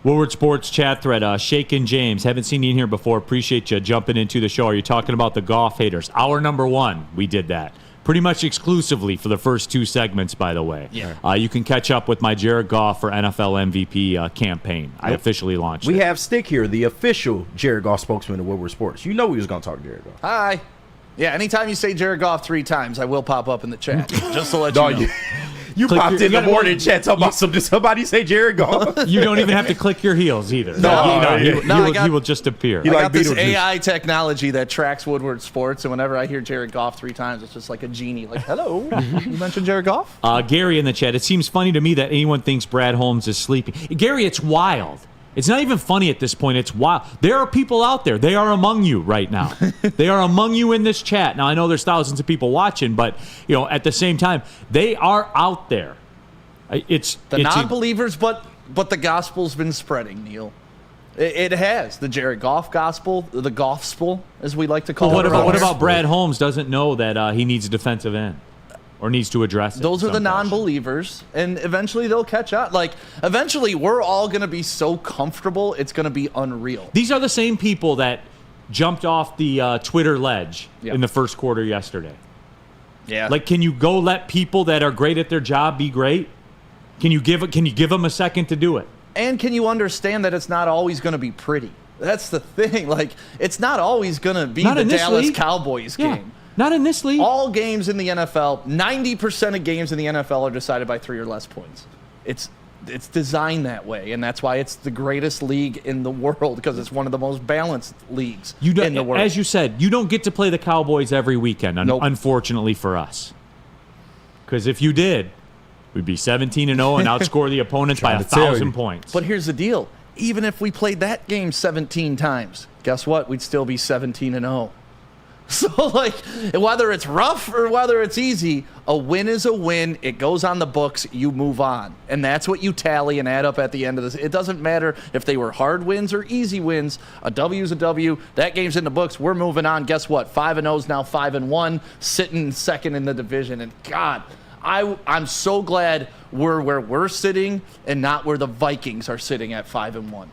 Woodward Sports chat thread, Shakin' James. Haven't seen you in here before. Appreciate you jumping into the show. Are you talking about the Goff haters? Hour number 1, we did that. Pretty much exclusively for the first 2 segments, by the way. Yeah. You can catch up with my Jared Goff for NFL MVP campaign. I officially launched it. We have Stick here, the official Jared Goff spokesman of Woodward Sports. You know we was going to talk to Jared Goff. Hi. Yeah, anytime you say Jared Goff 3 times, I will pop up in the chat, just to let you know. You popped in the morning chat talking about somebody say Jared Goff. You don't even have to click your heels either. He will just appear. I got this AI technology that tracks Woodward Sports, and whenever I hear Jared Goff 3 times, it's just like a genie. Like, hello, you mentioned Jared Goff? Gary in the chat, it seems funny to me that anyone thinks Brad Holmes is sleeping. Gary, it's wild. It's not even funny at this point. It's wild. There are people out there. They are among you right now. They are among you in this chat. Now, I know there's thousands of people watching, but at the same time, they are out there. It's non-believers, but the gospel's been spreading, Neil. It has. The Jared Goff gospel, the Goffspel, as we like to call it. What about Brad Holmes doesn't know that he needs a defensive end? Or needs to address it. Those are the non-believers, and eventually they'll catch up. Like, eventually we're all going to be so comfortable, it's going to be unreal. These are the same people that jumped off the Twitter ledge in the first quarter yesterday. Yeah. Like, can you go let people that are great at their job be great? Can you give them a second to do it? And can you understand that it's not always going to be pretty? That's the thing. Like, it's not always going to be the Dallas Cowboys game. Not in this league. All games in the NFL, 90% of games in the NFL are decided by 3 or less points. It's designed that way, and that's why it's the greatest league in the world, because it's one of the most balanced leagues in the world. As you said, you don't get to play the Cowboys every weekend, unfortunately for us. Because if you did, we'd be 17-0 and outscore the opponents by 1,000 points. But here's the deal. Even if we played that game 17 times, guess what? We'd still be 17-0. So, like, whether it's rough or whether it's easy, a win is a win. It goes on the books. You move on. And that's what you tally and add up at the end of this. It doesn't matter if they were hard wins or easy wins. A W is a W. That game's in the books. We're moving on. Guess what? 5-0 is now 5-1, sitting second in the division. And, God, I'm so glad we're where we're sitting and not where the Vikings are sitting at 5-1.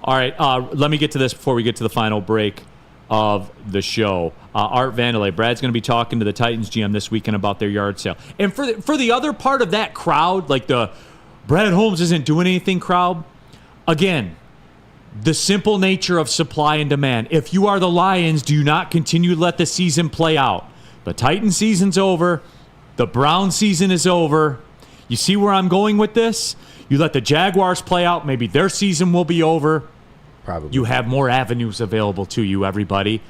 All right, let me get to this before we get to the final break of the show. Art Vandelay, Brad's going to be talking to the Titans GM this weekend about their yard sale. And for the other part of that crowd, like the Brad Holmes isn't doing anything crowd, again, the simple nature of supply and demand. If you are the Lions, do not continue to let the season play out. The Titan season's over. The Brown season is over. You see where I'm going with this? You let the Jaguars play out. Maybe their season will be over. Probably. You have more avenues available to you, everybody.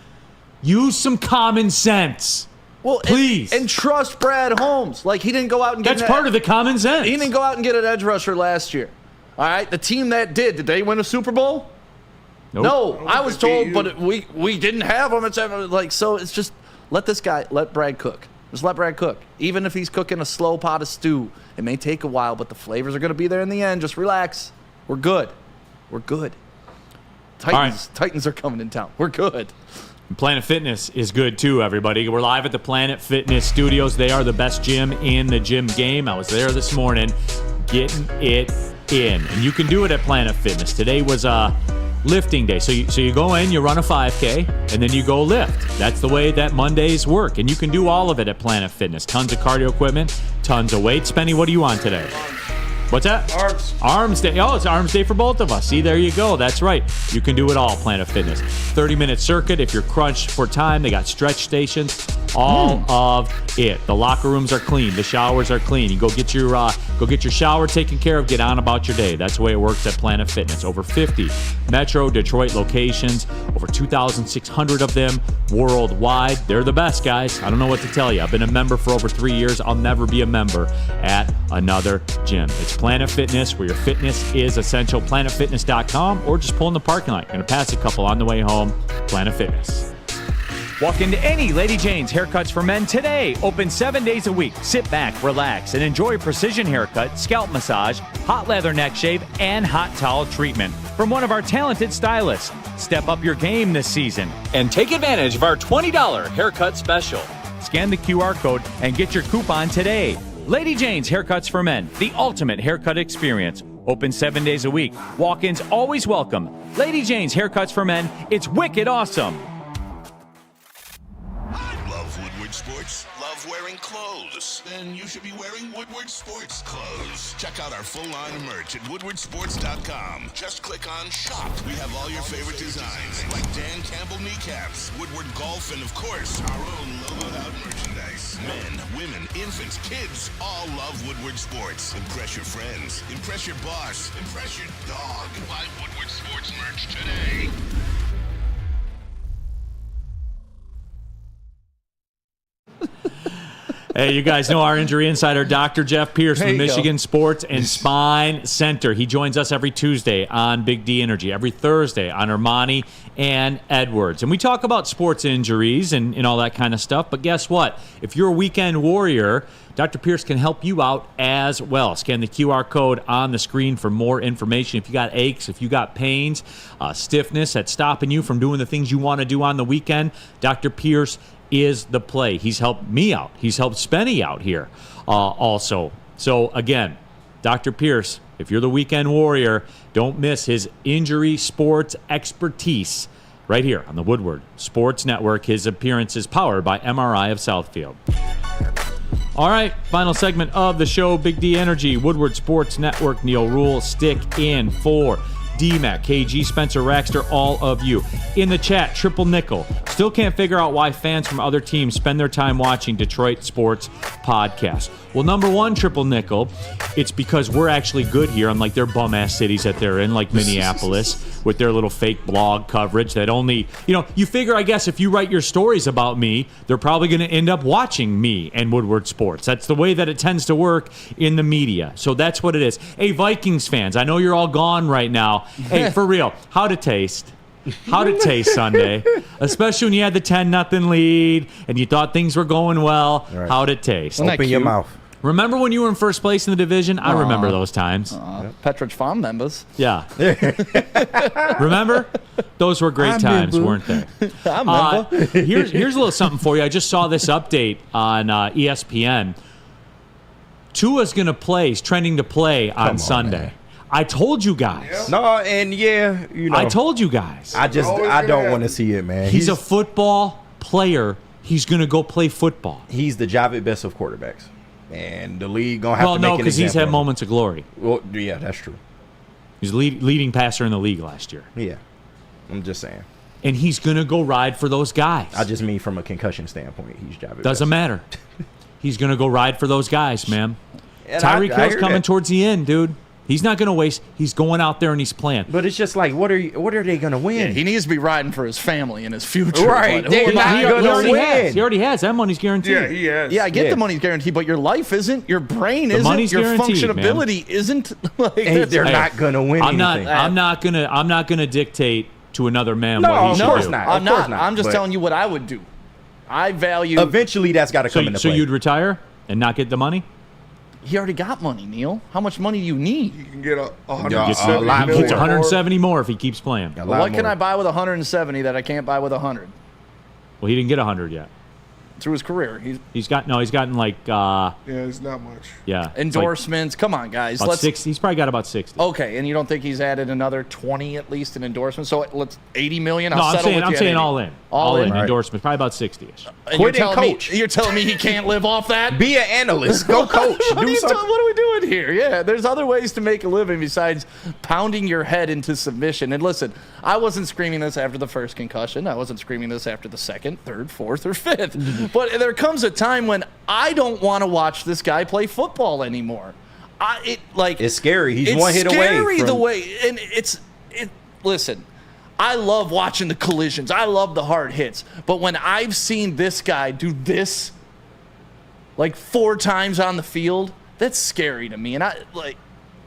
Use some common sense. Well, please. And trust Brad Holmes. Like, he didn't go out and get That's part of the common sense. He didn't go out and get an edge rusher last year. All right? The team that did they win a Super Bowl? Nope. No. I was told, but we didn't have them. So it's just let Brad cook. Just let Brad cook. Even if he's cooking a slow pot of stew, it may take a while, but the flavors are going to be there in the end. Just relax. We're good. We're good. Titans are coming in town. We're good. Planet Fitness is good too, everybody. We're live at the Planet Fitness Studios. They are the best gym in the gym game. I was there this morning getting it in. And you can do it at Planet Fitness. Today was lifting day. So you go in, you run a 5K, and then you go lift. That's the way that Mondays work. And you can do all of it at Planet Fitness. Tons of cardio equipment, tons of weights. Spenny, what are you on today? What's that? Arms. Arms Day. Oh, it's Arms Day for both of us. See, there you go. That's right. You can do it all, Planet Fitness. 30-minute circuit. If you're crunched for time, they got stretch stations. All of it. The locker rooms are clean. The showers are clean. You go get your shower taken care of. Get on about your day. That's the way it works at Planet Fitness. Over 50 Metro Detroit locations. Over 2,600 of them worldwide. They're the best, guys. I don't know what to tell you. I've been a member for over 3 years. I'll never be a member at another gym. It's Planet Fitness, where your fitness is essential. PlanetFitness.com, or just pull in the parking lot. You're going to pass a couple on the way home. Planet Fitness. Walk into any Lady Jane's Haircuts for Men today. Open 7 days a week. Sit back, relax, and enjoy precision haircut, scalp massage, hot leather neck shave, and hot towel treatment from one of our talented stylists. Step up your game this season and take advantage of our $20 haircut special. Scan the QR code and get your coupon today. Lady Jane's Haircuts for Men, the ultimate haircut experience. Open 7 days a week. Walk-ins always welcome. Lady Jane's Haircuts for Men. It's wicked awesome. Love Woodward Sports? Love wearing clothes? Then you should be wearing Woodward Sports clothes. Check out our full line of merch at woodwardsports.com. Just click on shop. We have all your favorite designs, like Dan Campbell kneecaps, Woodward golf, and of course, our own logoed out merchandise. Men, women, infants, kids all love Woodward Sports. Impress your friends. Impress your boss. Impress your dog. Buy Woodward Sports merch today. Hey, you guys know our injury insider, Dr. Jeff Pierce from the Michigan Sports and Spine Center. He joins us every Tuesday on Big D Energy, every Thursday on Ermanni and Edwards. And we talk about sports injuries and all that kind of stuff. But guess what? If you're a weekend warrior, Dr. Pierce can help you out as well. Scan the QR code on the screen for more information. If you got aches, if you got pains, stiffness that's stopping you from doing the things you want to do on the weekend, Dr. Pierce is the play. He's helped me out. He's helped Spenny out here also. So, again, Dr. Pierce, if you're the weekend warrior, don't miss his injury sports expertise right here on the Woodward Sports Network. His appearance is powered by MRI of Southfield. All right, final segment of the show, Big D Energy, Woodward Sports Network. Neil Rule, stick in for D-Mac, KG, Spencer Raxter, all of you. In the chat, Triple Nickel. Still can't figure out why fans from other teams spend their time watching Detroit sports podcasts. Well, number one, Triple Nickel, it's because we're actually good here, unlike their bum-ass cities that they're in, like Minneapolis, with their little fake blog coverage that only, you figure, I guess, if you write your stories about me, they're probably going to end up watching me and Woodward Sports. That's the way that it tends to work in the media. So that's what it is. Hey, Vikings fans, I know you're all gone right now. Hey, for real, how'd it taste? How'd it taste Sunday? Especially when you had the 10-0 lead and you thought things were going well. Right. How'd it taste? Open your mouth. Remember when you were in first place in the division? I remember those times. Petrovich Farm members. Yeah. Remember? Those were great times, weren't they? I remember. Here's a little something for you. I just saw this update on ESPN. Tua's going to play. He's trending to play on Sunday. Man. I told you guys. No, and I told you guys. I don't want to see it, man. He's a football player. He's going to go play football. He's the Javid Best of quarterbacks. And the league going to have to make an example. Well, no, because he's had moments of glory. Well, yeah, that's true. He's leading passer in the league last year. Yeah, I'm just saying. And he's going to go ride for those guys. I just mean from a concussion standpoint, he's Javid Doesn't Best. matter. He's going to go ride for those guys, man. Tyreek Hill's coming towards the end, dude. He's not going to waste. He's going out there and he's playing. But it's just like, what are they going to win? Yeah, he needs to be riding for his family and his future. Right. They're not going to win. He already has. That money's guaranteed. Yeah, he has. Yeah, I get the money's guaranteed, but your life isn't. Your brain isn't. Money's your guaranteed, functionability isn't. They're not going to win anything. I'm not gonna dictate to another man no, what he should do. Of course not. I'm not. I'm just telling you what I would do. I value. Eventually, that's got to come into play. So you'd retire and not get the money? He already got money, Neil. How much money do you need? You can get he gets 170 more if he keeps playing. What can I buy with 170 that I can't buy with 100? Well, he didn't get 100 yet. Through his career, he's gotten like yeah, it's not much. Yeah, endorsements. Come on, guys. About 60. He's probably got about 60. Okay, and you don't think he's added another 20 at least in endorsements? So let's 80 million. I'm saying all in. All in. Endorsement, probably about 60-ish. And you're telling me he can't live off that? Be an analyst. Go coach. What are we doing here? Yeah, there's other ways to make a living besides pounding your head into submission. And listen, I wasn't screaming this after the first concussion. I wasn't screaming this after the second, third, fourth, or fifth. But there comes a time when I don't want to watch this guy play football anymore. It's scary. He's one hit away. Listen, I love watching the collisions. I love the hard hits. But when I've seen this guy do this like 4 times on the field, that's scary to me. And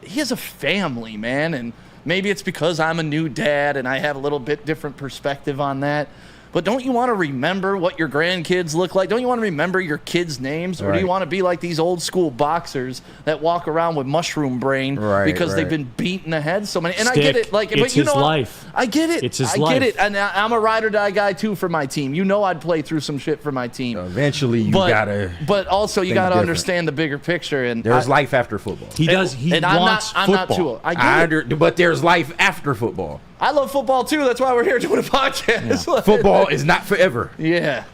he has a family, man. And maybe it's because I'm a new dad and I have a little bit different perspective on that. But don't you want to remember what your grandkids look like? Don't you want to remember your kids' names? Or do you want to be like these old school boxers that walk around with mushroom brain because they've been beat in the head so many? And I get it. It's his life. I get it. It's his life. I get it. And I'm a ride or die guy too for my team. You know I'd play through some shit for my team. Eventually you gotta. But also you gotta understand the bigger picture. And there's life after football. He wants football. I'm not too. I get it. But there's life after football. I love football too. That's why we're here doing a podcast. Yeah. Football is not forever. Yeah.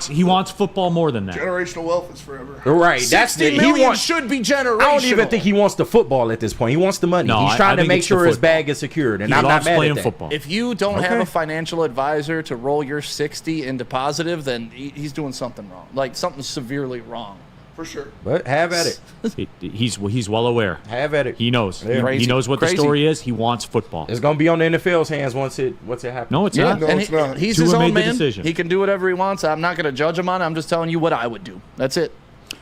He wants football more than that. Generational wealth is forever. Right. That's the million should be generational. I don't even think he wants the football at this point. He wants the money. No, he's trying to make sure his bag is secured. And I'm not mad at that. Football. If you don't have a financial advisor to roll your 60 into positive, then he's doing something wrong. Like something severely wrong. For sure. But have at it. He's well aware. Have at it. He knows. Yeah. He knows what the story is. He wants football. It's going to be on the NFL's hands once it happens. No, it's not. No, it's not. He's his own man. He can do whatever he wants. I'm not going to judge him on it. I'm just telling you what I would do. That's it.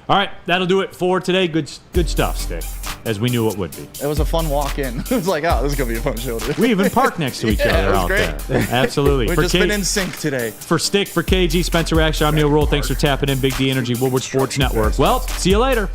All right, that'll do it for today. Good stuff, Stick, as we knew it would be. It was a fun walk in. It was like, this is going to be a fun show today. We even parked next to each other out there. Absolutely. We've just been in sync today. For Stick, for KG, Spencer Raxter, I'm Neil Rule. Thanks for tapping in. Big D Energy, Woodward Sports Network. Well, see you later.